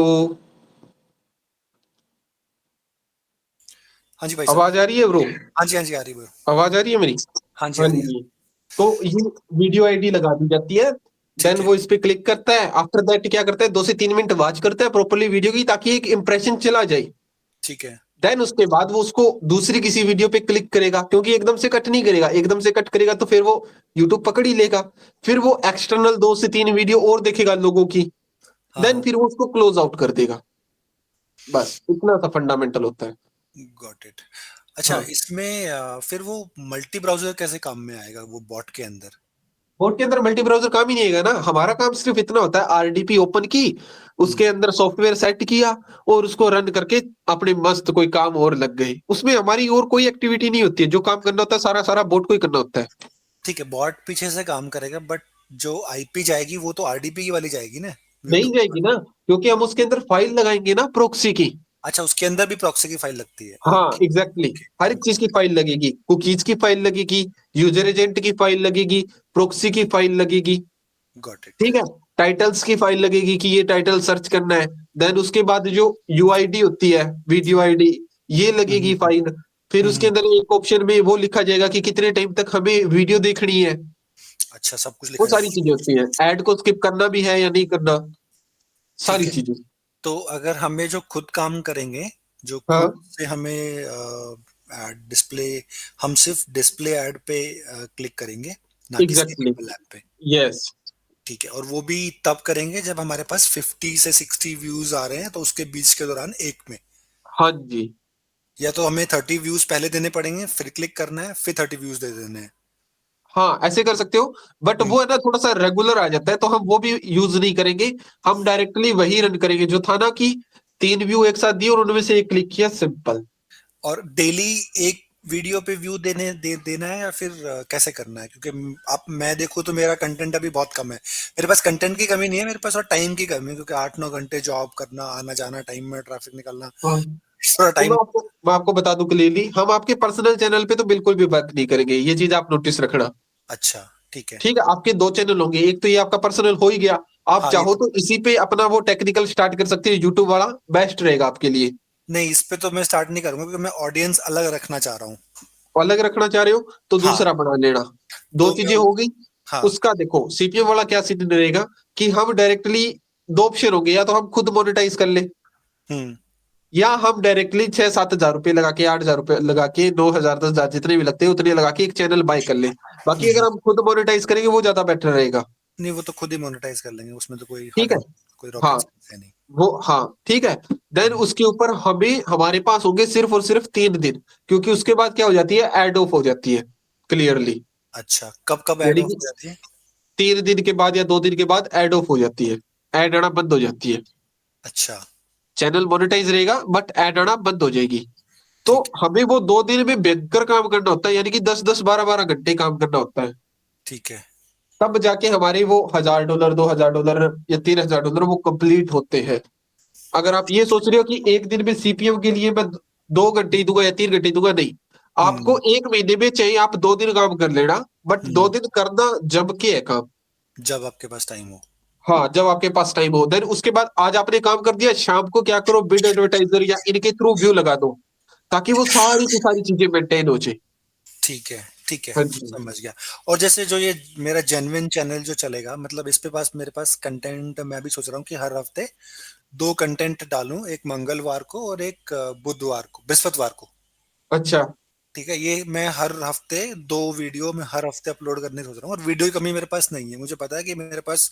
हाँ जी भाई साहब। आवाज आ रही है ब्रो? हाँ जी, हाँ जी, आ रही है। आवाज आ रही है मेरी? हाँ जी, हाँ आ रही है। जी। तो ये वीडियो आईडी लगा दी जाती है। देन ठीक है, वो इस पे क्लिक करता है। आफ्टर दैट क्या करता है, 2 से 3 मिनट वॉच करता है प्रॉपरली वीडियो की, ताकि एक इंप्रेशन चला जाए। ठीक है। देन उसके बाद वो उसको दूसरी किसी वीडियो पे क्लिक करेगा, क्योंकि एकदम से कट नहीं करेगा। एकदम से कट करेगा तो फिर वो यूट्यूब पकड़ ही लेगा। फिर वो एक्सटर्नल 2 से 3 वीडियो और देखेगा लोगों की। हाँ, देन हाँ। फिर वो उसको क्लोज आउट कर देगा। बस इतना सा फंडामेंटल होता है। Got it. अच्छा, हाँ, इसमें फिर वो मल्टी ब्राउज़र कैसे काम में आएगा वो बॉट के अंदर? बोट के अंदर मल्टी ब्राउजर काम ही नहीं आएगा ना। हमारा काम सिर्फ इतना होता है, आरडीपी ओपन की, हुँ, उसके अंदर सॉफ्टवेयर सेट किया और उसको रन करके अपने मस्त कोई काम और लग गए। उसमें हमारी और कोई एक्टिविटी नहीं होती है। जो काम करना होता है सारा सारा बोट को ही करना होता है। ठीक है, बॉट पीछे से काम करेगा, बट जो आईपी जाएगी वो तो आरडीपी की वाली जाएगी ना, नहीं यूट्यूब जाएगी पर। ना, क्योंकि हम उसके अंदर फाइल लगाएंगे ना प्रोक्सी की। अच्छा, उसके अंदर भी प्रॉक्सी की फाइल लगती है। हाँ, ओके, एग्जैक्टली ओके। हर एक चीज की फाइल लगेगी। कुकीज की फाइल लगेगी, यूजर एजेंट की फाइल लगेगी, प्रोक्सी की फाइल लगेगी। Got it. ठीक है। टाइटल्स की फाइल लगेगी कि ये टाइटल सर्च करना है। देन उसके बाद जो यूआईडी होती है, वीडियो आईडी, ये हुँ, लगेगी हुँ, फाइल। फिर हुँ, उसके हुँ। अंदर एक ऑप्शन में वो लिखा जाएगा कि कितने टाइम तक हमें वीडियो देखनी है। अच्छा, सब कुछ वो लिखा सारी जाएगा। चीजें होती हैं। ऐड को स्किप करना भी है या नहीं करना, ठीक सारी है। चीजें। तो अगर हमें जो खुद काम करेंगे, जो खुद हाँ, से हमें डिस्प्ले, हम सिर्फ डिस्प्ले ऐड पे क्लिक करेंगे, ना कि एग्जैक्टली। स्किपेबल ऐप पे। यस। ठीक है, और वो भी तब करेंगे जब हमारे पास 50 से 60 व्यूज आ रहे हैं, तो उसके बीच के दौरान एक में, हाँ जी। या तो हमें 30 व्यूज पहले देने पड़ेंगे, फिर क्लिक करना है, फिर 30 व्यूज दे देने हैं। हाँ, ऐसे कर सकते हो। बट हम्म। वो है ना, थोड़ा सा रेगुलर आ जाता है, तो हम वो भी यूज नहीं करेंगे। हम डायरेक्टली वही रन करेंगे जो था ना, कि 3 व्यू एक साथ दिए और उनमें से एक क्लिक किया, सिंपल। और डेली एक वीडियो पे व्यू देना है, या फिर कैसे करना है? क्योंकि आप, मैं देखूँ तो मेरा कंटेंट अभी बहुत कम है। मेरे पास कंटेंट की कमी नहीं है, मेरे पास और टाइम की कमी है, क्योंकि 8-9 घंटे जॉब करना, आना जाना, टाइम में ट्रैफिक निकलना, हाँ, थोड़ा तो टाइम। मैं आपको बता दूं क्लियरली, हम आपके पर्सनल चैनल पे तो बिल्कुल भी वर्क नहीं करेंगे। ये चीज आप नोटिस रखना। अच्छा, ठीक है। ठीक है, आपके 2 चैनल होंगे। एक तो ये आपका पर्सनल हो ही गया। आप हाँ, ये चाहो तो तो इसी पे अपना वो टेक्निकल स्टार्ट कर सकते हैं। यूट्यूब वाला बेस्ट रहेगा आपके लिए। नहीं, इस पे तो मैं स्टार्ट नहीं करूंगा, क्योंकि मैं ऑडियंस अलग रखना चाह रहा हूँ। अलग रखना चाह रहे हो तो हाँ, दूसरा बना लेना। दो तो मैं चीजें हो गई। हाँ। उसका देखो, सीपीएम वाला क्या सीन रहेगा कि हम डायरेक्टली, 2 ऑप्शन होंगे, या तो हम खुद मोनेटाइज कर ले, हम्म, या हम डायरेक्टली 6-7 हजार रुपए लगा के, 8 हजार रुपए लगा के, 9 हजार 10 हजार जितने भी लगते हैं उतने लगा के एक चैनल बाय कर ले। बाकी अगर हम्म। हम खुद मोनेटाइज करेंगे वो ज्यादा बेटर रहेगा। नहीं, वो तो खुद ही मोनेटाइज कर लेंगे, उसमें तो कोई ठीक है। कोई हाँ, रॉकेट साइंस है नहीं। वो हाँ, ठीक है। देन हम्म। उसके ऊपर हमें, हमारे पास होंगे सिर्फ और सिर्फ 3 दिन। क्योंकि उसके बाद क्या हो जाती है, एड ऑफ हो जाती है क्लियरली। अच्छा, कब कब ऐड यानी ऑफ कि हो जाती है? 3 दिन के बाद या 2 दिन के बाद एड ऑफ हो जाती है। एड आना बंद हो जाती है। अच्छा, चैनल मोनेटाइज रहेगा बट एड आना बंद हो जाएगी। तो ठीक है, हमें वो 2 दिन में बेहतर काम करना होता है, यानी कि 10-10 12-12 घंटे काम करना होता है। ठीक है। तब जाके हमारे वो $1000, $2000 या $3000 वो कंप्लीट होते हैं। अगर आप ये सोच रहे हो कि एक दिन में सीपीएम के लिए मैं 2 घंटे ही दूंगा या 3 घंटे दूंगा, नहीं। आपको हम्म, एक महीने में चाहिए आप 2 दिन काम कर लेना, बट दो हम्म। दिन करना जम के है काम। जब आपके पास टाइम हो। हाँ, जब आपके पास टाइम हो। देन उसके बाद आज आपने काम कर दिया, शाम को क्या करो, बिड एडवर्टाइजर या इनके थ्रू व्यू लगा दो, ताकि वो सारी की सारी चीजें मेंटेन हो जाए। ठीक है, ठीक है। हाँ जी। समझ गया। और जैसे जो ये मेरा जेन्युइन चैनल जो चलेगा, मतलब इस पे पास, मेरे पास कंटेंट, मैं भी सोच रहा हूँ कि हर हफ्ते 2 कंटेंट डालूं, एक मंगलवार को और एक बुधवार को, बृहस्पतिवार को। अच्छा। ठीक है, ये मैं हर हफ्ते 2 वीडियो में हर हफ्ते अपलोड करने सोच रहा हूँ, और वीडियो की कमी मेरे पास नहीं है, मुझे पता है कि मेरे पास,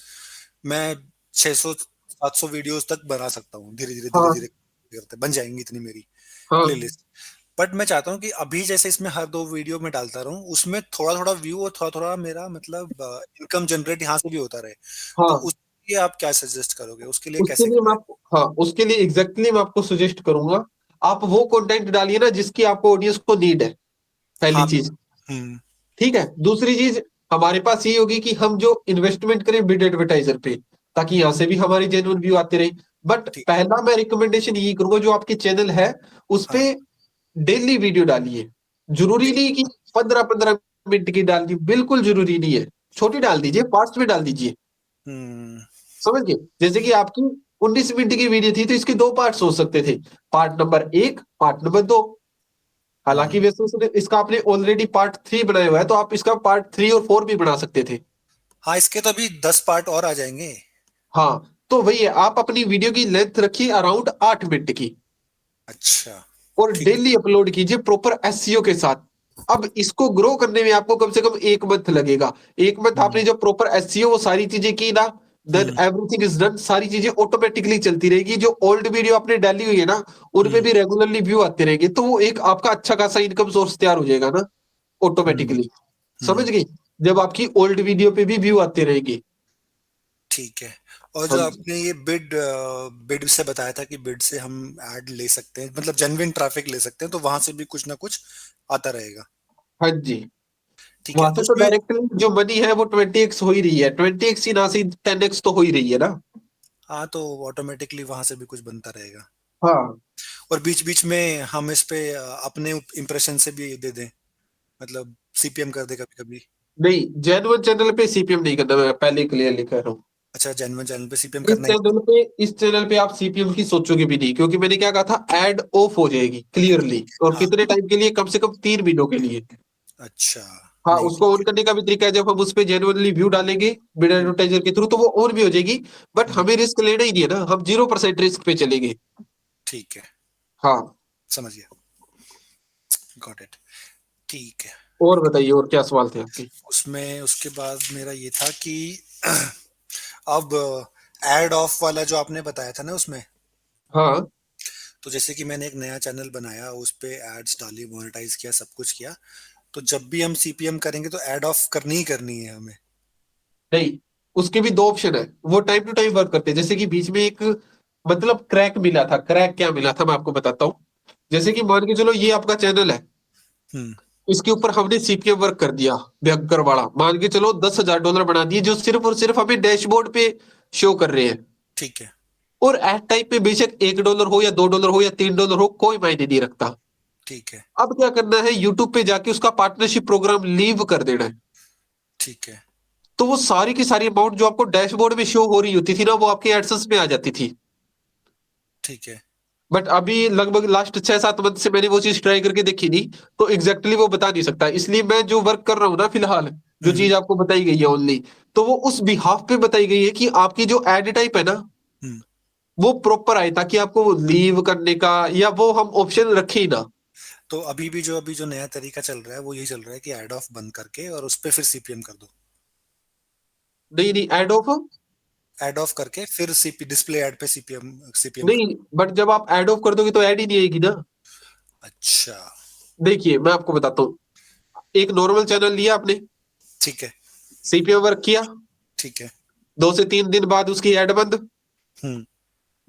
मैं 600-700 वीडियोस तक बना सकता हूँ, धीरे धीरे धीरे हाँ, धीरे करते बन जाएंगी इतनी मेरी हाँ, प्लेलिस्ट। बट मैं चाहता हूँ कि अभी जैसे इसमें हर 2 वीडियो में डालता रहूँ, उसमें थोड़ा थोड़ा व्यू और थोड़ा थोड़ा मेरा मतलब इनकम जनरेट यहाँ से भी होता रहे। तो हाँ। उसके लिए आप क्या सजेस्ट करोगे, उसके लिए उसके कैसे लिए मैं करें? आपको, हाँ, उसके लिए एग्जैक्टली मैं आपको सजेस्ट करूंगा। आप वो कंटेंट डालिए ना जिसकी आपको ऑडियंस को नीड है, पहली हाँ। चीज। हम्म। ठीक है। दूसरी चीज, हमारे पास ये होगी कि हम जो इन्वेस्टमेंट करें बिड एडवर्टाइजर पे, ताकि यहाँ से भी हमारी जेन्युइन व्यू आते रहे। बट ठीक। पहला मैं रिकमेंडेशन यही करूंगा, जो आपके चैनल है उस पे हाँ। डेली वीडियो डालिए। जरूरी दे- नहीं कि 15-15 मिनट की डालनी, बिल्कुल जरूरी नहीं है। छोटी डाल दीजिए, पार्ट्स में डाल दीजिए। हम्म। समझ गए? जैसे कि आपकी 19 मिनट की वीडियो थी, तो इसके 2 पार्ट्स हो सकते थे, पार्ट नंबर 1, पार्ट नंबर 2। हालांकि हम्म, वैसे उसने इसका आपने ऑलरेडी पार्ट 3 बनाया हुआ है, तो आप इसका पार्ट 3 और 4 भी बना सकते थे। हाँ, इसके तो अभी 10 पार्ट और आ जाएंगे। हाँ, तो वही है, आप अपनी वीडियो की लेंथ रखिए अराउंड 8 मिनट की, अच्छा। और ठीक है। डेली अपलोड कीजिए प्रॉपर एसईओ के साथ। अब इसको ग्रो करने में आपको कम से कम 1 मंथ लगेगा। 1 मंथ हम्म, आपने जो प्रॉपर एसईओ वो सारी चीजें की ना, then hmm, everything is done, सारी चीजें ऑटोमेटिकली चलती रहेगी। जो ओल्ड वीडियो आपने डाली हुई है ना, उनपे हम्म, भी रेगुलरली व्यू आते रहेंगे, तो वो एक आपका अच्छा खासा इनकम सोर्स तैयार हो जाएगा ना, हम्म, ऑटोमेटिकली। समझ हम्म। गई? जब आपकी ओल्ड वीडियो पे भी व्यू आते रहेंगे। ठीक है। और हाँ जो जी। आपने ये बिड बिड से बताया था कि बिड से हम ऐड ले सकते हैं, मतलब जेन्युइन ट्रैफिक ले सकते हैं, तो वहां से भी कुछ ना कुछ आता रहेगा। हाँ जी। ठीक है, वहां तो से तो उसमें। डायरेक्टली जो मनी है वो 20x हो ही रही है, 20x ही ना, सी 10x तो हो ही रही है ना। हाँ, तो ऑटोमेटिकली वहां से भी कुछ बनता रहेगा। हाँ। और बीच बीच में हम इस पे अपने इंप्रेशन से भी दे दें, मतलब सीपीएम कर दे कभी कभी। नहीं, जेन्युइन चैनल पे सीपीएम नहीं करना, मैं पहले क्लियरली कह रहा हूँ। अच्छा, जेन्युइन चैनल पे सीपीएम इस करना ही। चैनल पे इस चैनल पे आप सीपीएम की सोचोगे भी नहीं, क्योंकि मैंने क्या कहा था, एड ऑफ हो जाएगी क्लियरली, और हाँ। कितने टाइम के लिए, कम से कम 3 महीनों के लिए। अच्छा। हाँ, नहीं, उसको ठीक ऑन करने का भी तरीका है, जब हम उस पे जेन्युइनली व्यू डालेंगे बिड है। एडवर्टाइजर के थ्रू, तो वो ऑन भी हो जाएगी। बट हम्म, हमें रिस्क लेना ही नहीं है ना, हम 0% रिस्क पे चलेंगे। ठीक है। हाँ। समझ गया। Got it. ठीक है। और बताइए, और क्या सवाल थे आपके? उसमें उसके बाद मेरा ये था कि अब एड ऑफ वाला जो आपने बताया था ना उसमें, हाँ। तो जैसे कि मैंने एक नया चैनल बनाया, उस पे एड्स डाली, मोनेटाइज किया, सब कुछ किया, तो जब भी हम सीपीएम करेंगे तो ऐड ऑफ करनी ही करनी है हमें। नहीं, उसके भी 2 ऑप्शन है, वो टाइम टू टाइम वर्क करते हैं। जैसे कि बीच में एक मतलब क्रैक मिला था, क्रैक क्या मिला था मैं आपको बताता हूँ। जैसे कि मान के चलो ये आपका चैनल है, हम्म। इसके ऊपर हमने सीपीएम वर्क कर दिया भयंकर बड़ा, मान के चलो $10,000 बना दिए, जो सिर्फ और सिर्फ हमें डैशबोर्ड पे शो कर रहे हैं। ठीक है। और एट टाइम पे बेशक $1 हो या $2 हो या $3 हो, कोई मायने नहीं रखता। ठीक है। अब क्या करना है, यूट्यूब पे जाके उसका पार्टनरशिप प्रोग्राम लीव कर देना है। ठीक है। तो वो सारी की सारी अमाउंट जो आपको डैशबोर्ड में शो हो रही होती थी ना, वो आपके एडसेंस में आ जाती थी। ठीक है। बट अभी लगभग लास्ट 6-7 मंथ से मैंने वो चीज ट्राई करके देखी नहीं, तो एग्जैक्टली वो बता नहीं सकता। इसलिए मैं जो वर्क कर रहा हूँ ना फिलहाल, जो हम्म, चीज आपको बताई गई है ओनली, तो वो उस बिहाफ पे बताई गई है कि आपकी जो एड टाइप है ना, हम्म। वो प्रॉपर आए, ताकि आपको लीव करने का या वो हम ऑप्शन रखे ही ना। तो अभी जो नया तरीका चल रहा है वो यही चल रहा है कि ऐड ऑफ बंद करके और उस पे फिर सीपीएम कर दो। नहीं नहीं, एड ऑफ। ऐड ऑफ करके फिर सीपी डिस्प्ले ऐड पे सीपीएम सीपीएम कर। नहीं, बट जब आप एड ऑफ कर दोगे तो ऐड ही नहीं आएगी ना। अच्छा। देखिए मैं आपको बताता हूँ, एक नॉर्मल चैनल लिया आपने, ठीक है। सीपीएम वर्क किया, ठीक है। 2 से 3 दिन बाद उसकी एड बंद। हम्म।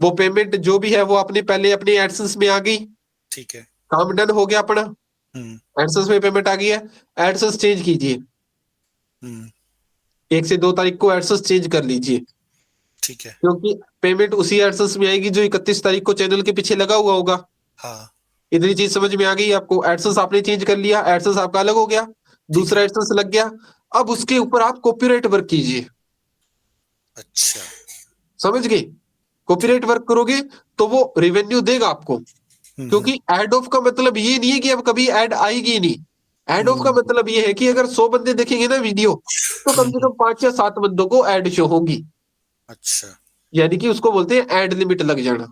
वो पेमेंट जो भी है वो अपने पहले अपनी एडसेंस में आ गई, ठीक है। काम डन हो गया अपना, हम्म। एडसेंस में पेमेंट आ गई है। एडसेंस चेंज कीजिए, हम्म। 1 से 2 तारीख को एडसेंस चेंज कर लीजिए, ठीक है। क्योंकि पेमेंट उसी एडसेंस में आएगी जो 31 तारीख को चैनल के पीछे लगा हुआ होगा। हाँ। इतनी चीज समझ में आ गई आपको? एडसेंस आपने चेंज कर लिया, एडसेंस आपका अलग हो गया, ठीक है। दूसरा एडसेंस लग गया। अब उसके ऊपर आप कॉपीराइट वर्क कीजिए। अच्छा। समझ गए? ठीक। कॉपीराइट वर्क करोगे तो वो रेवेन्यू देगा आपको। हम्म, क्योंकि एड ऑफ का मतलब ये नहीं है कि अब कभी एड आएगी ही नहीं। एड ऑफ का हम्म, मतलब ये है कि अगर 100 बंदे देखेंगे ना वीडियो, तो कम से हम्म। कम 5 या 7 बंदों को एड शो होगी। अच्छा। यानी कि उसको बोलते हैं एड लिमिट लग जाना।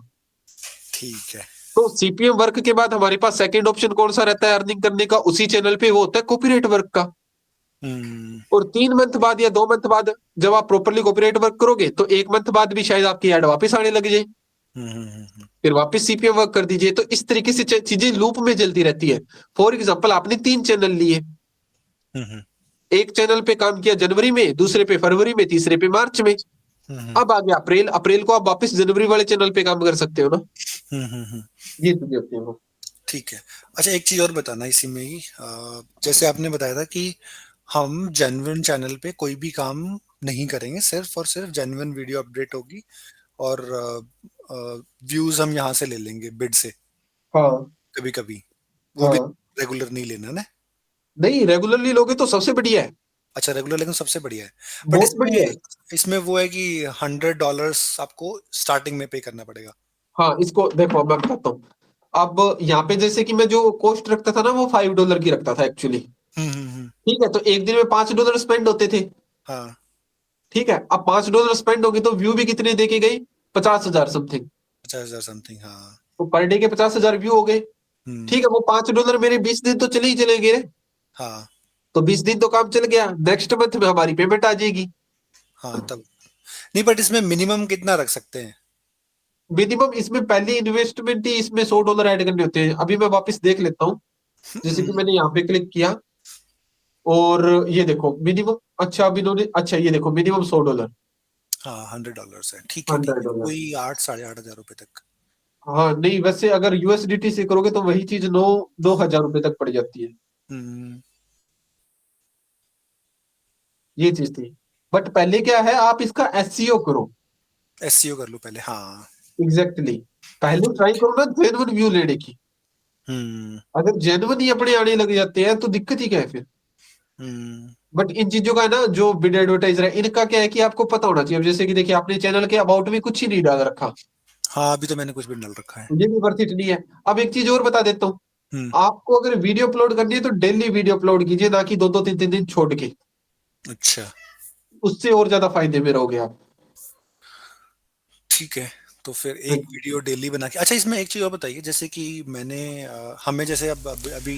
ठीक है। तो सीपीएम वर्क के बाद हमारे पास सेकंड ऑप्शन कौन सा रहता है अर्निंग करने का उसी चैनल पे? वो होता है कॉपीराइट वर्क का। हम्म, और 3 मंथ बाद या 2 मंथ बाद जब आप प्रॉपरली कॉपीराइट वर्क करोगे, तो 1 मंथ बाद भी शायद आपकी एड वापस आने लग जाए, हम्म, फिर वापस सीपीएम वर्क कर दीजिए। तो इस तरीके से चीजें लूप में चलती रहती है। फॉर एग्जाम्पल, आपने 3 चैनल लिए, हम्म, एक चैनल पे काम किया जनवरी में, दूसरे पे फरवरी में, तीसरे पे मार्च में। हम्म, अब आ गया अप्रैल, अप्रैल को आप वापस जनवरी वाले चैनल पे काम कर सकते हो ना। हम्म। ये चीजें होती है वो। ठीक है। अच्छा, एक चीज और बताना इसी में ही, जैसे आपने बताया था कि हम जेन्युइन चैनल पे कोई भी काम नहीं करेंगे, सिर्फ और सिर्फ जेन्युइन वीडियो अपडेट होगी, और व्यूज हम यहाँ से ले लेंगे बिड से, हाँ। कभी कभी, वो भी हाँ। रेगुलर नहीं लेना ना। नहीं, रेगुलरली लोगे तो सबसे बढ़िया है। अच्छा रेगुलर लेकिन सबसे बढ़िया है। बट बहुत इसमें बढ़िया है। इसमें वो है कि $100 आपको स्टार्टिंग में पे करना पड़ेगा। हाँ, इसको देखो मैं बताता हूँ। अब यहाँ पे जैसे कि मैं जो कॉस्ट रखता था ना वो $5 की रखता था एक्चुअली। हम्म। ठीक है, तो एक दिन में $5 स्पेंड होते थे। हाँ, ठीक है, अब $5 स्पेंड हो गए तो व्यू भी कितने देके गई? 50,000 समथिंग। 50,000 समथिंग, हाँ। तो पर डे के 50,000 व्यू हो गए। हम्म। ठीक है, वो $5 मेरे 20 दिन तो चले ही चलेंगे। हाँ तो 20 दिन तो काम चल गया, नेक्स्ट मंथ में हमारी पेमेंट आ जाएगी। हाँ तब। नहीं, बट इसमें मिनिमम कितना रख सकते हैं? मिनिमम इसमें पहली इन्वेस्टमेंट ही इसमें $100 ऐड करने होते हैं। अभी मैं वापस देख लेता हूँ। जैसे कि हम्म, मैंने यहाँ पे क्लिक किया और ये देखो मिनिमम, अच्छा अभी इन्होंने, अच्छा ये देखो मिनिमम $100। हाँ $100 है, ठीक है ठीक है, $100। कोई 8 साढ़े 8 हजार रुपए तक। हाँ नहीं, वैसे अगर यूएसडीटी से करोगे तो वही चीज 9-2 हजार रुपए तक पड़ जाती है। हम्म। ये चीज थी। बट पहले क्या है, आप इसका एसईओ करो। एसईओ कर लो पहले, हाँ। एग्जैक्टली पहले ट्राई करो ना जेन्युइन व्यू लेने की। हम्म। अगर जेन्युइन ही अपने आने लग जाते हैं तो दिक्कत ही क्या है फिर। हम्म। बट इन चीजों का है ना, जो बिड एडवर्टाइजर है इनका क्या है कि आपको पता होना चाहिए। अब जैसे कि देखिए आपने चैनल के अबाउट में कुछ ही नहीं डाल रखा, हाँ, अभी तो मैंने कुछ भी डाल रखा है। तो ये भी वर्थ इट नहीं है। अब एक चीज और बता देता हूँ। हम्म। आपको अगर वीडियो अपलोड करनी है तो डेली वीडियो अपलोड कीजिए, ना कि 2-2 3-3 दिन छोड़ के। अच्छा, उससे और ज्यादा फायदे में रहोगे आप। ठीक है। तो फिर हाँ एक वीडियो डेली बना के, अच्छा इसमें एक चीज और बताइए, जैसे कि मैंने हमें जैसे अब अभी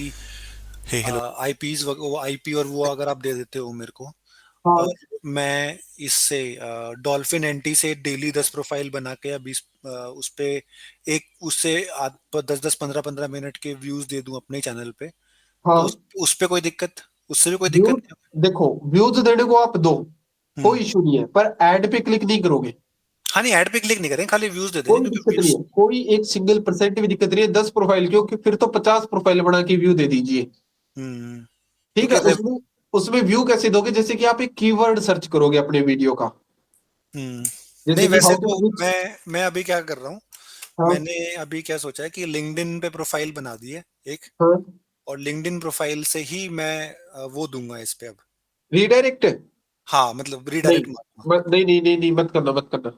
हे हेलो आईपीज, वो आईपी और वो अगर आप दे देते हो मेरे को, हाँ और मैं इससे डॉल्फिन एंटी से डेली 10 प्रोफाइल बना के या 20 उस पे एक उससे 10-10 15-15 मिनट के व्यूज दे दूं अपने चैनल पे, तो हाँ। उस पे कोई दिक्कत, उससे भी कोई दिक्कत व्यूज, नहीं? देखो व्यूज देने को आप दो, हम्म। कोई इशू नहीं है, पर एड पे क्लिक नहीं करोगे। हाँ, नहीं ऐड पे क्लिक नहीं करें, खाली व्यूज दे देंगे कोई क्योंकि दिक्कत नहीं व्यूज। है, कोई एक सिंगल परसेंट भी दिक्कत नहीं है। 10 प्रोफाइल क्योंकि फिर तो 50 प्रोफाइल बना के व्यू दे दीजिए। हम्म। ठीक है, क्योंकि उसमें उसमें व्यू कैसे दोगे? जैसे कि आप एक कीवर्ड सर्च करोगे अपने वीडियो का। हम्म। नहीं जैसे कि वैसे हाउ टू तो रिच। मैं अभी क्या कर रहा हूँ, हाँ मैंने अभी क्या सोचा है कि लिंक्डइन पे प्रोफाइल बना दी है एक, हाँ। और लिंक्डइन प्रोफाइल से ही मैं वो दूंगा इस पे अब। रीडायरेक्ट हाँ मतलब नहीं, रीडायरेक्ट मारूंगा। नहीं नहीं नहीं नहीं, मत करना मत करना।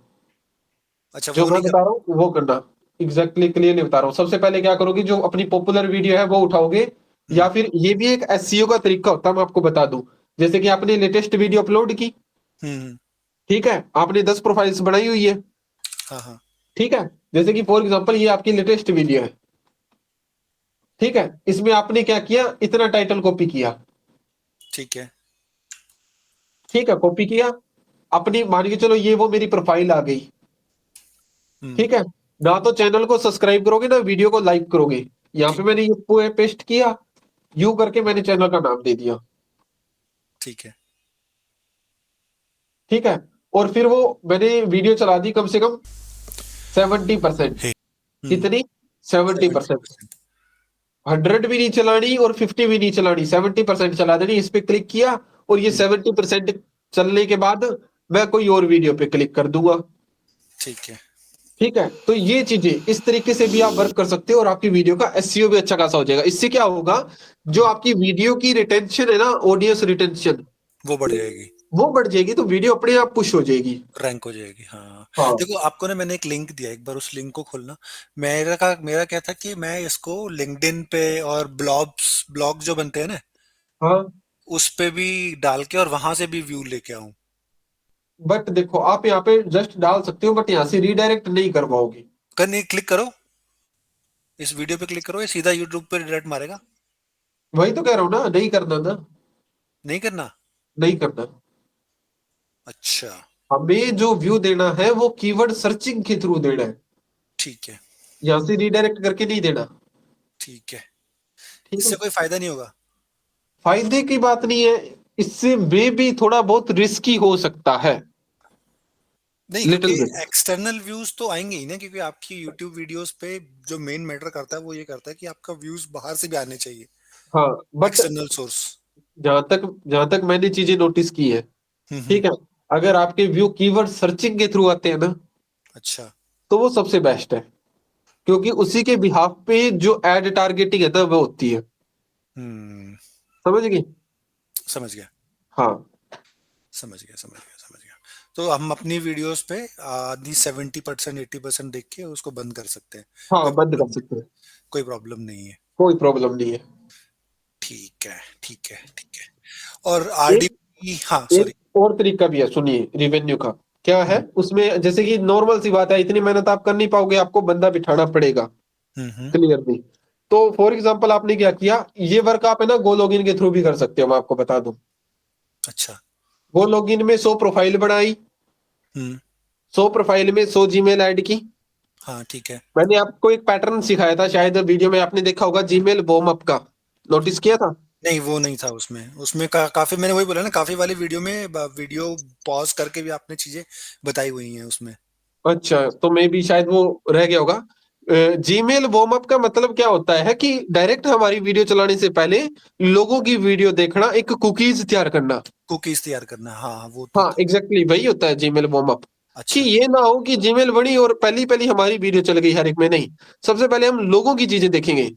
अच्छा, जो वो मैं नहीं बता करना। रहा हूँ वो करना। एग्जैक्टली क्लियरली बता रहा हूँ। सबसे पहले क्या करोगे, जो अपनी पॉपुलर वीडियो है वो उठाओगे। हम्म। या फिर ये भी एक एसईओ का तरीका होता है, मैं आपको बता दूं। जैसे कि आपने लेटेस्ट वीडियो अपलोड की, हम्म। ठीक है, आपने 10 प्रोफाइल्स बनाई हुई है। हाँ हाँ। ठीक है, जैसे कि फॉर एग्जांपल ये आपकी लेटेस्ट वीडियो है। ठीक है, इसमें आपने क्या किया, इतना टाइटल कॉपी किया। ठीक है। ठीक है, कॉपी किया। अपनी मान के चलो ये वो मेरी प्रोफाइल आ गई। हम्म। ठीक है, ना तो चैनल को सब्सक्राइब करोगे ना वीडियो को लाइक करोगे। यहाँ पे ठीक। मैंने ये पेस्ट किया, यू करके मैंने चैनल का नाम दे दिया। ठीक है। ठीक है, और फिर वो मैंने वीडियो चला दी कम से कम 70%। हे। हम्म। कितनी? 70%। 70%। 100 भी नहीं चलानी और 50 भी नहीं चलानी, 70% चला देनी। इस पे क्लिक किया और ये हम्म। 70% चलने के बाद मैं कोई और वीडियो पे क्लिक कर दूंगा। ठीक है। ठीक है, तो ये चीजें इस तरीके से भी आप वर्क कर सकते हो और आपकी वीडियो का एसईओ भी अच्छा खासा हो जाएगा। इससे क्या होगा, जो हम्म। आपकी वीडियो की रिटेंशन है ना, ऑडियंस रिटेंशन, वो बढ़ जाएगी। वो बढ़ जाएगी, तो वीडियो अपने आप पुश हो जाएगी। रैंक हो जाएगी, हाँ। हाँ देखो आपको ना मैंने एक लिंक दिया, एक बार उस लिंक को खोलना। मेरा क्या था कि मैं इसको लिंक्डइन पे और ब्लॉग जो बनते हैं ना, हाँ। उस पे भी डाल के और वहां से भी व्यू लेके आऊं। बट देखो आप यहाँ पे जस्ट डाल सकते हो, बट यहाँ से रीडायरेक्ट नहीं कर पाओगे। करने क्लिक करो, इस वीडियो पे क्लिक करो, ये सीधा यूट्यूब पे डायरेक्ट मारेगा। वही तो कह रहा हूँ ना, नहीं करना ना। नहीं करना। नहीं करना। अच्छा। हमें जो व्यू देना है वो कीवर्ड सर्चिंग के थ्रू देना है। ठीक है। यहाँ से रीडायरेक्ट करके नहीं देना। ठीक है। ठीक है, इससे कोई फायदा नहीं होगा? फायदे की बात नहीं है। इससे वे भी थोड़ा बहुत रिस्की हो सकता है। नहीं, क्योंकि लिटिल बिट। एक्सटर्नल व्यूज तो आएंगे ही ना, क्योंकि आपकी यूट्यूब वीडियोस पे जो मेन मैटर करता है वो ये करता है कि आपका व्यूज बाहर से भी आने चाहिए, हाँ बट एक्सटर्नल सोर्स। जहां तक मैंने चीजें नोटिस की है, हम्म। ठीक है, अगर आपके व्यू कीवर्ड सर्चिंग के थ्रू आते हैं ना, अच्छा। तो वो सबसे बेस्ट है। क्योंकि उसी के बिहाफ पे जो एड टारगेटिंग है ना वो होती है। हम्म। समझ गए? समझ गया। हाँ। समझ गया, समझ गया, समझ गया। तो हम अपनी वीडियोस पे आधी 70% 80% देख के उसको बंद कर सकते हैं। हाँ, कोई बंद प्रॉब्लम कर नहीं, सकते हैं, कोई प्रॉब्लम नहीं है। कोई प्रॉब्लम नहीं है। ठीक है, ठीक है, ठीक है। और एक आरडीपी, हाँ एक सॉरी। और तरीका भी है, सुनिए, रिवेन्यू का। क्या है उसमें, जैसे कि नॉर्मल सी बात है, इतनी मेहनत आप कर नहीं पाओगे, आपको बंदा बिठाना पड़ेगा, हम्म। क्लियरली। तो फॉर एग्जांपल आपने क्या किया, ये वर्क आप है ना गो लॉगिन के थ्रू भी कर सकते हो, मैं आपको बता दूं। अच्छा। गो लॉगिन में 100 प्रोफाइल बनाई, हम्म। 100 प्रोफाइल में 100 जीमेल ऐड की। हाँ ठीक है। मैंने आपको एक पैटर्न सिखाया था, शायद वीडियो में आपने देखा होगा, जीमेल वार्म अप का, नोटिस किया था? नहीं वो नहीं था उसमें, उसमें काफी, मैंने वही बोला ना, काफी वाली वीडियो में वीडियो पॉज करके भी आपने चीजें बताई हुई हैं उसमें। अच्छा, तो मे भी शायद वो रह गया होगा। जीमेल वार्म अप का मतलब क्या होता है कि डायरेक्ट हमारी वीडियो चलाने से पहले लोगों की वीडियो देखना, एक कुकीज तैयार करना। कुकीज तैयार करना, हाँ हाँ, वो तो हाँ, था। एग्जैक्टली वही होता है जीमेल वार्म अप। कि अच्छा। ये ना हो कि जीमेल बनी और पहली पहली हमारी वीडियो चल गई हर एक में, नहीं। सबसे पहले हम लोगों की चीजें देखेंगे,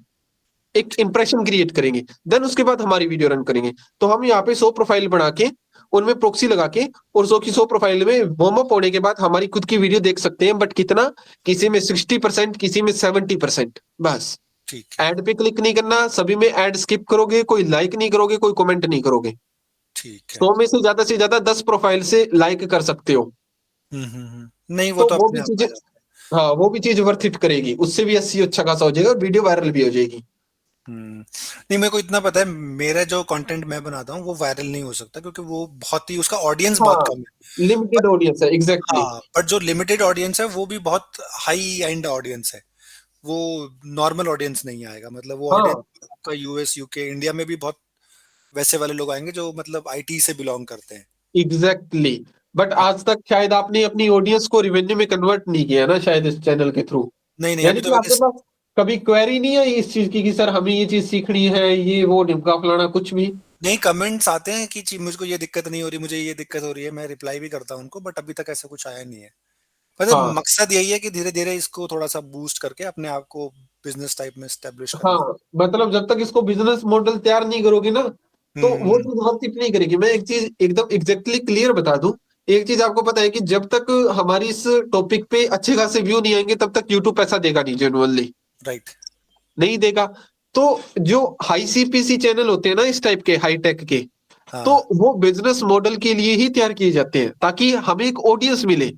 एक इंप्रेशन क्रिएट करेंगे, देन उसके बाद हमारी वीडियो रन करेंगे। तो हम यहाँ पे 100 प्रोफाइल बना के, उनमें प्रोक्सी लगा के, और 100 की 100 प्रोफाइल में वार्म अप होने के बाद हमारी खुद की वीडियो देख सकते हैं, बट कितना, किसी में 60%, किसी में 70%, बस। ठीक है। एड पे क्लिक नहीं करना, सभी में एड स्किप करोगे, कोई लाइक नहीं करोगे, कोई कमेंट नहीं करोगे। ठीक है। 100 में से ज्यादा 10 प्रोफाइल से लाइक कर सकते हो। नहीं वो तो तो वो अपने भी आप चीजें, आ जाता है। हाँ, वो भी चीज वर्थ इट करेगी, उससे भी एसईओ अच्छा खासा हो जाएगा और वीडियो वायरल भी हो जाएगी। नहीं मेरे को इतना पता है, मेरा जो कंटेंट मैं बनाता हूँ वो वायरल नहीं हो सकता, क्योंकि वो बहुत ही, उसका ऑडियंस बहुत हाँ, कम है। लिमिटेड बट ऑडियंस है, एग्जैक्टली। हाँ, बट जो लिमिटेड ऑडियंस है वो भी बहुत हाई एंड ऑडियंस है। वो नॉर्मल ऑडियंस नहीं आएगा, मतलब वो हाँ, ऑडियंस आपका यूएस यूके इंडिया में भी बहुत वैसे वाले लोग आएंगे जो मतलब आईटी से बिलोंग करते हैं। एग्जैक्टली। बट हाँ। आज तक शायद आपने अपनी ऑडियंस को रिवेन्यू में कन्वर्ट नहीं किया ना, शायद इस चैनल के थ्रू। नहीं नहीं, यानी अभी तो कि मैंने आपके पास कभी क्वेरी नहीं आई इस चीज की कि सर हमें ये चीज सीखनी है, ये वो ढिमका फलाना कुछ भी? नहीं, कमेंट्स आते हैं कि मुझको ये दिक्कत नहीं हो रही, मुझे ये दिक्कत हो रही है, मैं रिप्लाई भी करता हूँ उनको, बट अभी तक ऐसा कुछ आया नहीं है। मतलब हाँ, मकसद यही है कि धीरे धीरे इसको थोड़ा सा बूस्ट करके अपने आप को बिजनेस टाइप में स्टेब्लिश करना। हाँ, मतलब जब तक इसको बिजनेस मॉडल तैयार नहीं करोगे ना, तो वो हम्म। चीज वर्क नहीं करेगी। मैं एक चीज एकदम एग्जैक्टली क्लियर बता दूं, एक चीज आपको पता है कि जब तक हमारी इस टॉपिक पे अच्छे खासे व्यू नहीं आएंगे, तब तक यूट्यूब पैसा देगा नहीं, जेनुअनली राइट। नहीं देगा। तो जो हाई सीपीसी चैनल होते हैं ना इस टाइप के, हाई टेक के, तो हाँ। वो बिजनेस मॉडल के लिए ही तैयार किए जाते हैं, ताकि हमें एक ऑडियंस मिले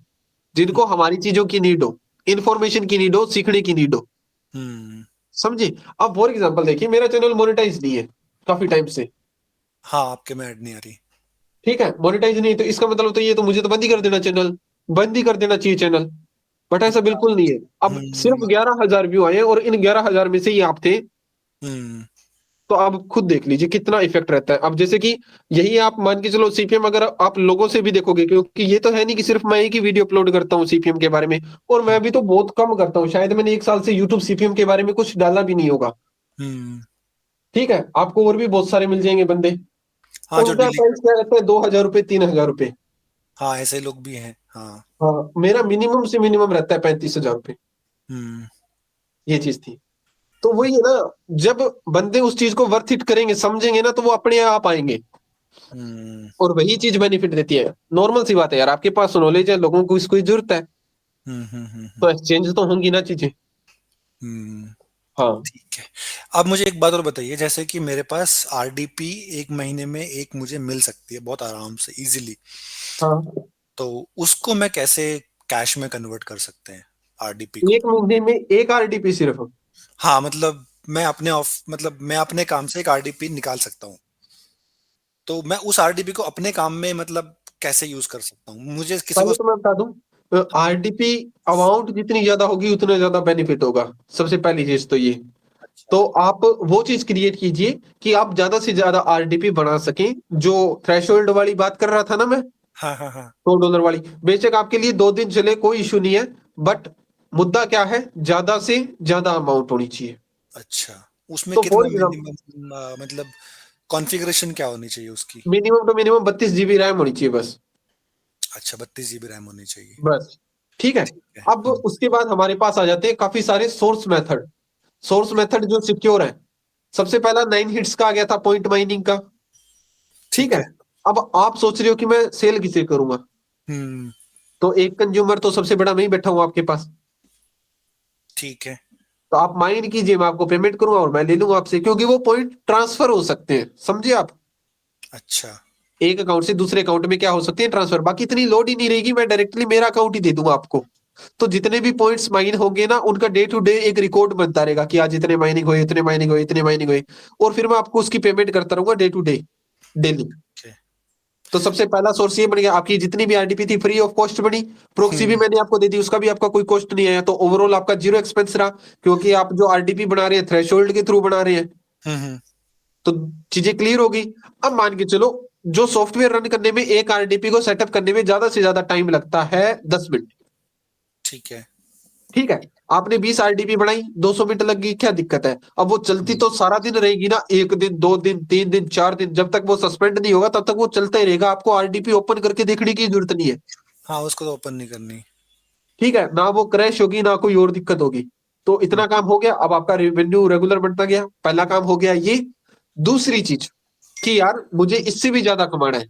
जिनको हमारी चीजों की नीड हो, इंफॉर्मेशन की नीड हो, सीखने की नीड हो। हम्म। समझे? अब फॉर एग्जांपल देखिए, मेरा चैनल मोनेटाइज नहीं है काफी टाइम से। हाँ, आपके में ऐड नहीं आ रही। ठीक है, मोनेटाइज नहीं है, तो इसका मतलब तो ये तो मुझे तो बंद ही कर देना चैनल, बंद ही कर देना चाहिए चैनल। बट ऐसा बिल्कुल नहीं है। अब सिर्फ हम्म। 11,000 व्यू आए हैं, और इन 11,000 में से ही आप थे। हम्म। तो आप खुद देख लीजिए कितना इफेक्ट रहता है। अब जैसे कि यही आप मान के चलो, सीपीएम अगर आप लोगों से भी देखोगे, क्योंकि ये तो है नहीं कि सिर्फ मैं ही की वीडियो अपलोड करता हूँ सीपीएम के बारे में, और मैं भी तो बहुत कम करता हूँ, शायद मैंने 1 साल से यूट्यूब सीपीएम के बारे में कुछ डाला भी नहीं होगा। हम्म। ठीक है, आपको और भी बहुत सारे मिल जाएंगे बंदे, हाँ, जो उनका डेली। प्राइस क्या रहता है, 2,000 रुपये, 3,000 रुपये। हाँ, ऐसे लोग भी हैं, हाँ। हाँ, मेरा मिनिमम से मिनिमम रहता है 35,000 रुपये। हम्म। ये चीज थी। तो वही है ना, जब बंदे उस चीज को वर्थ इट करेंगे, समझेंगे ना, तो वो अपने आप आएंगे। हम्म। और वही चीज बेनिफिट देती है। नॉर्मल सी बात है यार, आपके पास नॉलेज है, लोगों को इसको जरूरत है, तो एक्सचेंज तो होंगी ना चीजें। हम्म। हाँ, ठीक है। अब मुझे एक बात और बताइए, जैसे कि मेरे पास आरडीपी एक महीने में एक मुझे मिल सकती है बहुत आराम से, इजीली। हाँ, तो उसको मैं कैसे कैश में कन्वर्ट कर सकते हैं, आरडीपी को? एक महीने में एक आरडीपी सिर्फ? हाँ मतलब मैं अपने ऑफ मतलब मैं अपने काम से एक आरडीपी निकाल सकता हूँ, तो मैं उस आरडीपी को अपने काम में मतलब कैसे यूज कर सकता हूँ, मुझे किसी को। पहले तो मैं बता दूं, आरडीपी अमाउंट जितनी ज्यादा होगी उतना ज्यादा बेनिफिट होगा। सबसे पहली चीज तो ये। अच्छा। तो आप वो चीज क्रिएट कीजिए कि आप ज्यादा से ज्यादा आरडीपी बना सकें। जो थ्रेशोल्ड वाली बात कर रहा था ना मैं, हाँ हाँ हाँ। $100 वाली, बेशक आपके लिए 2 दिन चले, कोई इशू नहीं है। बट मुद्दा क्या है, ज्यादा से ज्यादा अमाउंट होनी चाहिए। अच्छा, उसमें तो फॉर कितना एग्जाम्पल, मिनिमम मतलब कॉन्फ़िगरेशन क्या होनी चाहिए उसकी? Minimum two minimum 32 GB RAM होनी चाहिए, बस। अच्छा, 32 GB रैम होनी चाहिए। बस, ठीक है। ठीक है। अब उसके बाद हमारे पास आ जाते हैं काफी सारे सोर्स मेथड। सोर्स मेथड जो सिक्योर है। सबसे पहला 9 हिट्स का आ गया था, पॉइंट माइनिंग का। ठीक ठीक है। है। अब आप सोच रहे हो कि मैं सेल किसे करूंगा, हम्म। तो एक कंज्यूमर तो सबसे बड़ा मैं ही बैठा हूं आपके पास। ठीक है। तो आप माइंड कीजिए, मैं आपको पेमेंट करूंगा और मैं ले लूंगा आपसे, क्योंकि वो पॉइंट ट्रांसफर हो सकते हैं, समझे आप। अच्छा। एक अकाउंट से दूसरे अकाउंट में क्या हो सकती है, ट्रांसफर। बाकी इतनी लोड ही नहीं रहेगी, मैं डायरेक्टली मेरा अकाउंट ही दे दूंगा आपको। तो जितने भी पॉइंट्स माइन होंगे ना, उनका डे टू डे एक रिकॉर्ड बनता रहेगा कि आज इतने माइनिंग हुए, इतने माइनिंग हुए, इतने माइनिंग हुए। और फिर मैं आपको उसकी पेमेंट करता रहूंगा day to day, daily. Okay. तो सबसे पहला सोर्स ये बन गया, आपकी जितनी भी आरडीपी थी फ्री ऑफ कॉस्ट बनी। प्रोक्सी भी हम्म। मैंने आपको दे दी, उसका भी आपका कोई कॉस्ट नहीं आया, तो ओवरऑल आपका जीरो एक्सपेंस रहा। क्योंकि आप जो आरडीपी बना रहे हैं थ्रेशोल्ड के थ्रू बना रहे हैं। हम्म। तो चीजें क्लियर होगी। अब मान के चलो, जो सॉफ्टवेयर रन करने में एक आरडीपी को सेटअप करने में ज्यादा से ज्यादा टाइम लगता है 10 मिनट। ठीक है। ठीक है। आपने 20 आरडीपी बनाई, 200 मिनट लग गई, क्या दिक्कत है। अब वो चलती हम्म। तो सारा दिन रहेगी ना, 1 दिन 2 दिन 3 दिन 4 दिन, जब तक वो सस्पेंड नहीं होगा तब तक वो चलता ही रहेगा। आपको आरडीपी ओपन करके देखने की जरूरत नहीं है। हाँ, उसको तो ओपन नहीं करनी। ठीक है ना, वो क्रैश होगी ना कोई और दिक्कत होगी। तो इतना काम हो गया, अब आपका रेवेन्यू रेगुलर बनता गया, पहला काम हो गया ये। दूसरी चीज कि यार मुझे इससे भी ज्यादा कमाना है,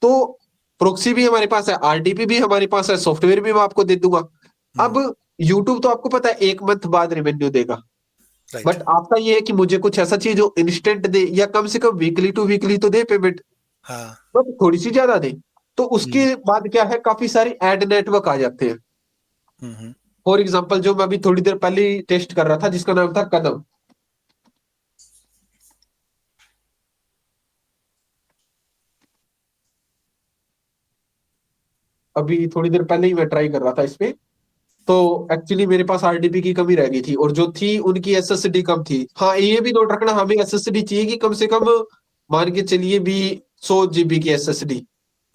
तो प्रोक्सी भी हमारे पास है, आरडीपी भी हमारे पास है, सॉफ्टवेयर भी मैं आपको दे दूंगा। हम्म। अब यूट्यूब तो आपको पता है 1 मंथ बाद रेवेन्यू देगा। राइट। बट आपका ये है कि मुझे कुछ ऐसा चीज जो इंस्टेंट दे, या कम से कम वीकली टू वीकली तो दे पेमेंट, हाँ। बट थोड़ी सी ज्यादा दे। तो हम्म। उसके बाद क्या है, काफी सारे एड नेटवर्क आ जाते हैं। हम्म। फॉर एग्जाम्पल, जो मैं अभी थोड़ी देर पहले ही टेस्ट कर रहा था, जिसका नाम था कदम। अभी थोड़ी देर पहले ही मैं ट्राई कर रहा था इस पे। तो एक्चुअली मेरे पास आरडीपी की कमी रह गई थी, और जो थी उनकी एसएसडी कम थी। हाँ, ये भी नोट रखना, हमें एसएसडी चाहिए कि कम से कम मान के चलिए भी 100 GB की एसएसडी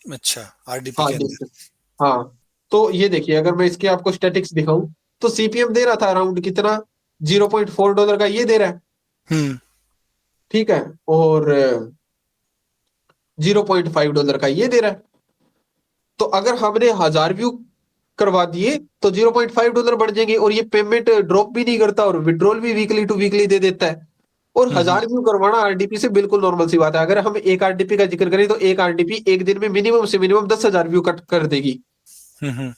अच्छा, आरडीपी के हार्ड अंदर। डिस्क। हाँ। तो ये देखिए, अगर मैं इसके आपको स्टैटिक्स दिखाऊं, तो सीपीएम दे रहा था अराउंड कितना, $0.4 का ये दे रहा है। हम्म। ठीक है। और $0.5 का ये दे रहा है। तो अगर हमने 1000 व्यू करवा दिए, तो $0.5 बढ़ जाएंगे, और ये पेमेंट ड्रॉप भी नहीं करता, और विड्रॉल भी वीकली टू वीकली दे देता है। और हम्म। 1000 व्यू करवाना आरडीपी से बिल्कुल नॉर्मल सी बात है। अगर हम एक आरडीपी का जिक्र करें, तो एक आरडीपी एक दिन में मिनिमम से मिनिमम 10,000 व्यू कट कर देगी, हम्म।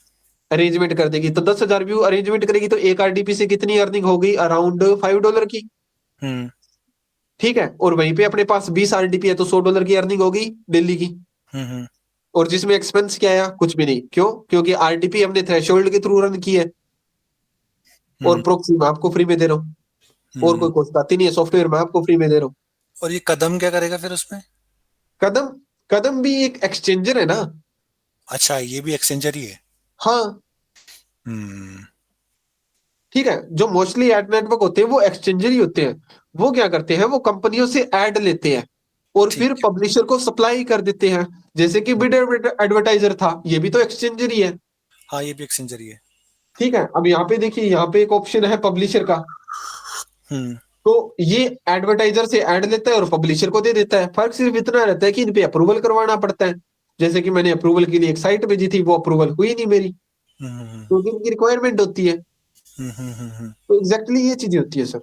अरेंजमेंट कर देगी। तो 10,000 व्यू अरेंजमेंट करेगी, तो एक आरडीपी से कितनी अर्निंग होगी, अराउंड $5 की। हम्म। ठीक है। और वहीं पे अपने पास 20 आरडीपी है, तो $100 की अर्निंग होगी डेली की। हम्म। और जिसमें एक्सपेंस क्या आया, कुछ भी नहीं। क्यों? क्योंकि आरडीपी हमने थ्रेशोल्ड के थ्रू रन की है, और हम्म। प्रोक्सी मैं आपको फ्री में दे रहा हूँ। और हम्म। कोई कॉस्ट आती नहीं है, सॉफ्टवेयर मैं आपको फ्री में दे रहा हूँ। और ये कदम क्या करेगा फिर उसमें? कदम, कदम भी एक एक्सचेंजर है ना। अच्छा, ये भी एक्सचेंजर ही है। हाँ। हम्म। ठीक है। जो मोस्टली एड नेटवर्क होते हैं वो एक्सचेंजर ही होते हैं। वो क्या करते हैं, वो कंपनियों से एड लेते हैं, और फिर ठीक पब्लिशर को सप्लाई कर देते हैं। जैसे कि है। बिड एडवर्टाइजर था, ये भी तो एक्सचेंजर ही है। हाँ, ये भी एक्सचेंजर ही है। ठीक है। अब यहाँ पे देखिए, यहाँ पे एक ऑप्शन है पब्लिशर का। हम्म। तो ये एडवर्टाइजर से ऐड लेता है और पब्लिशर को दे देता है। फर्क सिर्फ इतना रहता है कि इन पे अप्रूवल करवाना पड़ता है। जैसे कि मैंने अप्रूवल के लिए एक साइट भेजी थी, वो अप्रूवल हुई नहीं मेरी, हम्म। क्योंकि इनकी रिक्वायरमेंट होती है। हम्म। तो एग्जैक्टली ये चीजें होती है सर।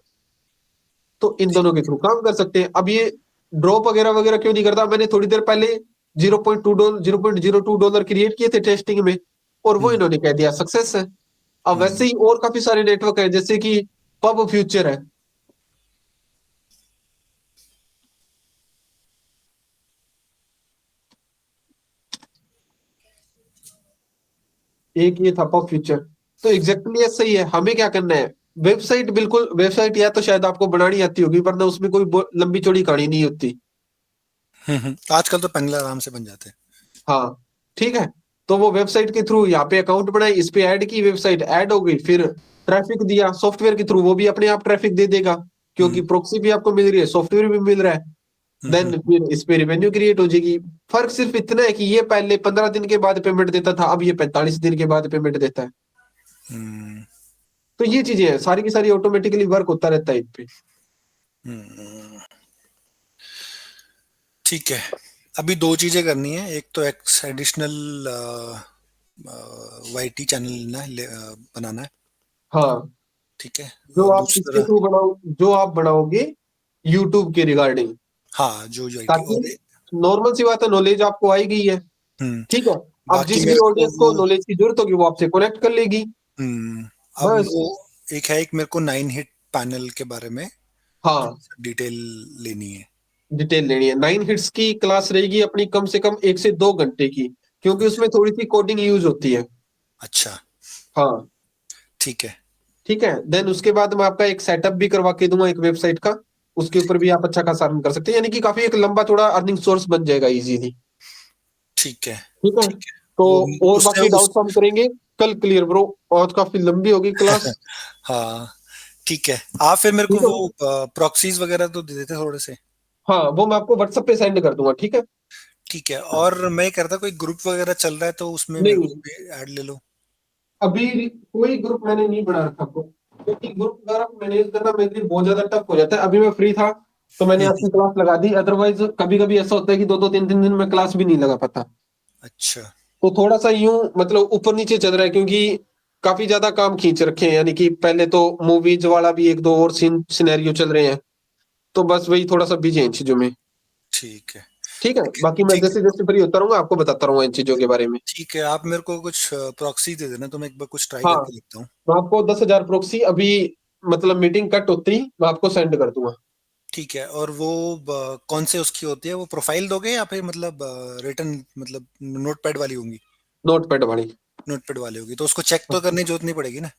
तो इन दोनों के थ्रू काम कर सकते हैं। अब ये ड्रॉप वगैरह वगैरह क्यों नहीं करता, मैंने थोड़ी देर पहले $0.2 $0.02 क्रिएट किए थे टेस्टिंग में, और वो हम्म। इन्होंने कह दिया सक्सेस है। अब हम्म। वैसे ही और काफी सारे नेटवर्क है, जैसे कि पब फ्यूचर है। एक ये था पब फ्यूचर। तो एग्जैक्टली ऐसा ही है। हमें क्या करना है, वेबसाइट, बिल्कुल वेबसाइट या तो शायद आपको बनानी आती होगी, वरना उसमें कोई लंबी चौड़ी कहानी नहीं होती। आजकल तो पैनल आराम से बन जाते हैं। हाँ। ठीक है। तो वो वेबसाइट के थ्रू यहाँ पे अकाउंट बनाई, इस पे ऐड की, वेबसाइट ऐड हो गई, फिर ट्रैफिक दिया सॉफ्टवेयर के थ्रू, वो भी अपने आप ट्रैफिक दे देगा, क्योंकि हम्म। प्रोक्सी भी आपको मिल रही है, सॉफ्टवेयर भी मिल रहा है। हम्म। देन फिर इस पे रेवेन्यू क्रिएट हो जाएगी। फर्क सिर्फ इतना है कि ये पहले 15 दिन के बाद पेमेंट देता था, अब ये 45 दिन के बाद पेमेंट देता है। हम्म। तो ये चीजें हैं, सारी की सारी ऑटोमेटिकली वर्क होता रहता है इन पे। हम्म। ठीक है। अभी दो चीजें करनी है, एक तो एक्स एडिशनल वाईटी चैनल बनाना है। हाँ। ठीक है। जो और आप किसके दूसरा, थ्रू बनाओ, जो आप बनाओगे यूट्यूब के रिगार्डिंग, हाँ, जो वाईटी, ताकि और नॉर्मल सी बात है, नॉलेज आपको आई गई है, हम्म ठीक है। अब बाकी जिस भी मेरे को ऑडियंस को वो नॉलेज की जरूरत होगी वो आपसे कनेक्ट कर लेगी। हम्म अब बस। वो एक है, एक मेरे को 9 हिट पैनल के बारे में हाँ, डिटेल लेनी है। डिटेल लेनी है। 9 हिट्स की क्लास रहेगी अपनी कम से कम 1 से 2 घंटे की, क्योंकि अच्छा। उसमें थोड़ी सी कोडिंग यूज होती है। अच्छा। हाँ, ठीक है। ठीक है। देन उसके बाद मैं आपका एक सेटअप भी करवा के दूंगा एक वेबसाइट का, उसके ऊपर भी आप अच्छा खासा अर्न कर सकते हैं, यानी कि काफी एक लंबा चौड़ा अर्निंग सोर्स बन जाएगा इजीली। ठीक है। ठीक है। ठीक है। तो वो और उससे बाकी उस डाउट्स हम करेंगे कल क्लियर ब्रो, आज काफी लंबी होगी क्लास। हाँ ठीक है। आप फिर मेरे को ठीक है। वो प्रॉक्सीज वगैरह तो दे देते थोड़े से। हाँ, वो मैं आपको व्हाट्सएप पे सेंड कर दूंगा, ठीक है। ठीक है। और मैं कह रहा था कोई ग्रुप वगैरह चल रहा है तो उसमें मेरे नहीं, को भी ऐड ले लो। अभी कोई ग्रुप मैंने नहीं बना रखा आपको, क्योंकि ग्रुप वगैरह को मैनेज करना मेरे लिए बहुत ज्यादा टफ हो जाता है। अभी मैं फ्री था तो मैंने हम्म, आपकी क्लास लगा दी, अदरवाइज कभी कभी ऐसा होता है कि 2 2 3 3 दिन में क्लास भी नहीं लगा पाता। अच्छा। तो थोड़ा सा यूं मतलब ऊपर नीचे चल रहा है, क्योंकि काफी ज्यादा काम खींच रखे हैं, यानी कि पहले तो मूवीज वाला भी एक दो और सीन सिनेरियो चल रहे हैं, तो बस वही थोड़ा सा बिजी है इन चीजों में। ठीक है। ठीक है, बाकी मैं ठीक है। जैसे जैसे फ्री होता रहूंगा आपको बताता रहूंगा इन चीजों के बारे में। ठीक है। आप मेरे को कुछ प्रॉक्सी दे देना तो मैं एक बार कुछ ट्राई हाँ, करके देखता हूँ। मैं आपको 10,000 प्रोक्सी अभी मतलब मीटिंग कट होती ही मैं आपको सेंड कर दूंगा। ठीक है। और वो कौन से उसकी होती है, वो प्रोफाइल दोगे या फिर मतलब रिटर्न, मतलब नोटपैड वाली होंगी? नोट पैड वाली। नोटपैड वाली होगी तो उसको चेक तो करने की जरूरत नहीं पड़ेगी ना?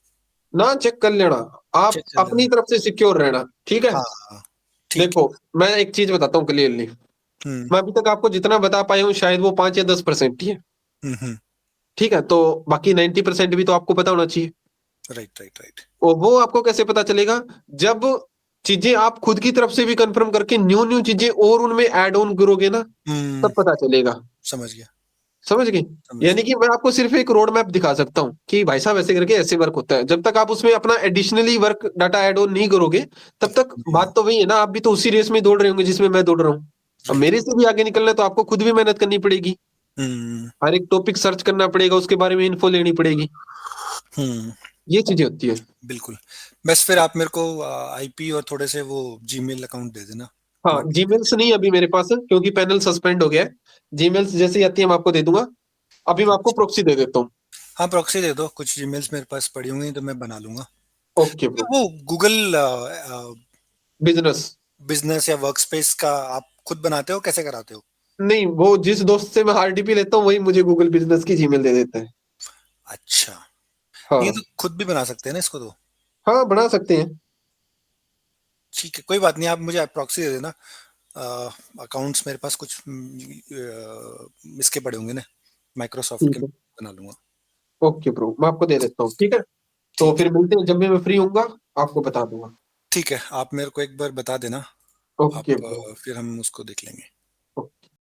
ना, चेक कर लेना, आप चेक कर अपनी लेना। तरफ से सिक्योर रहना, ठीक है। हाँ हाँ, ठीक देखो, मैं एक चीज बताता हूँ क्लियरली, है। मैं अभी तक आपको जितना बता पाया हूँ शायद वो 5 या 10% ही है, हम्म। ठीक है। तो बाकी 90% भी तो आपको पता होना चाहिए। Right right right. और वो आपको कैसे पता चलेगा, जब चीजें आप खुद की तरफ से भी कंफर्म करके न्यू न्यू चीजें और उनमें ऐड ऑन करोगे ना, हम्म। तब पता चलेगा। समझ गया। समझ गए। समझ यानी कि मैं आपको सिर्फ एक रोड मैप दिखा सकता हूँ कि भाई साहब ऐसे करके ऐसे वर्क होता है, जब तक आप उसमें अपना additionally work data add on नहीं करोगे तब तक बात तो वही है ना, आप भी तो उसी रेस में दौड़ रहे होंगे जिसमें मैं दौड़ रहा हूँ। अब राइट। मेरे से भी आगे निकलना है तो आपको खुद भी मेहनत करनी पड़ेगी, हम्म। हर एक टॉपिक सर्च करना पड़ेगा, उसके बारे में इन्फो लेनी पड़ेगी, हम्म। ये चीजें होती है। बिल्कुल। बस फिर आप मेरे को आईपी और थोड़े से वो जीमेल अकाउंट दे देना। हाँ, लॉगिन के जीमेल्स लिए। नहीं अभी मेरे पास, क्योंकि पैनल सस्पेंड हो गया है। जीमेल्स जैसे ही आती है मैं आपको दे दूंगा। अभी मैं आपको अच्छा। प्रोक्सी दे देता हूँ। हाँ प्रॉक्सी दे दो, कुछ जीमेल्स मेरे पास पड़ी हुई हैं तो मैं बना लूंगा। Okay bro. वो गूगल बिजनेस। बिजनेस या वर्कस्पेस का आप खुद बनाते हो, कैसे कराते हो? नहीं, वो जिस दोस्त से मैं आरडीपी लेता हूँ वही मुझे गूगल बिजनेस की जीमेल दे देता है। अच्छा। ये तो हाँ। खुद भी बना सकते हैं ना इसको तो? हाँ, बना सकते हैं। ठीक है, कोई बात नहीं, आप मुझे प्रॉक्सी दे देना। अकाउंट्स मेरे पास कुछ इसके पड़े होंगे ना, माइक्रोसॉफ्ट के, ठीक है। बना लूंगा। ओके ब्रो, मैं आपको दे देता हूँ, ठीक है। तो ठीक है। फिर मिलते हैं जब भी मैं फ्री होऊंगा, आपको बता दूंगा। ठीक है, आप मेरे को एक बार बता देना। ओके आप ब्रो। फिर हम उसको देख लेंगे।